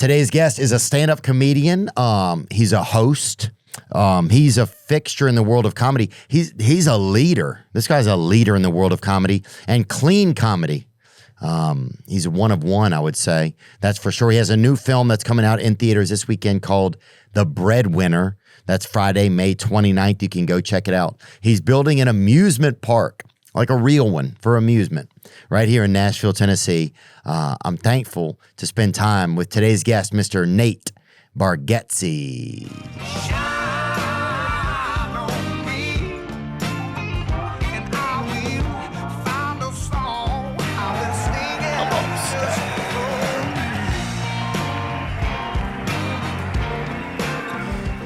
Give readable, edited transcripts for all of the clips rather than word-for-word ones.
Today's guest is a stand-up comedian. He's a host. He's a fixture in the world of comedy. He's a leader. This guy's a leader in the world of comedy and clean comedy. He's one of one, I would say. That's for sure. He has a new film that's coming out in theaters this weekend called The Breadwinner. That's Friday, May 29th. You can go check it out. He's building an amusement park, like a real one for amusement, right here in Nashville, Tennessee. I'm thankful to spend time with today's guest, Mr. Nate Bargatze.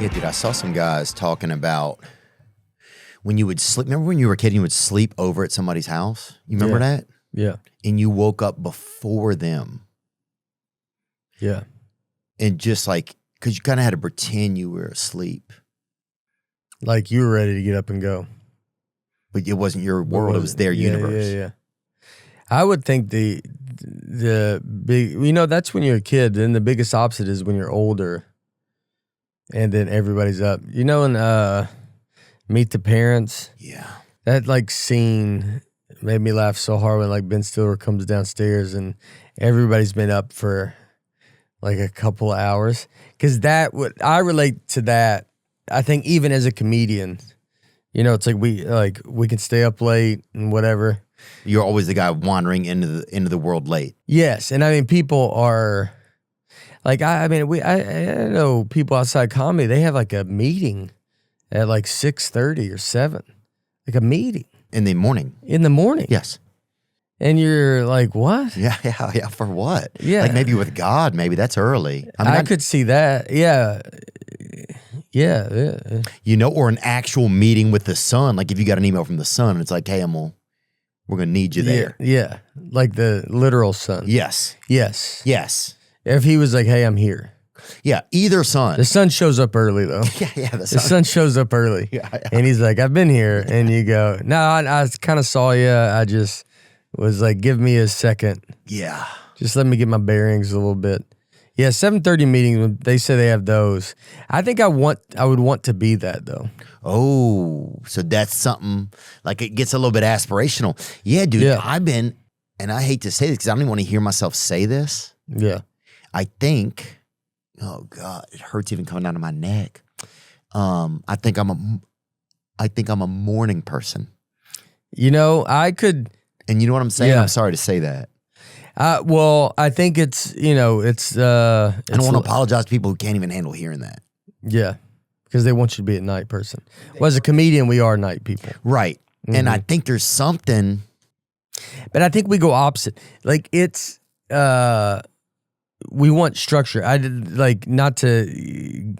Yeah, dude, I saw some guys talking about when you would sleep. Remember when you were a kid and you would sleep over at somebody's house? You remember that? Yeah. And you woke up before them. Yeah. And just like, because you kind of had to pretend you were asleep. Like you were ready to get up and go. But it wasn't your world, it was their universe. Yeah. I would think the big, that's when you're a kid. Then the biggest opposite is when you're older. And then everybody's up. In Meet the Parents? Yeah. That like scene made me laugh so hard when like Ben Stiller comes downstairs and everybody's been up for like a couple of hours. Because I relate to that. I think even as a comedian, it's like we can stay up late and whatever. You're always the guy wandering into the world late. Yes, and I mean people are. Like, I know people outside comedy, they have like a meeting at like 6:30 or 7. Like a meeting. In the morning. In the morning. Yes. And you're like, what? Yeah. For what? Yeah. Like maybe with God, maybe that's early. I could see that. Yeah. Or an actual meeting with the sun. Like if you got an email from the sun, it's like, hey, we're going to need you there. Yeah. Like the literal sun. Yes. If he was like, hey, I'm here. Yeah, either sun. The sun shows up early, though. Yeah. The sun shows up early. Yeah. And he's like, I've been here. And you go, no, I kind of saw you. I just was like, give me a second. Yeah. Just let me get my bearings a little bit. Yeah, 7:30 meetings, they say they have those. I think I would want to be that, though. Oh, so that's something, like it gets a little bit aspirational. Yeah, dude, yeah. I've been, and I hate to say this because I don't even want to hear myself say this. Yeah. I think, oh God, it hurts even coming down to my neck. I think I'm a morning person. I could. And you know what I'm saying? Yeah. I'm sorry to say that. Well, I think it's. I don't want to apologize to people who can't even handle hearing that. Yeah, because they want you to be a night person. Well, as a comedian, we are night people, right? Mm-hmm. And I think there's something. But I think we go opposite. Like it's. We want structure. I did not to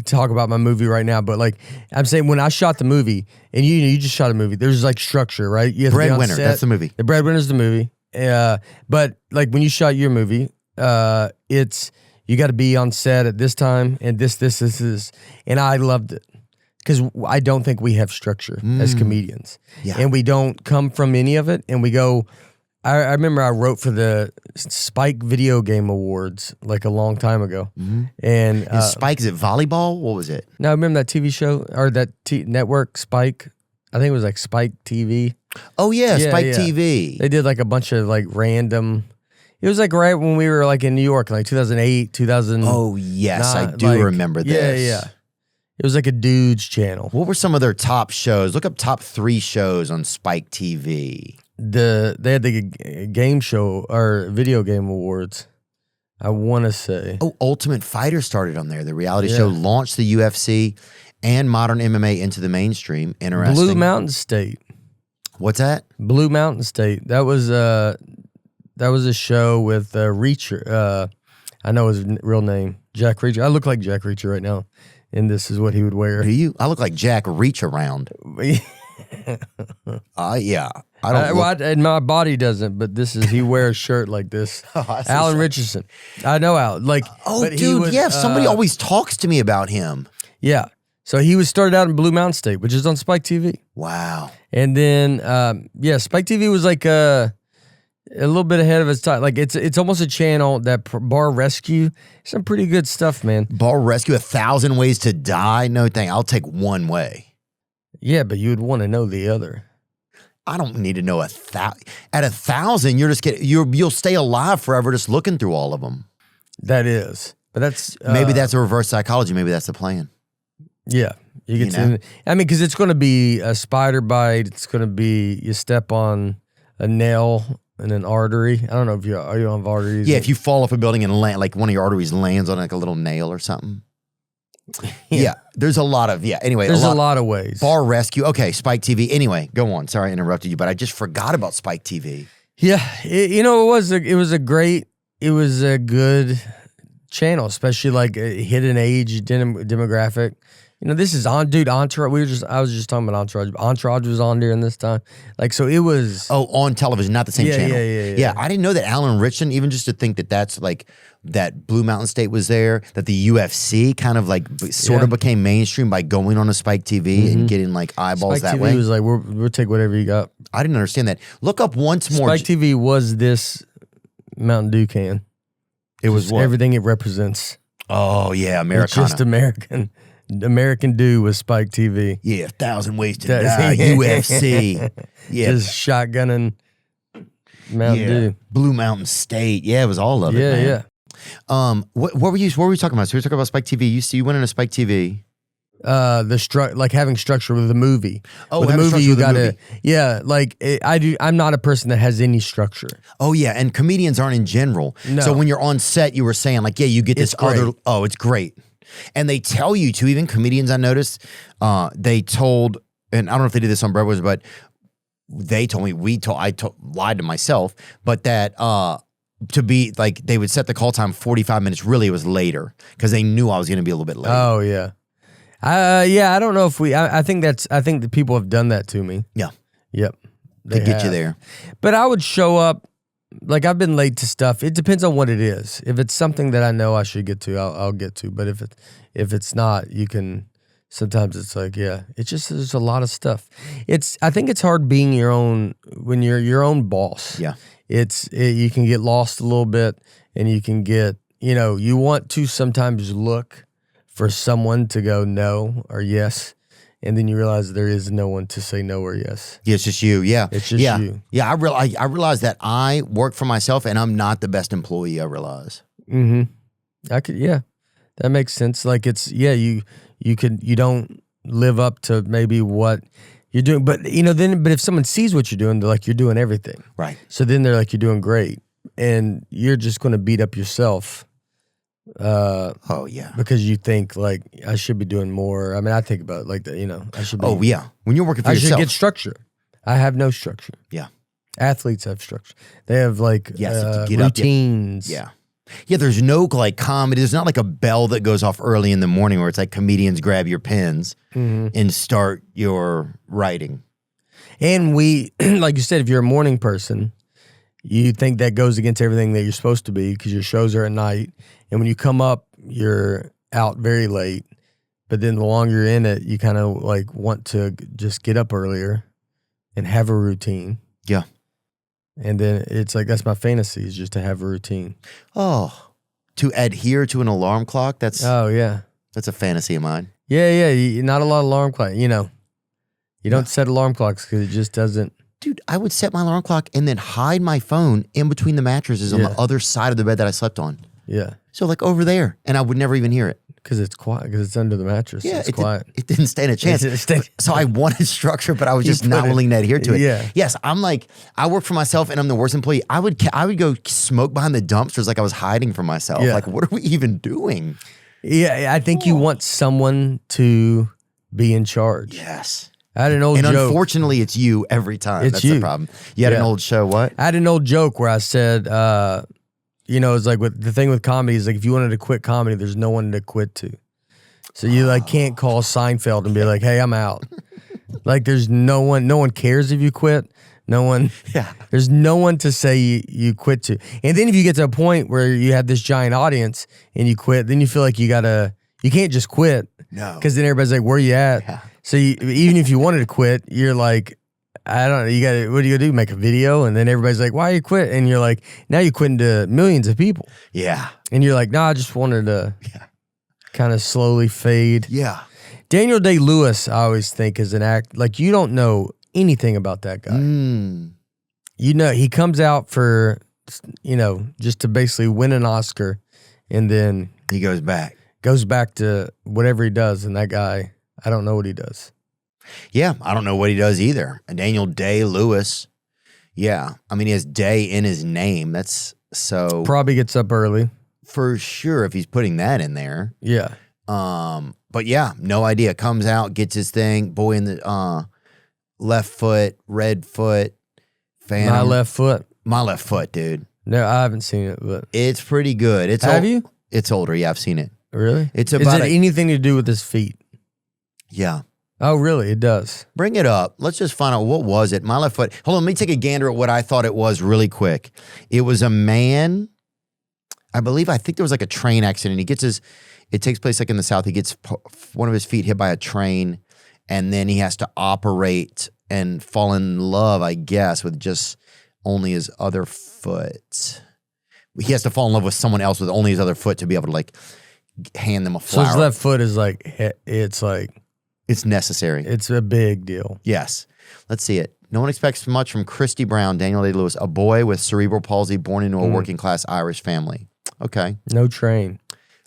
talk about my movie right now, but like I'm saying, when I shot the movie, and you just shot a movie, there's like structure, right? You have Breadwinner, that's the movie. The Breadwinner's the movie. But like when you shot your movie, it's you got to be on set at this time, and this, and I loved it because I don't think we have structure as comedians, and we don't come from any of it, and we go. I remember I wrote for the Spike Video Game Awards like a long time ago. Mm-hmm. And Spike, is it volleyball? What was it? No, I remember that TV show or that network, Spike. I think it was like Spike TV. Oh, yeah, Spike TV. They did like a bunch of like random. It was like right when we were like in New York, like 2008, 2000. Oh, yes, I do remember this. Yeah. It was like a dude's channel. What were some of their top shows? Look up top 3 shows on Spike TV. They had the game show or video game awards, I want to say. Oh, Ultimate Fighter started on there. The reality show launched the UFC and modern MMA into the mainstream. Interesting. Blue Mountain State. What's that? Blue Mountain State. That was a show with Reacher. I know his real name, Jack Reacher. I look like Jack Reacher right now, and this is what he would wear. Do you? I look like Jack Reach Around. Yeah. I don't. And my body doesn't, but he wears a shirt like this. Alan Richardson. I know Alan. Dude, somebody always talks to me about him. Yeah. So he started out in Blue Mountain State, which is on Spike TV. Wow. And then, Spike TV was like A little bit ahead of its time. Like it's almost a channel that Bar Rescue. Some pretty good stuff, man. Bar Rescue, 1,000 Ways to Die. No thing. I'll take one way. Yeah, but you would want to know the other. I don't need to know 1,000. At 1,000, you'll stay alive forever just looking through all of them. That is, but that's maybe that's a reverse psychology. Maybe that's the plan. Yeah, you get to. I mean, because it's going to be a spider bite. It's going to be you step on a nail and an artery. I don't know if you have arteries. Yeah, if you fall off a building and land, like one of your arteries lands on like a little nail or something. Yeah, there's a lot of Anyway, there's a lot of ways. Bar Rescue. Okay, Spike TV. Anyway, go on. Sorry I interrupted you, but I just forgot about Spike TV. Yeah, it was a good channel, especially like a hidden age demographic. You know, this is on, dude. Entourage. I was just talking about Entourage. Entourage was on during this time. Like, so it was. Oh, on television, not the same channel. Yeah. I didn't know that Alan Richardson, even just to think that that's like that Blue Mountain State was there, that the UFC kind of like sort of became mainstream by going on a Spike TV and getting like eyeballs Spike that TV way. was like, we'll take whatever you got. I didn't understand that. Look up once more. Spike TV was this Mountain Dew can. It was what? Everything it represents. Oh yeah, Americana. It's just American. American Dew was Spike TV. Yeah, 1,000 Ways to Die. UFC. Yeah, just shotgunning Mountain Dew. Blue Mountain State. Yeah, it was all of it. Man. What were you talking about? So we were talking about Spike TV. You went into Spike TV. Like having structure with a movie. Oh, with a movie you gotta. Yeah, like I'm not a person that has any structure. Oh yeah, and comedians aren't in general. No. So when you're on set, you were saying like, yeah, you get this other. Oh, it's great. And they tell you to, even comedians I noticed, they told, and I don't know if they did this on Breadwinner, but they told me, I lied to myself, but that to be like, they would set the call time 45 minutes. Really, it was later because they knew I was going to be a little bit late. Oh, yeah. I don't know if I think that people have done that to me. Yeah. Yep. They get you there. But I would show up. Like, I've been late to stuff. It depends on what it is. If it's something that I know I should get to, I'll get to. But if it's not, you can. Sometimes it's like, it's just there's a lot of stuff. I think it's hard being your own when you're your own boss. Yeah, you can get lost a little bit, and you can get you want to sometimes look for someone to go no or yes. And then you realize there is no one to say no or yes. Yeah, it's just you. Yeah, it's just you. Yeah, I realize that I work for myself, and I'm not the best employee. I realize. That makes sense. Like you don't live up to maybe what you're doing, but but if someone sees what you're doing, they're like, you're doing everything, right? So then they're like, you're doing great, and you're just going to beat up yourself. Because you think like I should be doing more. I mean, I think about it like that. I should be. Oh yeah, when you're working for yourself, I should get structure. I have no structure. Yeah, athletes have structure. They have like to get routines. Yeah. There's no like comedy. There's not like a bell that goes off early in the morning where it's like comedians grab your pens and start your writing. And we, like you said, if you're a morning person, you think that goes against everything that you're supposed to be because your shows are at night. And when you come up, you're out very late. But then the longer you're in it, you kind of like want to just get up earlier and have a routine. Yeah. And then it's like, that's my fantasy, is just to have a routine. Oh, to adhere to an alarm clock? That's a fantasy of mine. Yeah. Not a lot of alarm clock. You don't set alarm clocks because it just doesn't. Dude, I would set my alarm clock and then hide my phone in between the mattresses on the other side of the bed that I slept on. Yeah. So like over there, and I would never even hear it. Because it's quiet, because it's under the mattress. Yeah, it's quiet. It didn't stand a chance. So I wanted structure, but I was just not willing to adhere to it. Yeah. Yes, I'm like, I work for myself and I'm the worst employee. I would go smoke behind the dumpsters like I was hiding from myself. Yeah. Like, what are we even doing? Yeah, I think you want someone to be in charge. Yes. I had an old joke. And unfortunately, it's you every time. That's the problem. You had an old show, what? I had an old joke where I said, it's like the thing with comedy is like if you wanted to quit comedy, there's no one to quit to. So you like can't call Seinfeld and be like, hey, I'm out. Like there's no one cares if you quit. No one. Yeah. There's no one to say you quit to. And then if you get to a point where you have this giant audience and you quit, then you feel like you can't just quit. No. Because then everybody's like, where you at? Yeah. So even if you wanted to quit, you're like, I don't know. You got to, what do you do? Make a video? And then everybody's like, why you quit? And you're like, now you're quitting to millions of people. Yeah. And you're like, nah, I just wanted to kind of slowly fade. Yeah. Daniel Day-Lewis, I always think, is an act, like, you don't know anything about that guy. You know, he comes out for, you know, just to basically win an Oscar, and then he goes back to whatever he does. And that guy, I don't know what he does. Yeah, I don't know what he does either. Daniel Day-Lewis. Yeah. I mean, he has Day in his name. That's so. Probably gets up early. For sure, if he's putting that in there. Yeah. But yeah, no idea. Comes out, gets his thing. Boy in the left foot, red foot. Phantom. My left foot. My left foot, dude. No, I haven't seen it, but it's pretty good. Have you? It's older. Yeah, I've seen it. Really? It's Is about it anything to do with his feet? Yeah. Oh, really? It does. Bring it up. Let's just find out what was it. My left foot. Hold on, let me take a gander at what I thought it was really quick. It was a man. I think there was like a train accident. It takes place like in the South. He gets one of his feet hit by a train, and then he has to operate and fall in love, I guess, with just only his other foot. He has to fall in love with someone else with only his other foot to be able to like hand them a flower. So his left foot is like, it's necessary. It's a big deal. Yes. Let's see it. No one expects much from Christy Brown, Daniel Day-Lewis, a boy with cerebral palsy born into a working class Irish family. Okay. No train.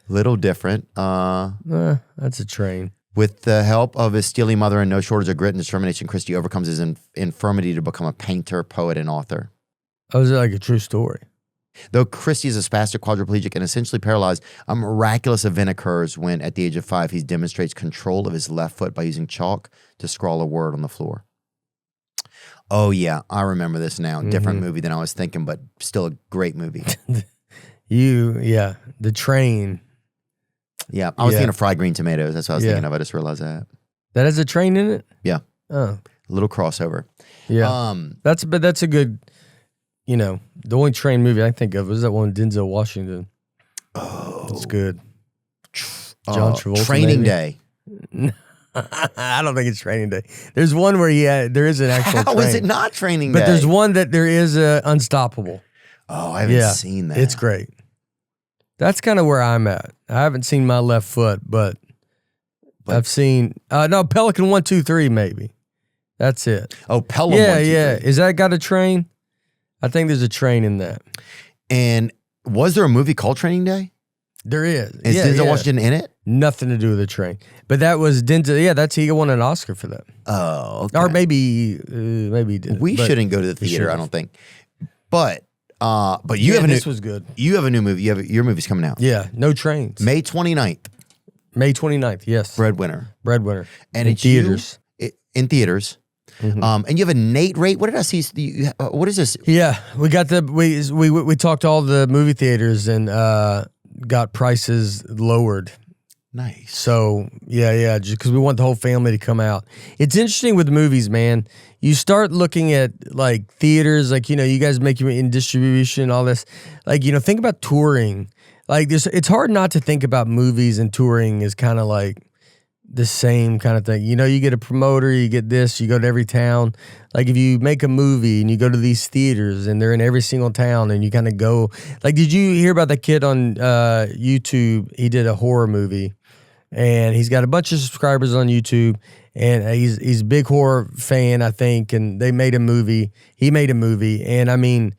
Little different. That's a train. With the help of his steely mother and no shortage of grit and determination, Christy overcomes his infirmity to become a painter, poet, and author. Oh, is it like a true story? Though Christy is a spastic quadriplegic and essentially paralyzed, a miraculous event occurs when, at the age of 5, he demonstrates control of his left foot by using chalk to scrawl a word on the floor. Oh, yeah. I remember this now. Different movie than I was thinking, but still a great movie. The train. Yeah. I was thinking of fried green tomatoes. That's what I was thinking of. I just realized that. That has a train in it? Yeah. Oh. A little crossover. Yeah. That's a good, you know, the only train movie I think of was that one, Denzel Washington. Oh. That's good. John Travolta. Training Day. I don't think it's Training Day. There's one where there is an actual How train. is it not Training Day? But there's one that there is Unstoppable. Oh, I haven't seen that. It's great. That's kind of where I'm at. I haven't seen My Left Foot, but I've seen Pelican 1, 2, 3 maybe. That's it. Oh, Pelham 1, 2, 3. Is that got a train? I think there's a train in that. And was there a movie called Training Day? There is. Is Denzel Washington in it? Nothing to do with a train. But that was Denzel. Yeah, he won an Oscar for that. Oh, okay. Or maybe he did. We shouldn't go to the theater, I don't think. But you have a new. This was good. You have a new movie. Your movie's coming out. Yeah, no trains. May 29th. May 29th. Yes. Breadwinner. And in theaters. In theaters. Mm-hmm. And you have a Nate rate. What did I see? What is this? Yeah, we got we talked to all the movie theaters and got prices lowered. Nice. So yeah, just because we want the whole family to come out. It's interesting with movies, man. You start looking at like theaters, like, you know, you guys make you in distribution, all this. Like, you know, think about touring. Like this, it's hard not to think about movies and touring as kind of like the same kind of thing. You know, you get a promoter, you get this, you go to every town. Like if you make a movie and you go to these theaters and they're in every single town and you kind of go, like, did you hear about that kid on YouTube? He did a horror movie and he's got a bunch of subscribers on YouTube and he's a big horror fan, I think. And they made a movie. He made a movie. And I mean,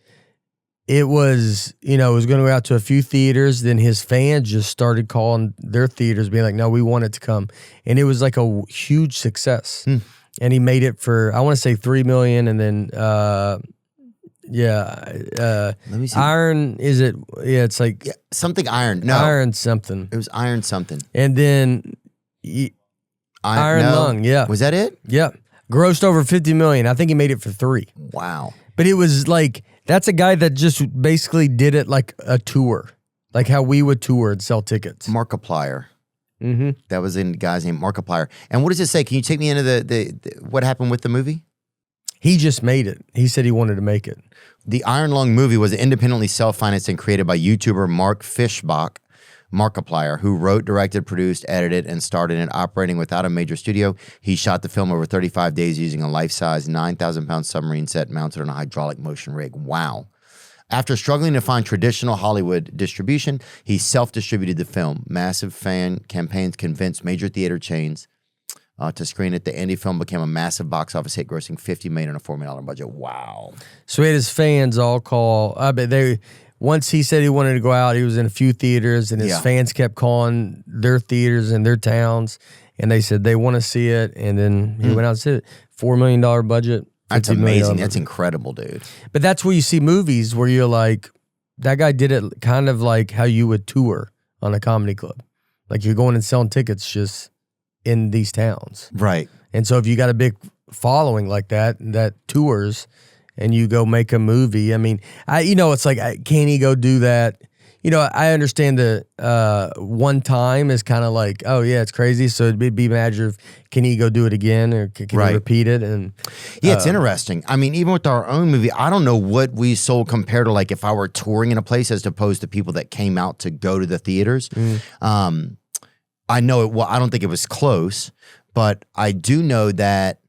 it was, you know, it was going to go out to a few theaters. Then his fans just started calling their theaters, being like, no, we want it to come. And it was like a huge success. And he made it for, I want to say $3 million. And then, let me see. Iron, is it? Yeah, it's like. Yeah, something Iron. No. Iron something. It was Iron something. And then Iron Lung, yeah. Was that it? Yeah. Grossed over $50 million. I think he made it for 3. Wow. But it was like, that's a guy that just basically did it like a tour, like how we would tour and sell tickets. Markiplier. Mm-hmm. That was in guy's name, Markiplier. And what does it say? Can you take me into the what happened with the movie? He just made it. He said he wanted to make it. The Iron Lung movie was independently self-financed and created by YouTuber Mark Fishbach, Markiplier, who wrote, directed, produced, edited, and starred in it, operating without a major studio. He shot the film over 35 days using a life-size 9,000-pound submarine set mounted on a hydraulic motion rig. Wow. After struggling to find traditional Hollywood distribution, he self-distributed the film. Massive fan campaigns convinced major theater chains to screen it. The indie film became a massive box office hit, grossing $50 million on a $4 million budget. Wow. So he had his fans all call. I bet they. Once he said he wanted to go out, he was in a few theaters, and his fans kept calling their theaters and their towns, and they said they want to see it. And then he went out and said it. $4 million budget. That's amazing. That's incredible, dude. But that's where you see movies where you're like, that guy did it kind of like how you would tour on a comedy club. Like you're going and selling tickets just in these towns. Right. And so if you got a big following like that tours, and you go make a movie, I mean, it's like, can he go do that? I understand the one time is kind of like, oh yeah, it's crazy. So it'd be a matter of, can he go do it again, or can he repeat it? And yeah, it's interesting. I mean, even with our own movie, I don't know what we sold compared to like if I were touring in a place as opposed to people that came out to go to the theaters. I know it. Well, I don't think it was close, but I do know that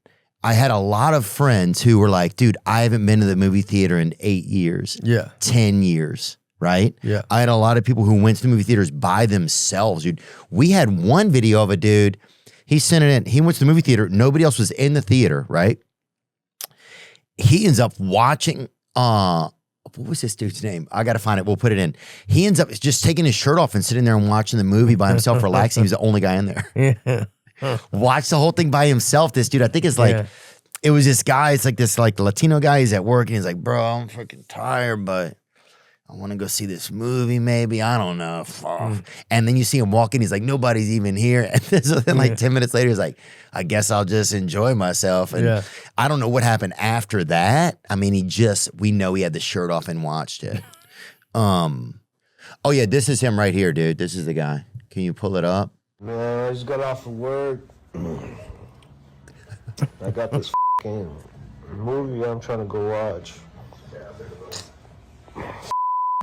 I had a lot of friends who were like, dude, I haven't been to the movie theater in 8 years. Yeah. 10 years. Right? Yeah. I had a lot of people who went to the movie theaters by themselves, dude. We had one video of a dude, he sent it in. He went to the movie theater. Nobody else was in the theater, right? He ends up watching, what was this dude's name? I got to find it. We'll put it in. He ends up just taking his shirt off and sitting there and watching the movie by himself, relaxing. He was the only guy in there. Watched the whole thing by himself. This dude, I think it's like, it was this guy. It's like this like Latino guy. He's at work and he's like, bro, I'm freaking tired, but I want to go see this movie, maybe. I don't know. And then you see him walking. He's like, nobody's even here. And then like 10 minutes later, he's like, I guess I'll just enjoy myself. And I don't know what happened after that. I mean, we know he had the shirt off and watched it. Oh, yeah, this is him right here, dude. This is the guy. Can you pull it up? Man, I just got off of work. I got this movie I'm trying to go watch.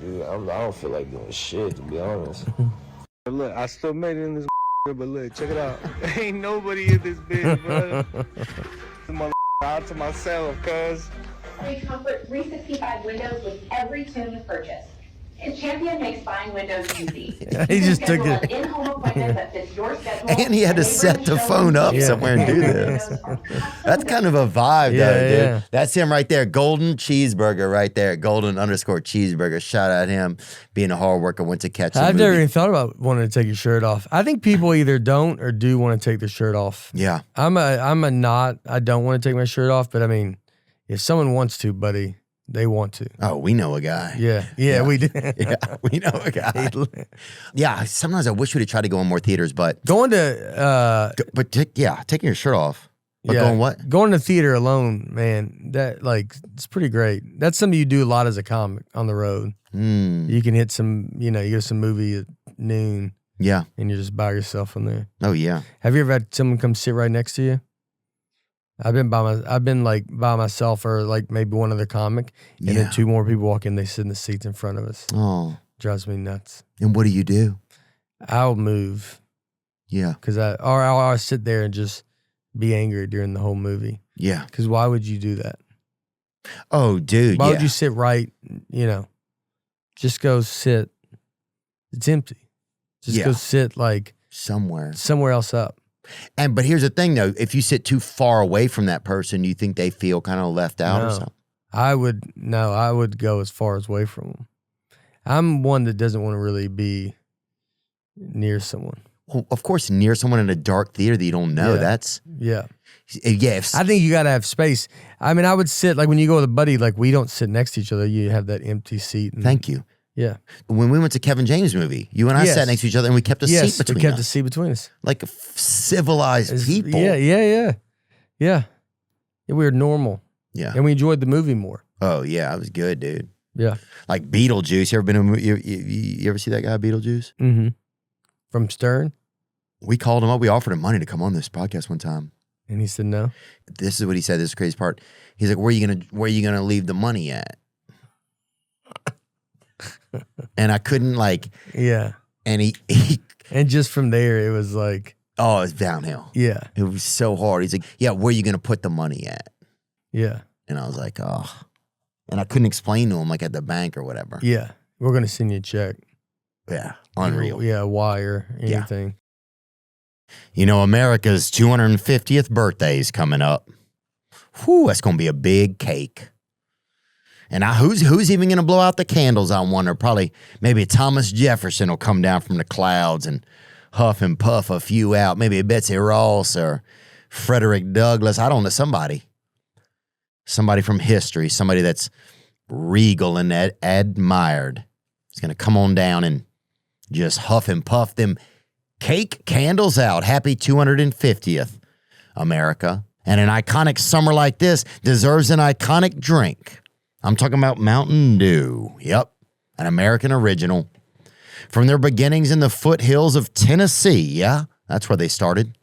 Dude, I don't feel like doing shit, to be honest. Look, I still made it in this but look, check it out. Ain't nobody in this bitch, bro. This out to myself, cuz. Comfort 365 windows with every tune purchase. Champion makes buying windows easy. He just took it. An in-home appointment that fits your schedule. And he had to set the phone up somewhere and do this. That's kind of a vibe, though, dude. Yeah. That's him right there. Golden cheeseburger right there. Golden_cheeseburger. Shout out him being a hard worker. Went to catch the I've movie. never even thought about wanting to take your shirt off. I think people either don't or do want to take their shirt off. Yeah. I don't want to take my shirt off, but I mean, if someone wants to, buddy, they want to. Oh, we know a guy. Yeah, we do. Yeah, we know a guy. Yeah, sometimes I wish we'd have tried to go in more theaters, but Going to taking your shirt off. But going what? Going to theater alone, man, that it's pretty great. That's something you do a lot as a comic on the road. You can hit some, you go to some movie at noon. Yeah. And you're just by yourself in there. Oh yeah. Have you ever had someone come sit right next to you? I've been by myself or like maybe one other comic, and then two more people walk in. They sit in the seats in front of us. Oh, drives me nuts. And what do you do? I'll move. Yeah, because I'll sit there and just be angry during the whole movie. Yeah, because why would you do that? Oh, dude, why would you sit right? Just go sit. It's empty. Just go sit like somewhere else up. But here's the thing, though. If you sit too far away from that person, you think they feel kind of left out or something? I would go as far away from them. I'm one that doesn't want to really be near someone. Well, of course, near someone in a dark theater that you don't know. That's yeah. I think you got to have space. I mean, I would sit like when you go with a buddy, like we don't sit next to each other. You have that empty seat. Thank you. Yeah. When we went to Kevin James' movie, you and I sat next to each other and we kept a seat between us. We kept a seat between us. Like civilized people. Yeah. Yeah, we were normal. Yeah. And we enjoyed the movie more. Oh, yeah. It was good, dude. Yeah. Like Beetlejuice. You ever been to a movie? You ever see that guy, Beetlejuice? Mm-hmm. From Stern? We called him up. We offered him money to come on this podcast one time. And he said no. This is what he said. This is the crazy part. He's like, where are you gonna leave the money at? And I couldn't And he And just from there, it was like, oh, it's downhill. yeah, It was so hard. He's like, yeah, where are you going to put the money at? yeah, And I was like, oh. And I couldn't explain to him, like at the bank or whatever. yeah. We're gonna send you a check. Yeah, unreal. Yeah, wire, anything. You know, America's 250th birthday is coming up. Whew, that's going to be a big cake. And who's even going to blow out the candles, I wonder? Probably maybe Thomas Jefferson will come down from the clouds and huff and puff a few out. Maybe Betsy Ross or Frederick Douglass. I don't know, somebody. Somebody from history, somebody that's regal and admired. Is going to come on down and just huff and puff them cake candles out. Happy 250th, America. And an iconic summer like this deserves an iconic drink. I'm talking about Mountain Dew. Yep, an American original. From their beginnings in the foothills of Tennessee, yeah, that's where they started,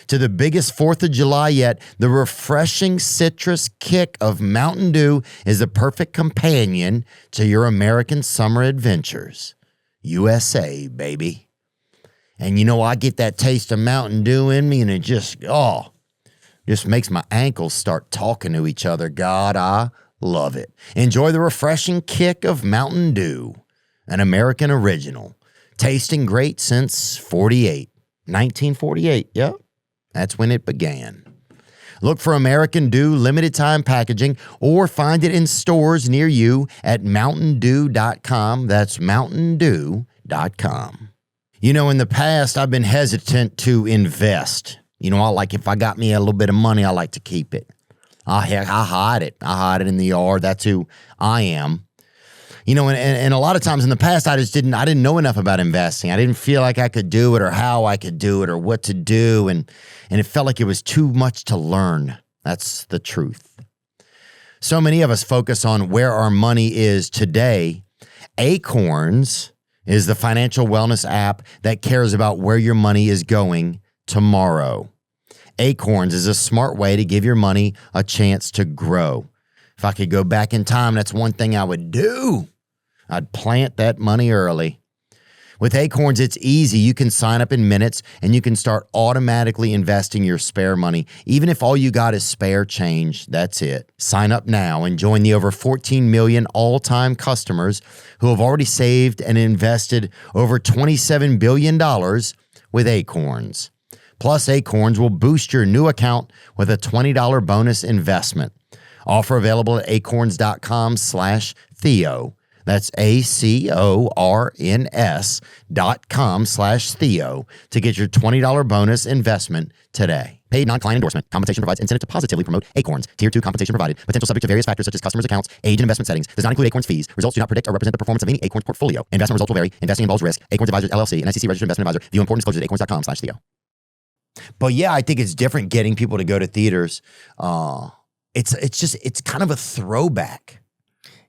to the biggest 4th of July yet, the refreshing citrus kick of Mountain Dew is the perfect companion to your American summer adventures. USA, baby. And you know, I get that taste of Mountain Dew in me and it just makes my ankles start talking to each other. God, I love it. Enjoy the refreshing kick of Mountain Dew, an American original. Tasting great since 1948, yep. That's when it began. Look for American Dew limited time packaging or find it in stores near you at mountaindew.com. That's mountaindew.com. You know, in the past, I've been hesitant to invest. You know, if I got me a little bit of money, I like to keep it. I hide it. I hide it in the yard. That's who I am. You know, and a lot of times in the past, I didn't know enough about investing. I didn't feel like I could do it or how I could do it or what to do. And it felt like it was too much to learn. That's the truth. So many of us focus on where our money is today. Acorns is the financial wellness app that cares about where your money is going tomorrow. Acorns is a smart way to give your money a chance to grow. If I could go back in time, that's one thing I would do. I'd plant that money early. With Acorns, it's easy. You can sign up in minutes and you can start automatically investing your spare money. Even if all you got is spare change, that's it. Sign up now and join the over 14 million all-time customers who have already saved and invested over $27 billion with Acorns. Plus, Acorns will boost your new account with a $20 bonus investment. Offer available at acorns.com/Theo. That's acorns.com/Theo to get your $20 bonus investment today. Paid non-client endorsement. Compensation provides incentive to positively promote Acorns. Tier 2 compensation provided. Potential subject to various factors such as customers' accounts, age, and investment settings. Does not include Acorns fees. Results do not predict or represent the performance of any Acorns portfolio. Investment results will vary. Investing involves risk. Acorns Advisors LLC, an SEC registered investment advisor. View important disclosures at acorns.com/Theo. But yeah, I think it's different getting people to go to theaters. It's kind of a throwback.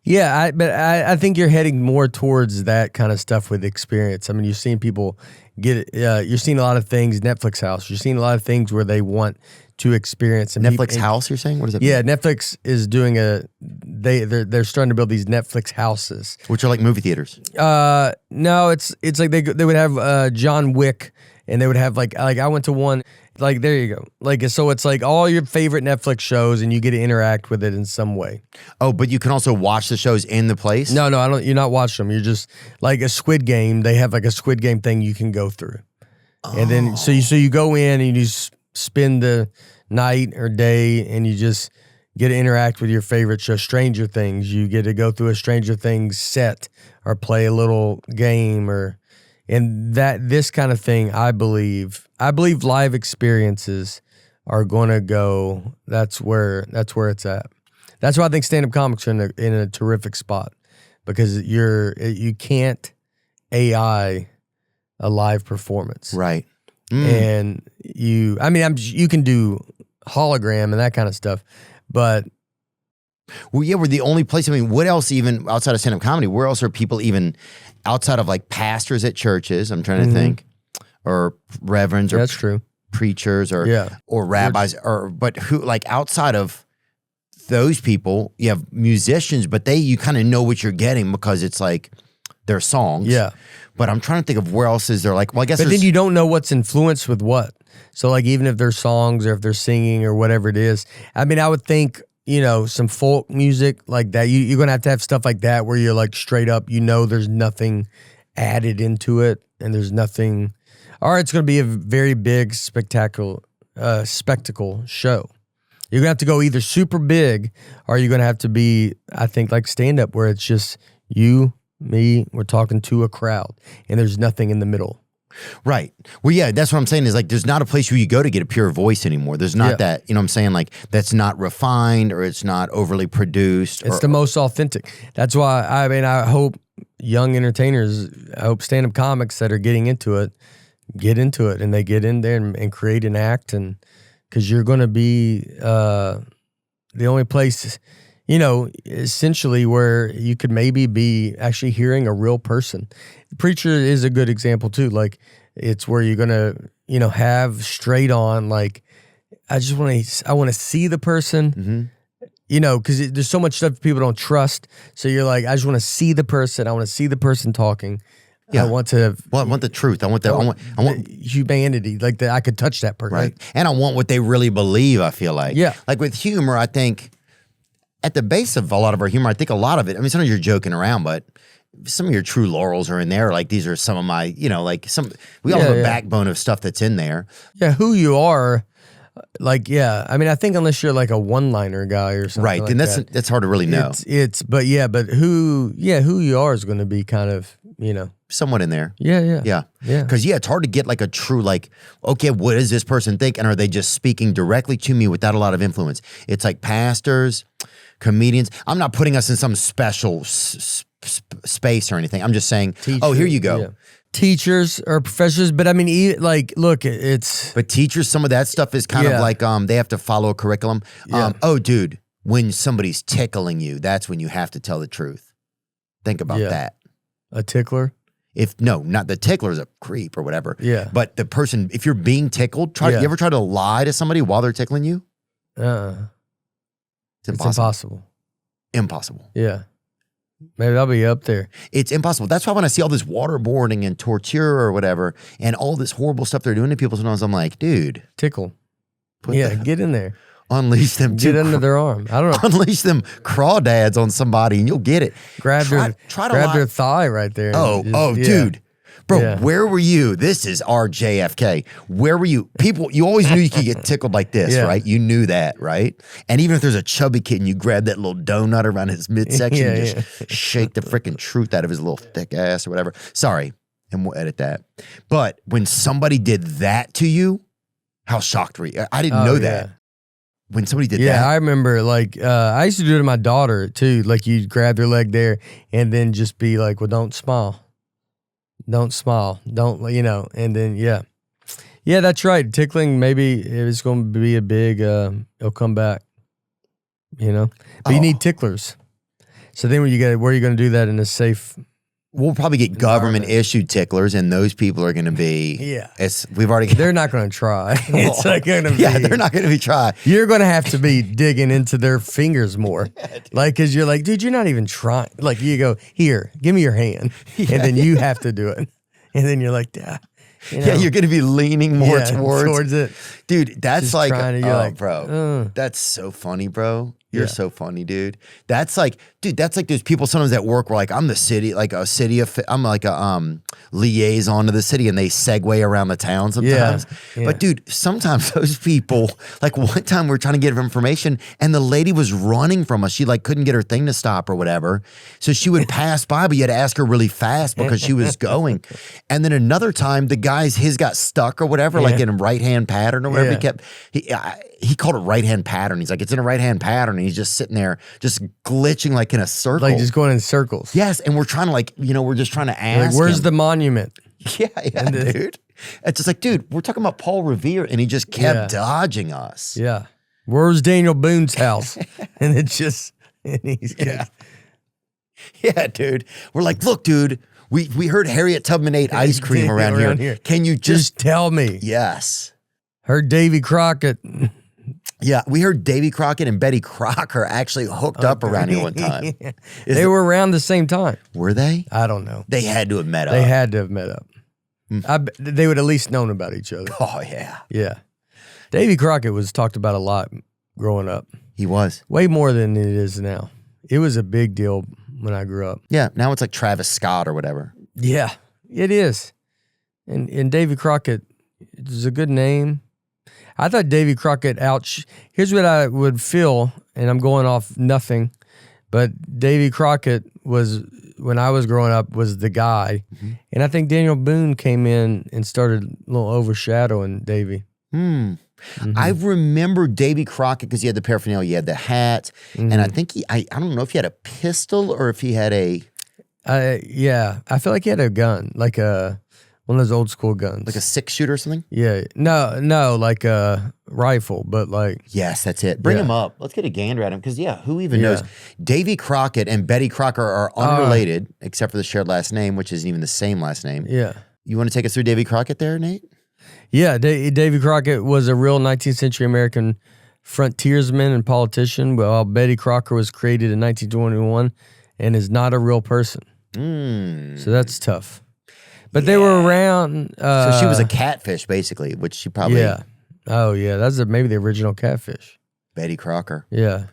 Yeah, but I think you're heading more towards that kind of stuff with experience. I mean, you're seeing people you're seeing a lot of things, Netflix House. You're seeing a lot of things where they want to experience. And Netflix House, you're saying? What does that mean? Yeah, Netflix is doing they're starting to build these Netflix houses. Which are like movie theaters. No, it's like they would have John Wick, and they would have like I went to one. Like, there you go. Like, so it's like all your favorite Netflix shows and you get to interact with it in some way. Oh, but you can also watch the shows in the place? No, I don't. You're not watching them. You're just like a Squid Game. They have like a Squid Game thing you can go through. Oh. And then, so you go in and you just spend the night or day and you just get to interact with your favorite show, Stranger Things. You get to go through a Stranger Things set or play a little game and this kind of thing, I believe live experiences are going to go. That's where it's at. That's why I think stand-up comics are in a terrific spot, because you can't AI a live performance, right? And you can do hologram and that kind of stuff, but. Well, yeah, we're the only place. I mean, what else even outside of stand-up comedy? Where else are people even outside of like pastors at churches? I'm trying to think, or reverends, or that's true, preachers, or rabbis, but who, like, outside of those people, you have musicians, but you kind of know what you're getting because it's like their songs. Yeah. But I'm trying to think of where else is there. Like, well, I guess. But then you don't know what's influenced with what. So like even if they're songs or if they're singing or whatever it is, I mean, I would think, some folk music like that. You're going to have stuff like that where you're like straight up, there's nothing added into it and there's nothing, or it's going to be a very big spectacle show. You're going to have to go either super big or you're going to have to be, I think, like stand up where it's just you, me, we're talking to a crowd and there's nothing in the middle. Right. Well, yeah, that's what I'm saying is like there's not a place where you go to get a pure voice anymore. There's not that, what I'm saying? Like that's not refined or it's not overly produced. It's the most authentic. That's why, I hope young entertainers, I hope stand-up comics that are getting into it, get into it and they get in there and create an act. And because you're going to be the only place, essentially where you could maybe be actually hearing a real person. Preacher is a good example too. Like it's where you're going to, have straight on, like, I want to see the person, because there's so much stuff people don't trust. So you're like, I just want to see the person. I want to see the person talking. Yeah. I want to. Well, I want the truth. I want humanity. Like that, I could touch that person. Right. And I want what they really believe, I feel like. Yeah. Like with humor, I think at the base of a lot of our humor, I think a lot of it, sometimes you're joking around, but some of your true laurels are in there. Like these are some of my, we all have a backbone of stuff that's in there. Yeah. Who you are. Like, I think unless you're like a one-liner guy or something. Right. Like And that's hard to really know. But who you are is going to be kind of, somewhat in there. Yeah. Because it's hard to get like a true, like, okay, what does this person think? And are they just speaking directly to me without a lot of influence? It's like pastors, comedians. I'm not putting us in some special space or anything. I'm just saying, here you go. Yeah. Teachers or professors, but look, it's. But teachers, some of that stuff is kind of like they have to follow a curriculum. Yeah. Dude, when somebody's tickling you, that's when you have to tell the truth. Think about that. A tickler? Not the tickler's a creep or whatever. Yeah. But the person, if you're being tickled, you ever try to lie to somebody while they're tickling you? It's impossible. Impossible. Yeah. Maybe I'll be up there. It's impossible. That's why when I see all this waterboarding and torture or whatever and all this horrible stuff they're doing to people, sometimes I'm like, dude. Tickle. Get in there. Unleash them. Get under their arm. I don't know. Unleash them crawdads on somebody and you'll get it. Grab their thigh right there. Dude. Bro, where were you? This is our JFK. Where were you? People, you always knew you could get tickled like this, right? You knew that, right? And even if there's a chubby kid and you grab that little donut around his midsection and just shake the freaking truth out of his little thick ass or whatever. Sorry, and we'll edit that. But when somebody did that to you, how shocked were you? I didn't know that. When somebody did that. Yeah, I remember, I used to do it to my daughter, too. Like, you'd grab their leg there and then just be like, well, don't smile. Don't smile. Don't, and then, yeah. Yeah, that's right. Tickling, maybe it's going to be a big, it'll come back, But you need ticklers. So then where are you going to do that in a safe We'll probably get government issued ticklers, and those people are going to be. We've already. They're not going to try. It's not going to be. Yeah, they're not going to be trying. You're going to have to be digging into their fingers more, because you're like, dude, you're not even trying. Like you go, here, give me your hand, and then you have to do it, and then you're like, yeah. You're going to be leaning more towards it, dude. That's just like, bro, that's so funny, bro. You're so funny, dude. That's like those people sometimes at work where like I'm the city, I'm like a liaison to the city, and they segue around the town sometimes. Yeah. But dude, sometimes those people, like one time we were trying to get information and the lady was running from us. She like couldn't get her thing to stop or whatever. So she would pass by, but you had to ask her really fast because she was going. And then another time his got stuck or whatever, like in a right-hand pattern or whatever. He called it right-hand pattern. He's like, it's in a right-hand pattern. And he's just sitting there, just glitching like in a circle. Like just going in circles. Yes. And we're trying to we're just trying to ask where's him. the monument? Yeah, dude. It's just like, dude, we're talking about Paul Revere, and he just kept dodging us. Yeah. Where's Daniel Boone's house? And it's just, and he's Yeah, dude. We're like, look, dude, we heard Harriet Tubman ate ice cream around here. Can you just tell me? Yes. Heard Davy Crockett Yeah, we heard Davy Crockett and Betty Crocker actually hooked up around here one time. They were around the same time. Were they? I don't know. They had to have met up. They had to have met up. They would at least known about each other. Oh, yeah. Yeah. Davy Crockett was talked about a lot growing up. He was. Way more than it is now. It was a big deal when I grew up. Yeah, now it's like Travis Scott or whatever. Yeah, it is. And Davy Crockett is a good name. I thought Davy Crockett here's what I would feel, and I'm going off nothing, but Davy Crockett was, when I was growing up, was the guy. Mm-hmm. And I think Daniel Boone came in and started a little overshadowing Davy. Mm-hmm. I remember Davy Crockett because he had the paraphernalia, he had the hat, and I think I don't know if he had a pistol or if he had a... yeah, I feel like he had a gun, like one of those old school guns. Like a 6-shooter or something? Yeah. No, like a rifle, but like... Yes, that's it. Bring him up. Let's get a gander at him because, who even knows? Davy Crockett and Betty Crocker are unrelated except for the shared last name, which isn't even the same last name. Yeah. You want to take us through Davy Crockett there, Nate? Yeah, Davy Crockett was a real 19th century American frontiersman and politician, while Betty Crocker was created in 1921 and is not a real person. So that's tough. But they were around. So she was a catfish, basically, which she probably... Yeah. Oh, yeah. That's maybe the original catfish. Betty Crocker. Yeah.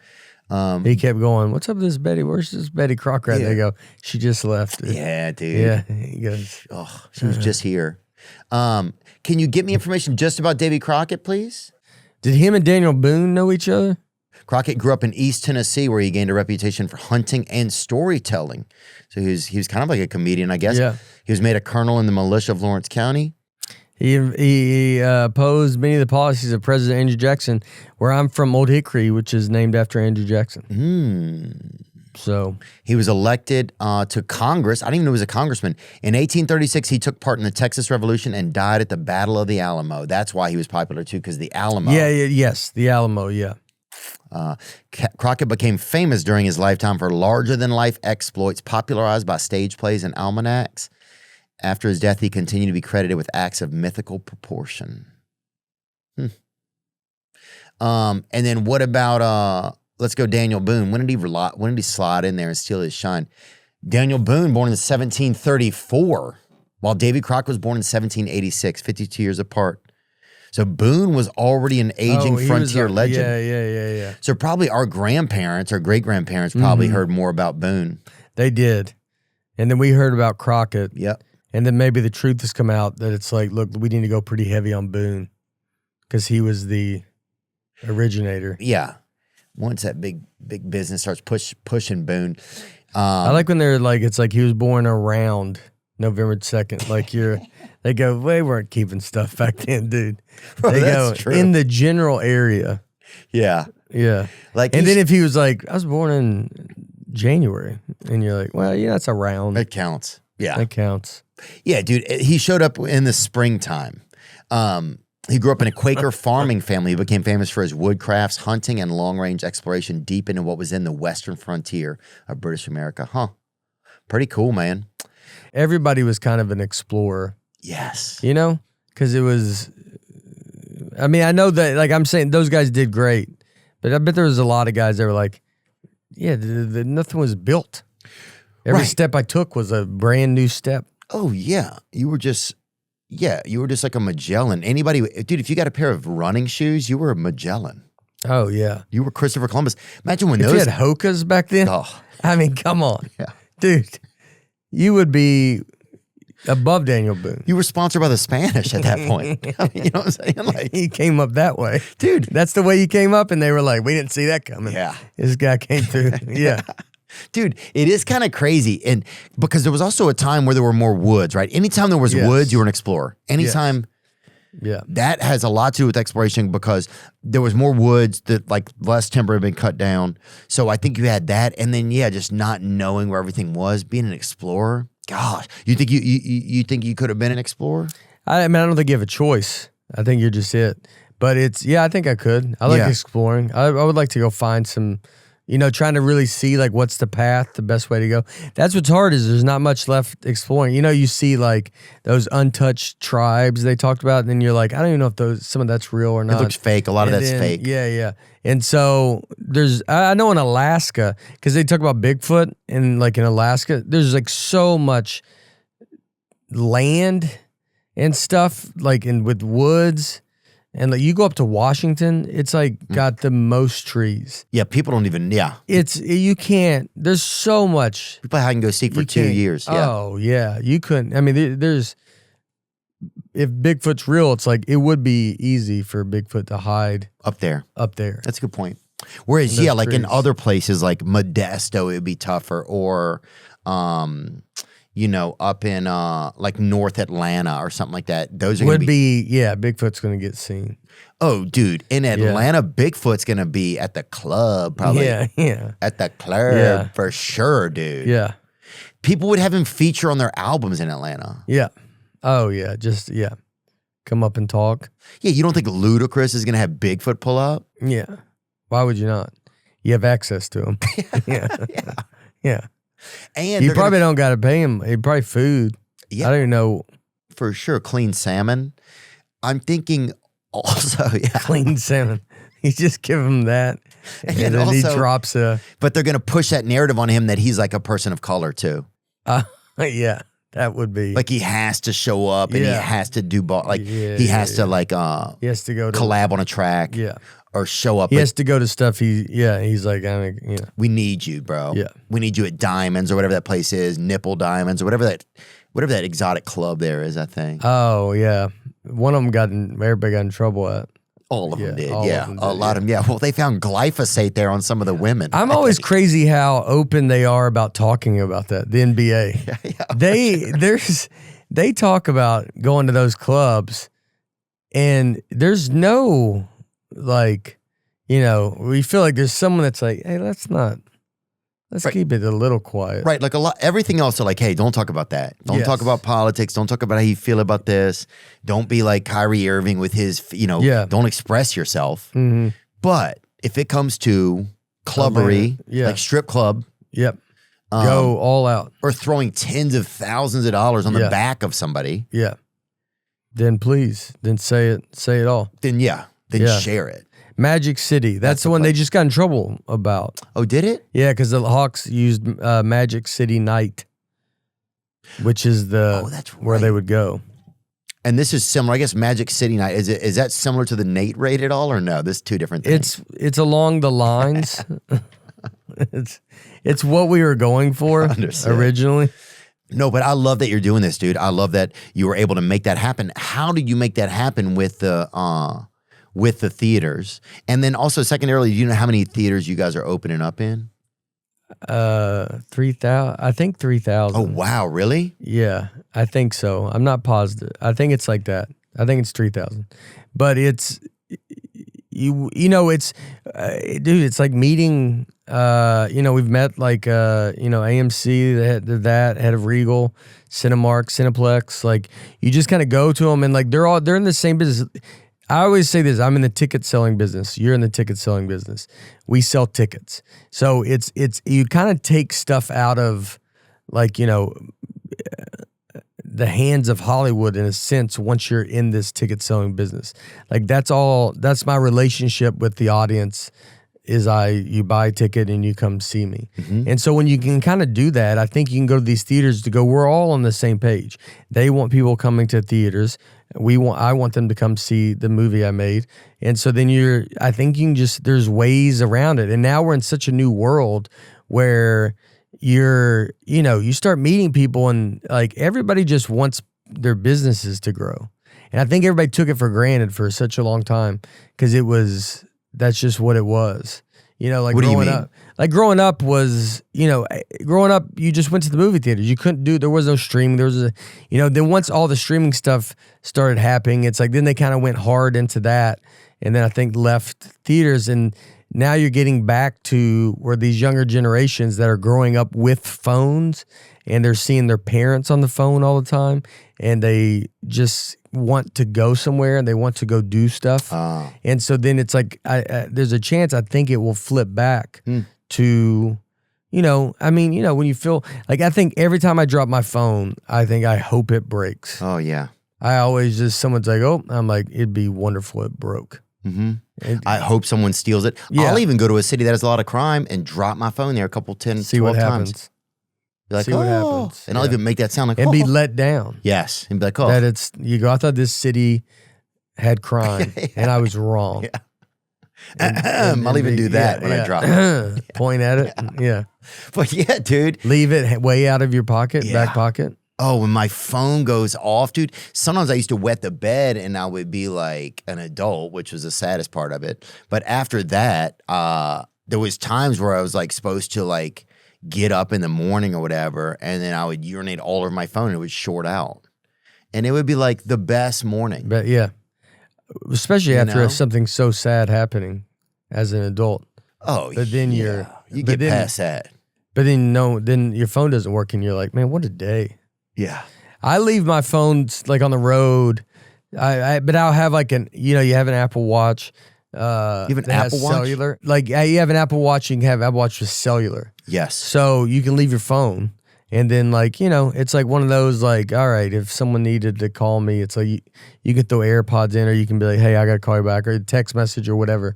He kept going, what's up with this Betty? Where's this Betty Crocker at? They go, she just left. Yeah, dude. Yeah. He goes, oh, she was just here. Can you get me information just about Davy Crockett, please? Did him and Daniel Boone know each other? Crockett grew up in East Tennessee, where he gained a reputation for hunting and storytelling. So he was kind of like a comedian, I guess. Yeah. He was made a colonel in the militia of Lawrence County. He opposed many of the policies of President Andrew Jackson, where I'm from, Old Hickory, which is named after Andrew Jackson. So he was elected to Congress. I didn't even know he was a congressman. In 1836, he took part in the Texas Revolution and died at the Battle of the Alamo. That's why he was popular too, because the Alamo. Yes, the Alamo, yeah. Crockett became famous during his lifetime for larger-than-life exploits popularized by stage plays and almanacs. After his death, he continued to be credited with acts of mythical proportion. And then what about, let's go Daniel Boone. When did he slide in there and steal his shine? Daniel Boone, born in 1734, while Davy Crockett was born in 1786, 52 years apart. So Boone was already an aging frontier legend. Yeah. So probably our grandparents, our great-grandparents probably heard more about Boone. They did. And then we heard about Crockett. Yep. And then maybe the truth has come out that it's like, look, we need to go pretty heavy on Boone because he was the originator. Yeah. Once that big business starts pushing Boone. I like when they're like, it's like he was born around November 2nd. Like they go, they weren't keeping stuff back then, dude. They go true. In the general area. Yeah. Yeah. Like, and then if he was like, I was born in January, and you're like, well, yeah, that's around. It counts. Yeah. That counts. Yeah, dude. He showed up in the springtime. He grew up in a Quaker farming family. He became famous for his woodcrafts, hunting, and long-range exploration deep into what was in the western frontier of British America. Huh. Pretty cool, man. Everybody was kind of an explorer. Yes. You know? Because it was, I mean, I know that, like I'm saying, those guys did great. But I bet there was a lot of guys that were like, yeah, nothing was built. Every step I took was a brand new step. Oh, yeah. You were just like a Magellan. Anybody, dude, if you got a pair of running shoes, you were a Magellan. Oh, yeah. You were Christopher Columbus. Imagine when if those. you had Hokas back then, I mean, come on. Yeah. Dude, you would be above Daniel Boone. You were sponsored by the Spanish at that point. I mean, you know what I'm saying? Like, he came up that way. Dude. That's the way he came up, and they were like, we didn't see that coming. Yeah. This guy came through. Yeah. Dude, it is kind of crazy. And because there was also a time where there were more woods, right? Anytime there was woods, you were an explorer. Anytime. Yeah. That has a lot to do with exploration because there was more woods that like less timber had been cut down. So I think you had that. And then, just not knowing where everything was, being an explorer. Gosh, you think you think you could have been an explorer? I mean, I don't think you have a choice. I think you're just it. But I think I could. I like exploring. I would like to go find some trying to really see like what's the path, the best way to go. That's what's hard is there's not much left exploring. You see like those untouched tribes they talked about, and then you're like, I don't even know if some of that's real or not. It looks fake. A lot of that's fake. Yeah. And so I know in Alaska, because they talk about Bigfoot, and like in Alaska, there's like so much land and stuff, like with woods. And like you go up to Washington, it's like got the most trees. Yeah, people don't even. Yeah, you can't. There's so much. People hide and go seek for 2 years. Yeah. Oh yeah, you couldn't. I mean, there's. If Bigfoot's real, it's like it would be easy for Bigfoot to hide up there. That's a good point. Whereas, like trees. in other places like Modesto, it would be tougher, or up in like North Atlanta or something like that. Those are Bigfoot's going to get seen. Oh, dude, in Atlanta, Bigfoot's going to be at the club, probably. Yeah. At the club for sure, dude. Yeah. People would have him feature on their albums in Atlanta. Yeah. Oh, yeah. Come up and talk. Yeah, you don't think Ludacris is going to have Bigfoot pull up? Yeah. Why would you not? You have access to him. Yeah. And you probably don't got to pay him. He probably food. Yeah. I don't even know. For sure, clean salmon. I'm thinking also, clean salmon. You just give him that, and then also, he drops a. But they're going to push that narrative on him that he's like a person of color too. Yeah, that would be like he has to show up and he has to do he has to like he has to go to collab on a track. Yeah. Or show up. He has to go to stuff. He's like, we need you, bro. Yeah. We need you at Diamonds or whatever that place is, Nipple Diamonds or whatever that exotic club there is, I think. Oh, yeah. One of them everybody got in trouble at. All of them did, a lot of them, yeah. Well, they found glyphosate there on some of the women. I'm always crazy how open they are about talking about that, the NBA. They talk about going to those clubs, and there's no... Like, we feel like there's someone that's like, hey, let's keep it a little quiet. Right. Like everything else are like, hey, don't talk about that. Don't talk about politics. Don't talk about how you feel about this. Don't be like Kyrie Irving with his, don't express yourself. Mm-hmm. But if it comes to clubbery, like strip club. Yep. Go all out. Or throwing tens of thousands of dollars on the back of somebody. Yeah. Then please, say it all. Then share it. Magic City. That's the one they just got in trouble about. Oh, did it? Yeah, because the Hawks used Magic City Night, which is where they would go. And this is similar. I guess Magic City Night is that similar to the Nate Raid at all, or no? This is two different things. It's along the lines. it's what we were going for originally. No, but I love that you're doing this, dude. I love that you were able to make that happen. How did you make that happen with the theaters? And then also secondarily, do you know how many theaters you guys are opening up in? 3,000. I think 3,000. Oh, wow. Really? Yeah, I think so. I'm not positive. I think it's like that. I think it's 3,000. But it's, it's, dude, it's like meeting, we've met like, AMC, the head of Regal, Cinemark, Cineplex. Like you just kind of go to them and like they're in the same business. I always say this, I'm in the ticket selling business. You're in the ticket selling business. We sell tickets. So it's you kind of take stuff out of like, the hands of Hollywood in a sense once you're in this ticket selling business. Like that's my relationship with the audience is you buy a ticket and you come see me. Mm-hmm. And so when you can kind of do that, I think you can go to these theaters to go, we're all on the same page. They want people coming to theaters. I want them to come see the movie I made. And so then I think you can there's ways around it. And now we're in such a new world where you start meeting people and like everybody just wants their businesses to grow. And I think everybody took it for granted for such a long time because that's just what it was. Like growing up was, you just went to the movie theaters. You there was no streaming. There was then once all the streaming stuff started happening, it's like, then they kind of went hard into that. And then I think left theaters. And now you're getting back to where these younger generations that are growing up with phones and they're seeing their parents on the phone all the time. And they just want to go somewhere and they want to go do stuff. And so then it's like, there's a chance I think it will flip back to, when you feel like, I think every time I drop my phone, I hope it breaks. Oh yeah. I always someone's like, oh, I'm like, it'd be wonderful if it broke. Mm-hmm. I hope someone steals it. Yeah. I'll even go to a city that has a lot of crime and drop my phone there a couple 10, See 12 what times. happens. Be like, See what happens. And I'll even make that sound like, And be let down. Yes. And be like, oh. That I thought this city had crime and I was wrong. Yeah. I'll even do that when I drop it. Point at it. Yeah. But yeah, dude. Leave it way out of your pocket, back pocket. Oh, when my phone goes off, dude, sometimes I used to wet the bed and I would be like an adult, which was the saddest part of it. But after that, there was times where I was like supposed to like get up in the morning or whatever, and then I would urinate all over my phone and it would short out. And it would be like the best morning. But yeah, especially after something so sad happening as an adult. Oh, but then you get past that. But then your phone doesn't work and you're like, man, what a day. Yeah. I leave my phone like on the road. But I'll have like you have an Apple Watch. You have an Apple Watch? Cellular. Like you have an Apple Watch, you can have Apple Watch with cellular. Yes. So you can leave your phone. And then it's like one of those like, all right, if someone needed to call me, it's like you can throw AirPods in or you can be like, hey, I got to call you back, or a text message or whatever.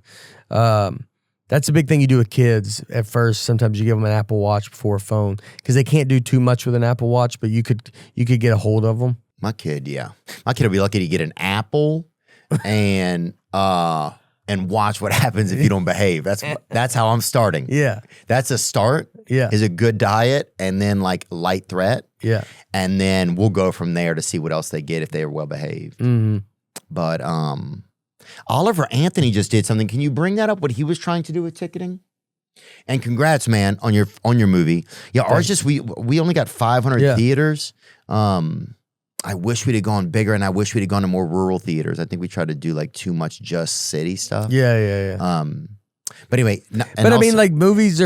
That's a big thing you do with kids at first. Sometimes you give them an Apple Watch before a phone because they can't do too much with an Apple Watch, but you could get a hold of them. My kid will be lucky to get an Apple and watch what happens if you don't behave. That's how I'm starting. Yeah. That's a start. Yeah. Is a good diet and then like light threat. Yeah. And then we'll go from there to see what else they get if they are well behaved. Mm-hmm. But Oliver Anthony just did something. Can you bring that up? What he was trying to do with ticketing? And congrats, man, on your movie. Yeah, ours we only got 500 theaters. I wish we'd have gone bigger, and I wish we'd have gone to more rural theaters. I think we tried to do like too much just city stuff. Yeah. But anyway, I mean, like movies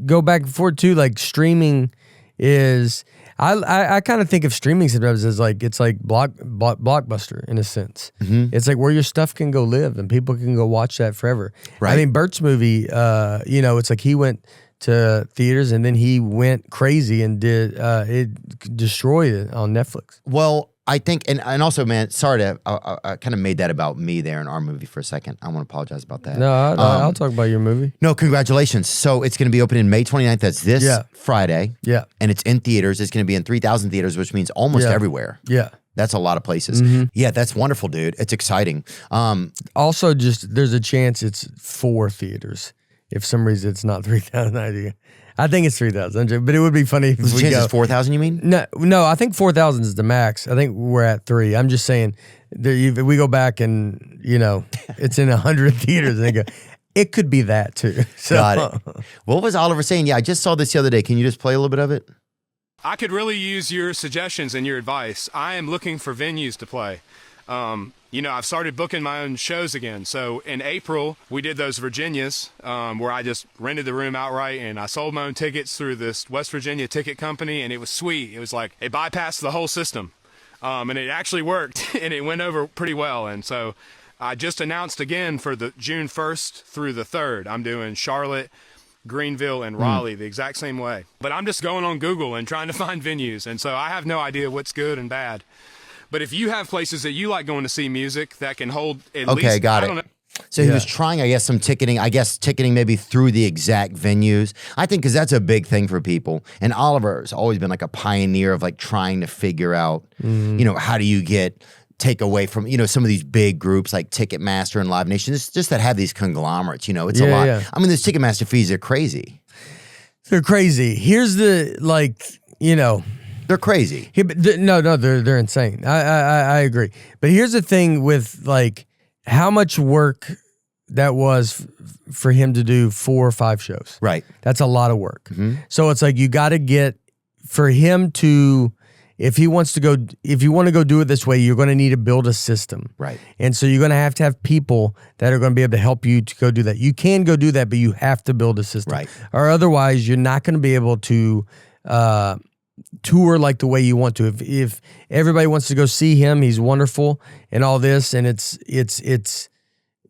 go back and forth too. Like streaming is. I kind of think of streaming sometimes as like it's like Blockbuster in a sense. Mm-hmm. It's like where your stuff can go live and people can go watch that forever. Right. I mean, Bert's movie, it's like he went to theaters and then he went crazy and it destroyed it on Netflix. Well, I think, and also, man, sorry I kind of made that about me there in our movie for a second. I want to apologize about that. No, I'll talk about your movie. No, congratulations. So it's going to be opening May 29th. That's this Friday. Yeah. And it's in theaters. It's going to be in 3,000 theaters, which means almost everywhere. Yeah. That's a lot of places. Mm-hmm. Yeah, that's wonderful, dude. It's exciting. Also, just there's a chance it's 4 theaters. If for some reason it's not 3,000, I think it's 3,000, but it would be funny if the chance is 4,000, you mean? No, I think 4,000 is the max. I think we're at 3. I'm just saying, if we go back and, it's in 100 theaters, and they go, it could be that too. So. Got it. What was Oliver saying? Yeah, I just saw this the other day. Can you just play a little bit of it? I could really use your suggestions and your advice. I am looking for venues to play. I've started booking my own shows again. So in April, we did those Virginias where I just rented the room outright and I sold my own tickets through this West Virginia ticket company, and it was sweet. It was like it bypassed the whole system, and it actually worked, and it went over pretty well. And so I just announced again for the June 1st through the 3rd, I'm doing Charlotte, Greenville, and Raleigh the exact same way. But I'm just going on Google and trying to find venues, and so I have no idea what's good and bad. But if you have places that you like going to see music that can hold at least... Okay, got it. So he was trying, I guess, some ticketing. I guess ticketing maybe through the exact venues. I think because that's a big thing for people. And Oliver's always been like a pioneer of like trying to figure out, how do you take away from, some of these big groups like Ticketmaster and Live Nation, just that have these conglomerates, it's a lot. Yeah. I mean, those Ticketmaster fees are crazy. They're crazy. Here's the, they're crazy. They're insane. I agree. But here's the thing with like how much work that was for him to do 4 or 5 shows. Right. That's a lot of work. Mm-hmm. So it's like you got to get for him to, if you want to go do it this way, you're going to need to build a system. Right. And so you're going to have people that are going to be able to help you to go do that. You can go do that, but you have to build a system. Right. Or otherwise you're not going to be able to tour like the way you want to. If everybody wants to go see him, he's wonderful and all this, and it's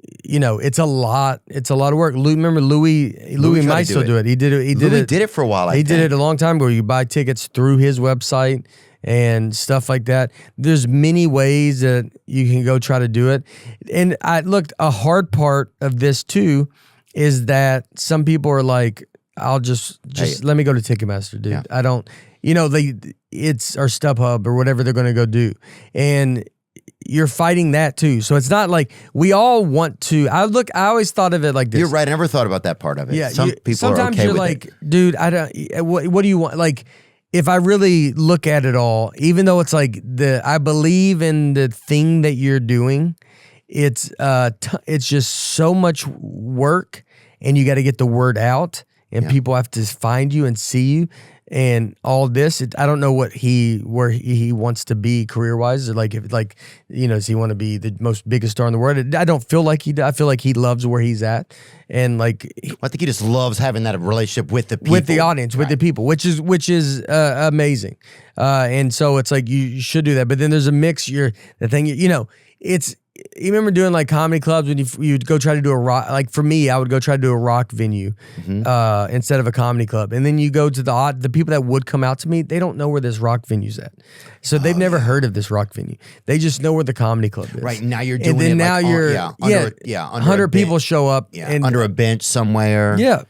it's a lot. It's a lot of work. Remember Louis tried might to still do it. He did it. Louis did it for a while. He did it a long time ago. You buy tickets through his website and stuff like that. There's many ways that you can go try to do it. And a hard part of this too is that some people are like, I'll just let me go to Ticketmaster, dude. Yeah. I don't, it's or StubHub or whatever they're going to go do. And you're fighting that too. So it's not like we all want to. I always thought of it like this. You're right. I never thought about that part of it. Yeah. Some people sometimes are okay you're with like, it. dude, I don't, what do you want? Like, if I really look at it all, even though it's like I believe in the thing that you're doing, it's just so much work, and you got to get the word out, and people have to find you and see you, and all this. I don't know where he wants to be career wise, or does he want to be the most biggest star in the world? I don't feel like he does. I feel like he loves where he's at, and I think he just loves having that relationship with the people, with the audience, with the people, which is amazing. And so it's like you should do that. But then there's a mix. You remember doing like comedy clubs when you'd go try to do a rock. Like for me, I would go try to do a rock venue instead of a comedy club. And then you go to the people that would come out to me, they don't know where this rock venue's at. So they've never heard of this rock venue. They just know where the comedy club is. Right, now you're doing and then it now like you're under 100 people show up and under a bench somewhere. Yeah.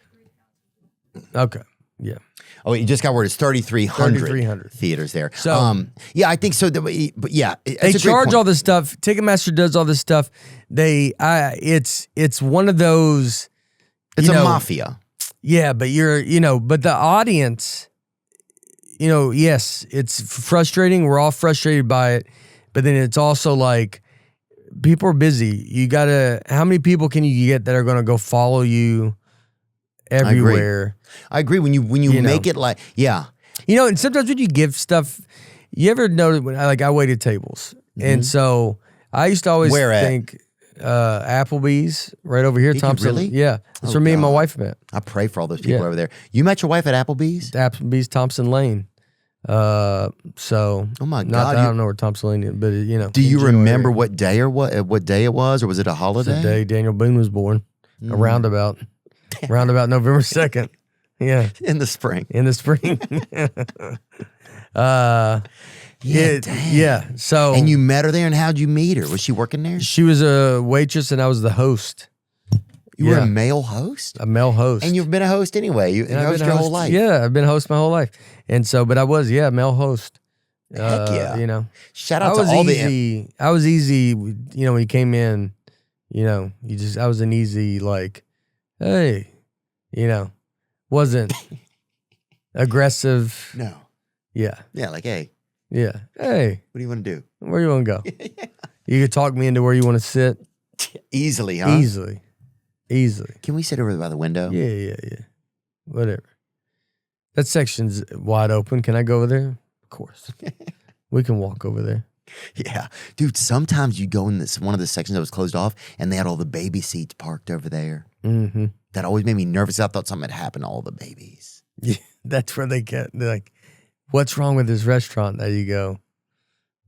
Okay. Yeah. Oh, you just got word. It's 3,300 theaters there. So, I think so. But yeah, they charge all this stuff. Ticketmaster does all this stuff. It's one of those. It's a mafia. Yeah, but but the audience, yes, it's frustrating. We're all frustrated by it, but then it's also like people are busy. You gotta. How many people can you get that are going to go follow you everywhere? I agree. When you make it like, and sometimes when you give stuff, you ever notice when I waited tables, and so I used to always think Applebee's right over here, Did you Thompson. really? Yeah, that's where me and my wife met. I pray for all those people over there. You met your wife at Applebee's, Thompson Lane. So oh my not God, that I don't know where Thompson Lane is, but do you remember what day it was, or was it a holiday? It's the day Daniel Boone was born, a roundabout November 2nd. Yeah. In the spring. Yeah. So, and you met her there, and how'd you meet her? Was she working there? She was a waitress, and I was the host. You were a male host? A male host. And you've been a host anyway. You hosted your whole life. Yeah, I've been a host my whole life. And so, but I was, male host. Heck yeah. Shout out to all the... I was easy, when you came in, I was an easy, like, hey, wasn't aggressive. No. Yeah. Yeah, like, hey. Yeah. Hey. What do you want to do? Where you want to go? You could talk me into where you want to sit. Easily, huh? Easily. Can we sit over by the window? Yeah. Whatever. That section's wide open. Can I go over there? Of course. We can walk over there. Yeah. Dude, sometimes you go in one of the sections that was closed off, and they had all the baby seats parked over there. Mm-hmm. That always made me nervous. I thought something had happened to all the babies. Yeah, that's where they're like, what's wrong with this restaurant? There you go.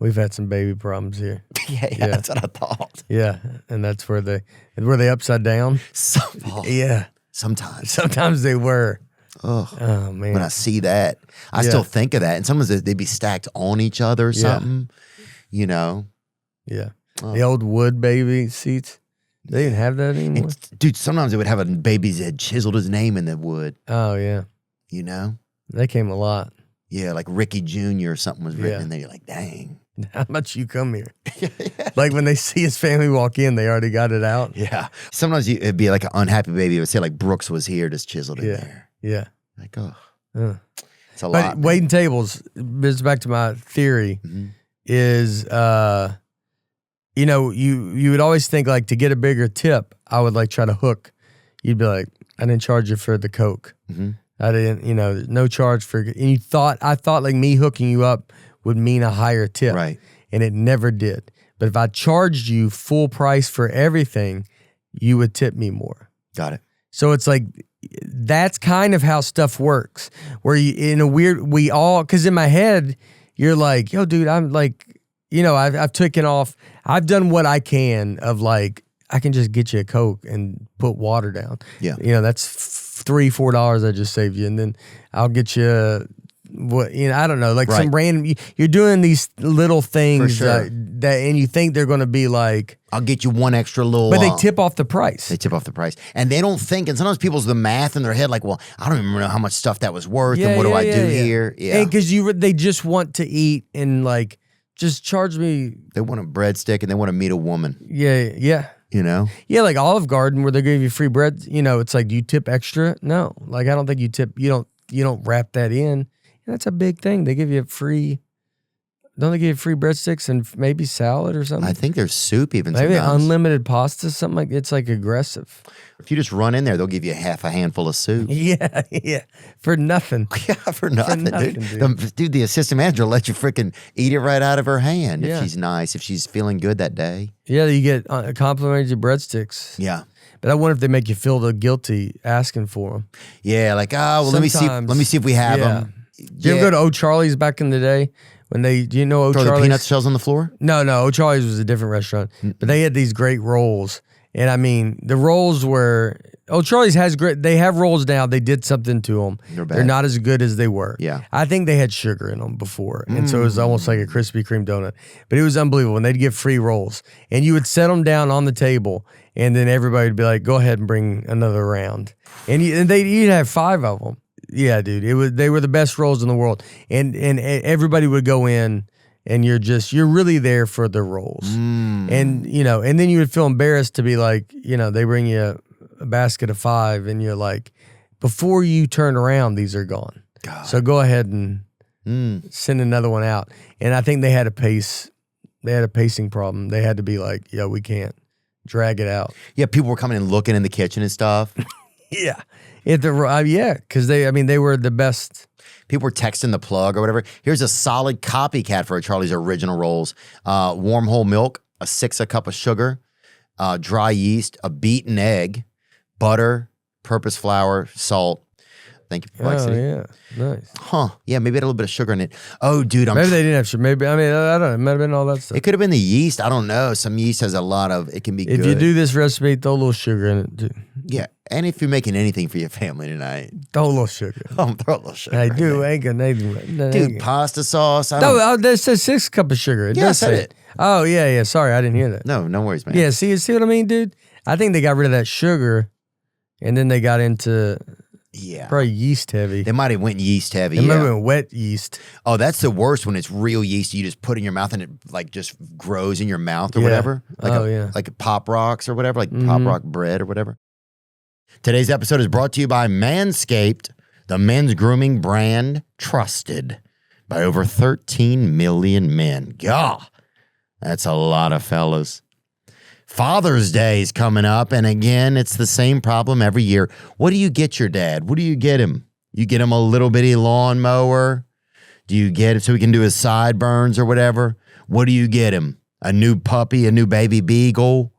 We've had some baby problems here. Yeah, that's what I thought. Yeah, and that's where were they upside down? Yeah. Sometimes they were. Oh man. When I see that, I still think of that. And sometimes they'd be stacked on each other or something, Yeah. Oh. The old wood baby seats. They didn't have that anymore. And, dude, sometimes they would have a baby's head chiseled his name in the wood. Oh, yeah. They came a lot. Yeah, like Ricky Jr. or something was written in there. You're like, dang. How much you come here? Like when they see his family walk in, they already got it out. Yeah. Sometimes it'd be like an unhappy baby. It would say like Brooks was here, just chiseled in there. Yeah. Like, oh. It's a but lot. Waiting tables, this is back to my theory, is, you would always think like to get a bigger tip, I would like try to hook. You'd be like, I didn't charge you for the Coke. I didn't, no charge for, and I thought like me hooking you up would mean a higher tip. Right. And it never did. But if I charged you full price for everything, you would tip me more. Got it. So it's like, that's kind of how stuff works. Where you, in a weird, because in my head, you're like, yo, dude, I'm like, I've taken off, I've done what I can of like, I can just get you a Coke and put water down. Yeah. That's $3-4 I just saved you, and then I'll get you. I don't know, like Right. some random. You're doing these little things sure. that, and you think they're going to be like, I'll get you one extra little. but they tip off the price. They tip off the price, and they don't think. And sometimes people's the math in their head, like, well, I don't even know how much stuff that was worth, and what do I do here? Yeah, because they just want to eat and like just charge me. they want a breadstick and they want to meet a woman. Yeah. Yeah, like Olive Garden where they give you free bread. It's like, do you tip extra? No, like I don't think you tip. You don't wrap that in. That's a big thing. They give you free. Don't they give you free breadsticks and maybe salad or something? I think there's soup even. Maybe sometimes. unlimited pasta, something like it's like aggressive. If you just run in there, they'll give you half a handful of soup. Yeah, for nothing. Yeah, for nothing, nothing, dude. The assistant manager will let you freaking eat it right out of her hand Yeah. if she's nice, if she's feeling good that day. Yeah, you get complimentary breadsticks. Yeah. But I wonder if they make you feel guilty asking for them. Yeah, like, let me Sometimes, see if we have yeah. them. Did you ever go to O'Charlie's back in the day? Do you know Throw O'Charlie's? the peanut shells on the floor? No, O'Charlie's was a different restaurant. But they had these great rolls. And I mean, the rolls were, O'Charlie's has great, they have rolls now. They did something to them. They're bad. They're not as good as they were. Yeah. I think they had sugar in them before. And so it was almost like a Krispy Kreme donut. But it was unbelievable. And they'd give free rolls. And you would set them down on the table. And then everybody would be like, go ahead and bring another round. And you'd have 5 of them. Yeah, dude. They were the best rolls in the world. And everybody would go in. And you're really there for the rolls. And, and then you would feel embarrassed to be like, they bring you a basket of 5 and you're like, before you turn around, these are gone. God. So go ahead and send another one out. And I think they had a pacing problem. They had to be like, yeah, we can't drag it out. Yeah, people were coming and looking in the kitchen and stuff. Yeah. Because they were the best. People were texting the plug or whatever. Here's a solid copycat for Charlie's original rolls. Warm whole milk, a 1/6 a cup of sugar, dry yeast, a beaten egg, butter, purpose flour, salt. Thank you, Complexity. Oh, yeah. Nice. Huh. Yeah, maybe it had a little bit of sugar in it. Oh, dude. Maybe they didn't have sugar. Maybe, I don't know. It might have been all that stuff. It could have been the yeast. I don't know. Some yeast has a lot of, it can be good. If you do this recipe, throw a little sugar in it too. Yeah. And if you're making anything for your family tonight, Throw a little sugar. throw a little sugar. I in do. there. Ain't gonna. Dude, pasta sauce. No, that says 6 cup of sugar. It Yeah, I does said say it. Oh, yeah. Sorry, I didn't hear that. No worries, man. Yeah, see what I mean, dude? I think they got rid of that sugar, and then they got into Yeah. probably yeast heavy. They might have went yeast heavy. It might have Yeah. been wet yeast. Oh, that's the worst when it's real yeast. You just put in your mouth and it like just grows in your mouth or Yeah. whatever. Like Yeah. like Pop Rocks or whatever, like Pop Rock bread or whatever. Today's episode is brought to you by Manscaped, the men's grooming brand trusted by over 13 million men. God, that's a lot of fellas. Father's Day is coming up, and again, it's the same problem every year. What do you get your dad? What do you get him? You get him a little bitty lawnmower? Do you get it so he can do his sideburns or whatever? What do you get him? A new puppy, a new baby beagle?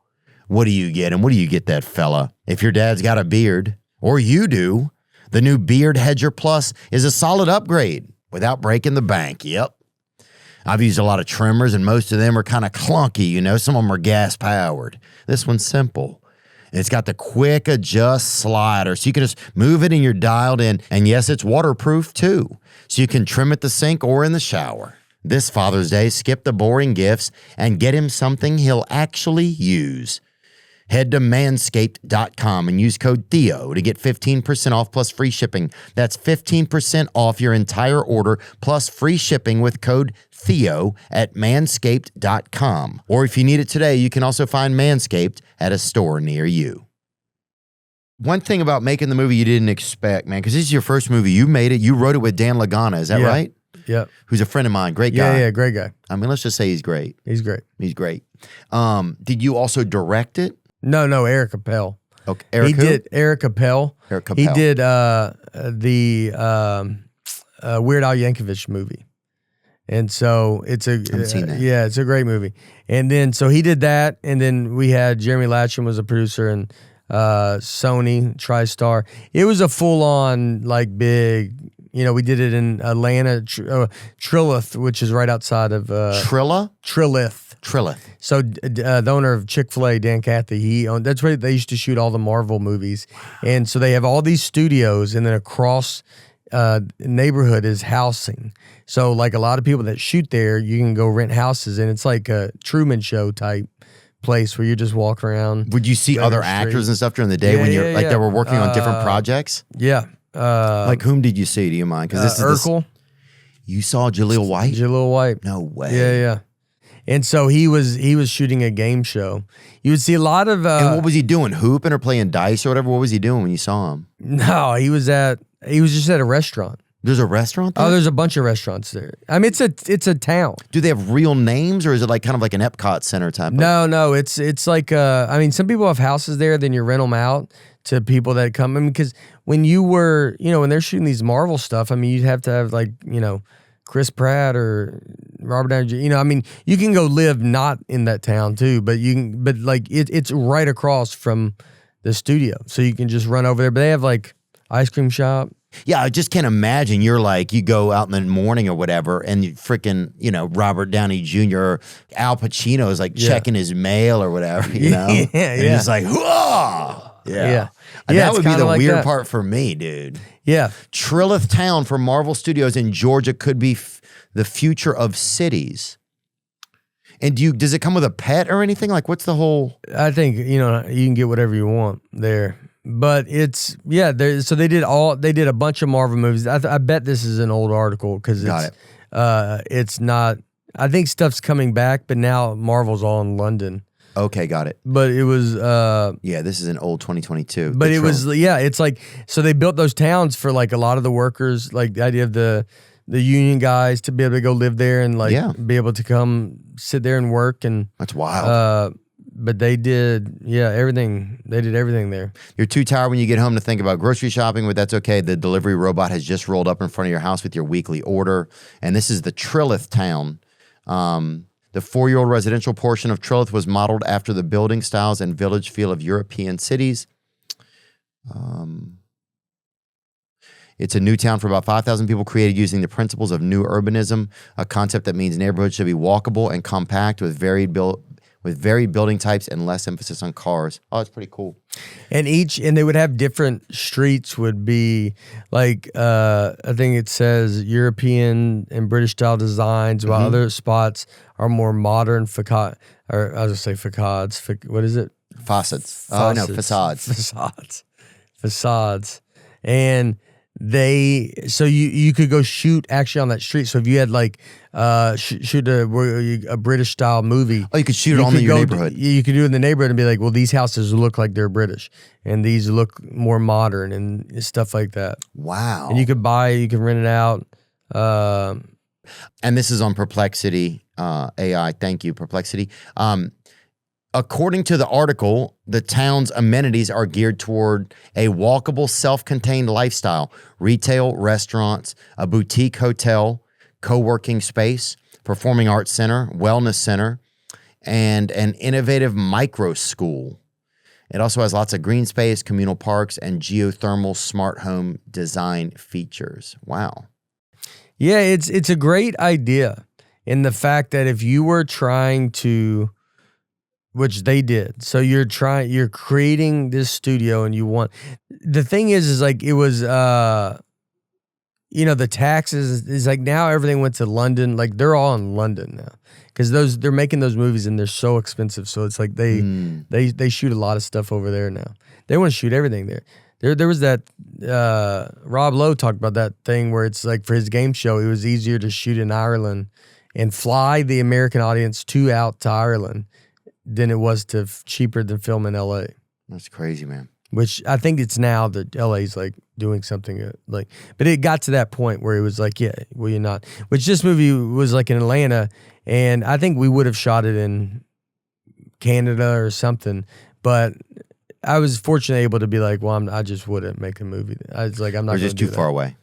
What do you get him? What do you get that fella? If your dad's got a beard, or you do, the new Beard Hedger Plus is a solid upgrade without breaking the bank. Yep. I've used a lot of trimmers, and most of them are kind of clunky, Some of them are gas-powered. This one's simple. It's got the quick adjust slider, so you can just move it and you're dialed in. And yes, it's waterproof too, so you can trim at the sink or in the shower. This Father's Day, skip the boring gifts and get him something he'll actually use. Head to manscaped.com and use code Theo to get 15% off plus free shipping. That's 15% off your entire order plus free shipping with code Theo at manscaped.com. Or if you need it today, you can also find Manscaped at a store near you. One thing about making the movie you didn't expect, man, because this is your first movie. You made it. You wrote it with Dan Lagana. Is that Yeah. right? Yep. Who's a friend of mine. Great guy. Yeah, great guy. I mean, let's just say he's great. He's great. He's great. Did you also direct it? No, Eric Appel. Okay. Eric He who? did Eric Appel. Eric He Appel. did the Weird Al Yankovic movie. And so it's Haven't seen that. Yeah, it's a great movie. And then so he did that, and then we had Jeremy Latcham was a producer, and Sony TriStar. It was a full on like big. We did it in Atlanta, Trilith, which is right outside of Trilla? Trilith. Trillith. So the owner of Chick-fil-A, Dan Cathy, he owned. That's where they used to shoot all the Marvel movies, and so they have all these studios, and then across neighborhood is housing. So like a lot of people that shoot there, you can go rent houses, and it's like a Truman Show type place where you just walk around. Would you see other actors and stuff during the day when you're like they were working on different projects? Yeah. Like whom did you see? Do you mind? Because this is Urkel. You saw Jaleel White? Jaleel White. No way. Yeah. And so he was shooting a game show. You would see a lot of. And what was he doing? Hooping or playing dice or whatever? What was he doing when you saw him? No, he was just at a restaurant. There's a restaurant there? Oh, there's a bunch of restaurants there. I mean, it's a town. Do they have real names or is it like kind of like an Epcot Center type? No, it's like I mean, some people have houses there, then you rent them out to people that come. I mean, because when when they're shooting these Marvel stuff, I mean, you'd have to have like, Chris Pratt or Robert Downey Jr. I mean, you can go live not in that town too, but it's right across from the studio, so you can just run over there. But they have like ice cream shop. Yeah, I just can't imagine you're like, you go out in the morning or whatever and you freaking, Robert Downey Jr. or Al Pacino is like checking his mail or whatever, And it's like, whoa! Yeah. And that would be the weird part for me, dude. Yeah. Trillith Town for Marvel Studios in Georgia could be the future of cities. And does it come with a pet or anything? Like, what's the whole? I think, you can get whatever you want there. But it's, so they did a bunch of Marvel movies. I bet this is an old article because it's not, I think stuff's coming back, but now Marvel's all in London. Okay, got it. But it was this is an old 2022. But it was it's like, so they built those towns for like a lot of the workers, like the idea of the union guys to be able to go live there and like be able to come sit there and work. And that's wild. But they did everything. They did everything there. You're too tired when you get home to think about grocery shopping, but that's okay. The delivery robot has just rolled up in front of your house with your weekly order. And this is the Trillith Town. The 4-year-old residential portion of Trillith was modeled after the building styles and village feel of European cities. It's a new town for about 5,000 people created using the principles of new urbanism, a concept that means neighborhoods should be walkable and compact with varied building types and less emphasis on cars. Oh, it's pretty cool. And they would have different streets would be like, I think it says European and British style designs, while other spots are more modern facades. What is it? Facades. Oh, no, facades. Facades. And so you could go shoot actually on that street. So if you had like shoot a British style movie, you could shoot it on your neighborhood. You could do it in the neighborhood and be like, well, these houses look like they're British, and these look more modern and stuff like that. Wow! And you can rent it out. And this is on Perplexity AI. Thank you, Perplexity. According to the article, the town's amenities are geared toward a walkable, self-contained lifestyle, retail, restaurants, a boutique hotel, co-working space, performing arts center, wellness center, and an innovative micro school. It also has lots of green space, communal parks, and geothermal smart home design features. Wow. Yeah, it's a great idea in the fact that if you were trying to, which they did, so you're creating this studio and the thing is like it was, the taxes is like now everything went to London, like they're all in London now because they're making those movies and they're so expensive. So it's like they shoot a lot of stuff over there now. They want to shoot everything there. There was that Rob Lowe talked about that thing where it's like for his game show, it was easier to shoot in Ireland and fly the American audience out to Ireland than it was cheaper than film in LA. That's crazy, man. Which I think it's now that LA's like doing something but it got to that point where it was like, yeah, will you not? Which this movie was like in Atlanta, and I think we would have shot it in Canada or something, but I was fortunately able to be like, well, I just wouldn't make a movie. I was like, I'm not. We're just too far away.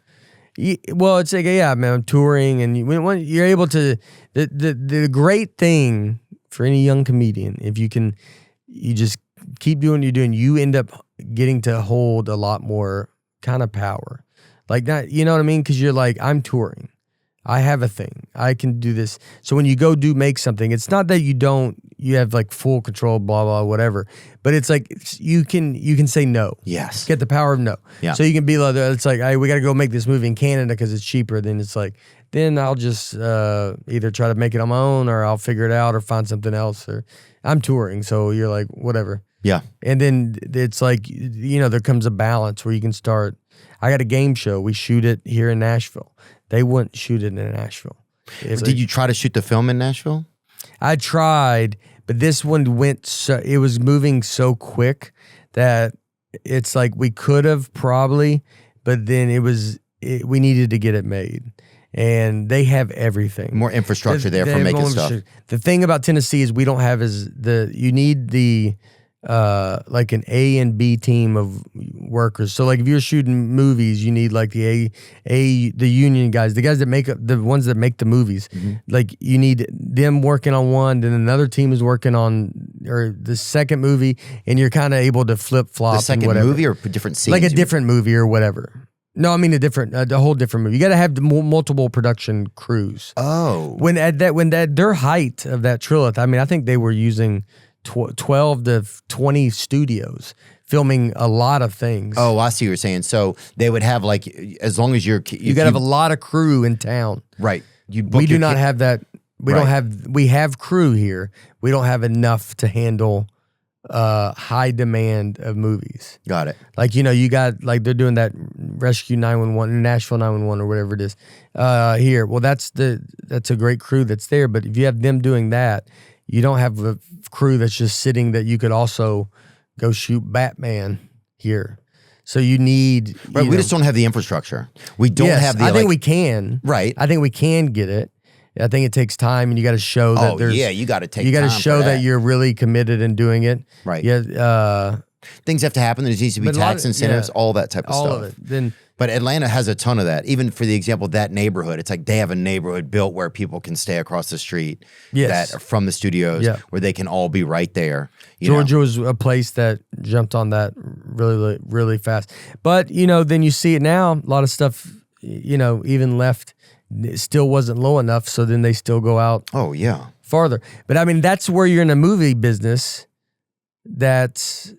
Well, it's like, yeah, man, I'm touring, and you're able to. The great thing for any young comedian, if you just keep doing what you're doing, you end up getting to hold a lot more kind of power. Like, not, you know what I mean? Because you're like, I'm touring. I have a thing. I can do this. So when you go make something, it's not that you have like full control, blah, blah, whatever. But it's like you can say no. Yes. Get the power of no. Yeah. So you can be like, it's like, we got to go make this movie in Canada because it's cheaper. Then it's like, then I'll just either try to make it on my own or I'll figure it out or find something else. Or I'm touring. So you're like, whatever. Yeah. And then it's like, there comes a balance where you can start. I got a game show. We shoot it here in Nashville. They wouldn't shoot it in Nashville. Did you try to shoot the film in Nashville? I tried, but this one it was moving so quick that it's like we could have probably, but then we needed to get it made. And they have everything. More infrastructure there for making stuff. The thing about Tennessee is we don't have you need the like an A and B team of workers. So like if you're shooting movies, you need like the union guys, the guys that make the ones that make the movies. Mm-hmm. Like you need them working on one, then another team is working on or the second movie, and you're kind of able to flip flop. The second movie or different scenes? Like a different movie or whatever. No, I mean a whole different movie. You got to have multiple production crews. Oh, When their height of that trilith, I mean, I think they were using 12 to 20 studios filming a lot of things. Oh, I see what you're saying. So they would have like, as long as you got to have a lot of crew in town. Right. We do not have that. We have crew here. We don't have enough to handle high demand of movies. Got it. Like, you got like they're doing that Rescue 911, Nashville 911 or whatever it is here. Well, that's a great crew that's there. But if you have them doing that, you don't have a crew that's just sitting that you could also go shoot Batman here. So you need... Right, we just don't have the infrastructure. We don't have the... I think we can. Right. I think we can get it. I think it takes time, and you got to show that there's... yeah, you got to take time. You got to show for that you're really committed in doing it. Right. Yeah. Things have to happen. There needs to be tax incentives, all that type of stuff. All of it. But Atlanta has a ton of that. Even for the example, that neighborhood, it's like they have a neighborhood built where people can stay across the street that are from the studios where they can all be right there. Georgia was a place that jumped on that really, really fast. But, then you see it now, a lot of stuff, even left, it still wasn't low enough. So then they still go out farther. But I mean, that's where you're in a movie business that's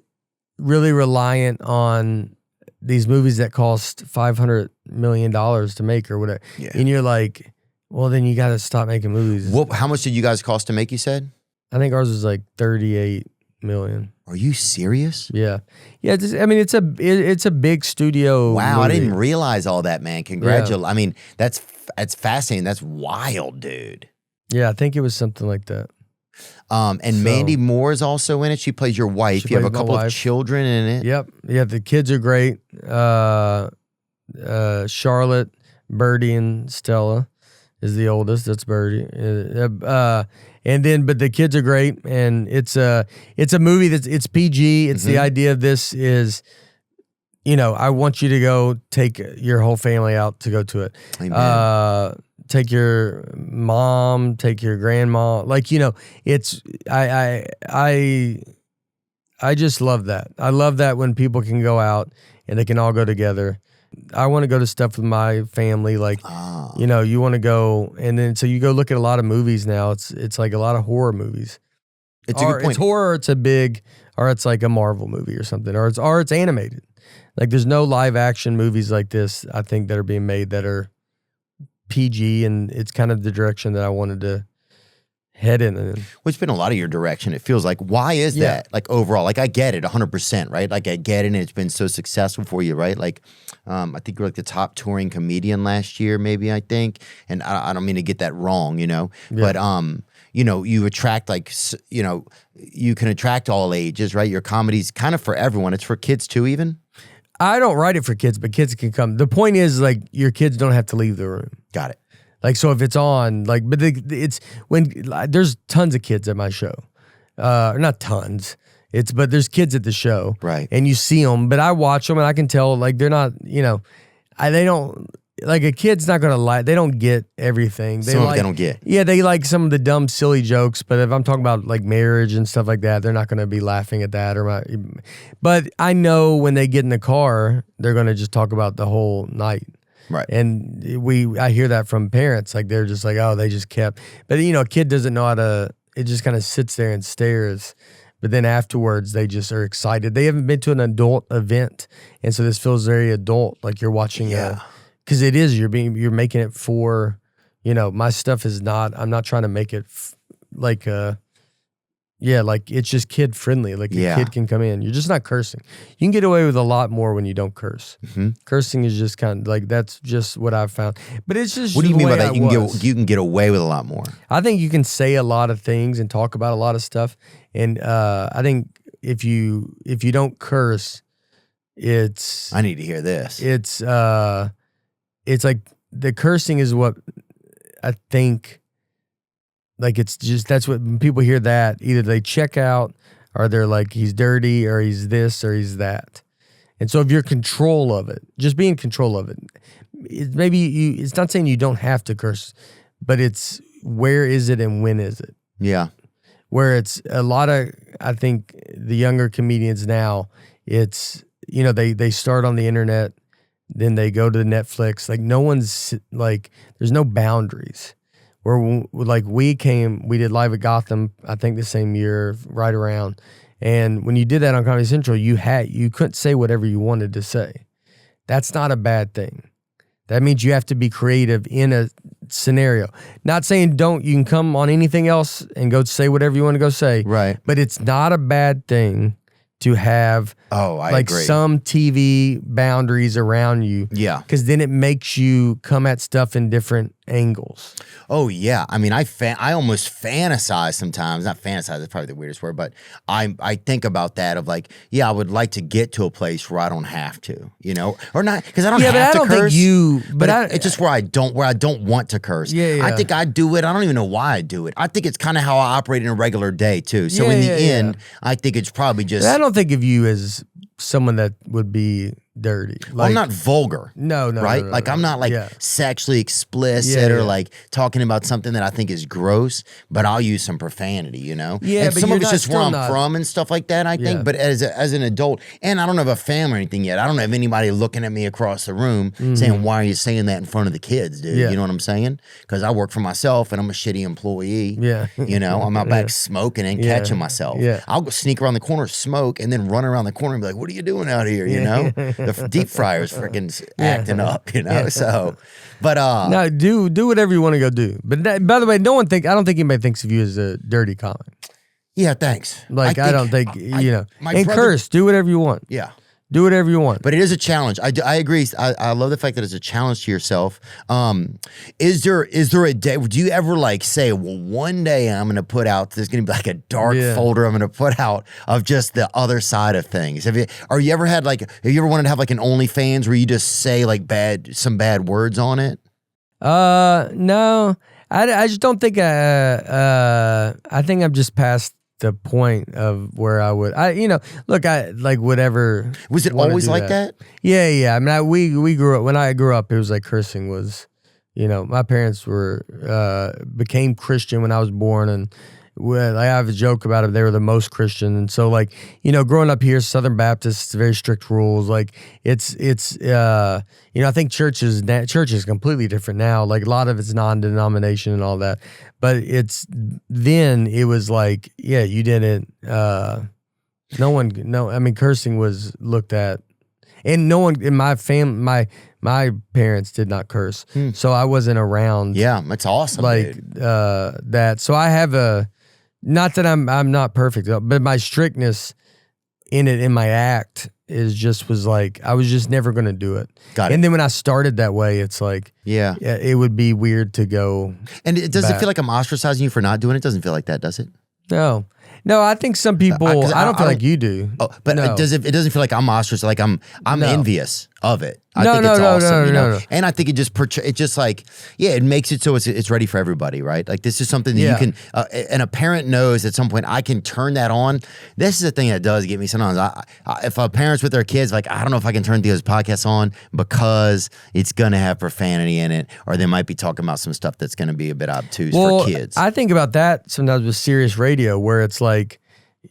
really reliant on these movies that cost $500 million to make or whatever. Yeah. And you're like, well, then you got to stop making movies. How much did you guys cost to make, you said? I think ours was like $38 million. Are you serious? Yeah. Yeah. It's a big studio. Wow. movie. I didn't realize all that, man. Congratulations. Yeah. I mean, that's fascinating. That's wild, dude. Yeah. I think it was something like that. Mandy Moore is also in it. She plays your wife. You have a couple of children in it. Yep. Yeah, the kids are great. Charlotte, Birdie, and Stella is the oldest. That's Birdie. But the kids are great, and it's a movie it's PG. It's the idea of this is, I want you to go take your whole family out to go to it. Amen. Take your mom, take your grandma. Like, it's I just love that. I love that when people can go out and they can all go together. I want to go to stuff with my family. Like, you want to go, and then so you go look at a lot of movies now. It's like a lot of horror movies. It's a good point. It's horror. Or it's like a Marvel movie or something, or it's animated. Like, there's no live action movies like this, I think, that are being made that are PG, and it's kind of the direction that I wanted to head in. Well, it's been a lot of your direction. It feels like, why is that? Like, overall, like, I get it 100%, right? Like, I get it, and it's been so successful for you, right? Like, I think you're like the top touring comedian last year, maybe, I think. And I don't mean to get that wrong, but, you attract you can attract all ages, right? Your comedy's kind of for everyone. It's for kids too, even. I don't write it for kids, but kids can come. The point is, like, your kids don't have to leave the room. Got it. Like, so if it's on, like, but it's when there's tons of kids at my show, not tons. But there's kids at the show, right? And you see them, but I watch them and I can tell, like, they're not, they don't, like, a kid's not gonna like, they don't get everything. They don't get. Yeah, they like some of the dumb, silly jokes, but if I'm talking about like marriage and stuff like that, they're not gonna be laughing at that but I know when they get in the car, they're gonna just talk about the whole night. Right. And I hear that from parents, like they're just like, oh, they just kept. But a kid doesn't know how to. It just kind of sits there and stares. But then afterwards, they just are excited. They haven't been to an adult event, and so this feels very adult, like you're watching. Because it is. You're making it for. My stuff is not. I'm not trying to make it like like it's just kid friendly. Like a kid can come in. You're just not cursing. You can get away with a lot more when you don't curse. Mm-hmm. Cursing is just kind of like that's just what I've found. But it's just what do you mean by that? You can get away with a lot more. I think you can say a lot of things and talk about a lot of stuff. And I think if you don't curse, it's I need to hear this. It's like the cursing is what I think. Like it's just that's what when people hear that either they check out or they're like he's dirty or he's this or he's that, and so if you're in control of it, just be in control of it. It's not saying you don't have to curse, but it's where is it and when is it? Yeah, where it's a lot of I think the younger comedians now it's they start on the internet, then they go to Netflix. Like no one's like there's no boundaries. Where like we did Live at Gotham, I think the same year, right around. And when you did that on Comedy Central, you couldn't say whatever you wanted to say. That's not a bad thing. That means you have to be creative in a scenario. Not saying you can come on anything else and go say whatever you want to go say. Right. But it's not a bad thing to have agree. Some TV boundaries around you. Yeah. Because then it makes you come at stuff in different angles. Oh, yeah. I mean, I almost fantasize sometimes. Not fantasize, that's probably the weirdest word, but I think about that of like, I would like to get to a place where I don't have to, or not, because I don't have to curse. It's just where I don't want to curse. Yeah. I think I do it. I don't even know why I do it. I think it's kind of how I operate in a regular day, too. So in the end, I think it's probably just... I don't think of you as someone that would be dirty. Like, I'm not vulgar. No. Right? No, I'm not like sexually explicit or like talking about something that I think is gross, but I'll use some profanity, Yeah, and but some of it's just where I'm not from and stuff like that, I think. But as an adult, and I don't have a family or anything yet. I don't have anybody looking at me across the room saying, why are you saying that in front of the kids, dude? Yeah. You know what I'm saying? Because I work for myself and I'm a shitty employee. Yeah. I'm out back smoking and catching myself. Yeah. I'll go sneak around the corner, smoke, and then run around the corner and be like, what are you doing out here? The deep fryer's freaking acting up, so, but no, do whatever you want to go do. But by the way, I don't think anybody thinks of you as a dirty comic. Yeah, thanks. Like I don't think and curse, do whatever you want. Yeah. Do whatever you want. But it is a challenge. I agree. I love the fact that it's a challenge to yourself. Is there a day, do you ever like say, well, one day I'm going to put out, there's going to be like a dark folder I'm going to put out of just the other side of things? Have you ever wanted to have like an OnlyFans where you just say like some bad words on it? No. I just don't think I think I'm just past the point of where I would, look, I like whatever. Was it always like that? Yeah. I mean, we grew up, when I grew up, it was like cursing was, my parents became Christian when I was born, and I have a joke about it. They were the most Christian. And so like, growing up here, Southern Baptist, very strict rules. Like it's I think church is completely different now. Like a lot of it's non-denomination and all that, but then it was like, you didn't, I mean, cursing was looked at, and no one in my family, my parents did not curse. So I wasn't around. Yeah. That's awesome. Like, that. So I have not that I'm not perfect, but my strictness in my act was like, I was just never going to do it. Got it. And then when I started that way, it's like, it would be weird to go. And does it feel like I'm ostracizing you for not doing it? It doesn't feel like that, does it? No, I think some people, I don't feel like you do. Oh, but it doesn't feel like I'm ostracized, like I'm envious of it. I No, think no, it's no, awesome, no. And I think it just like, it makes it so it's ready for everybody, right? Like this is something that you can, and a parent knows at some point I can turn that on. This is the thing that does get me sometimes. If a parent's with their kids, like, I don't know if I can turn Theo's podcast on because it's going to have profanity in it, or they might be talking about some stuff that's going to be a bit obtuse for kids. I think about that sometimes with serious radio, where it's like,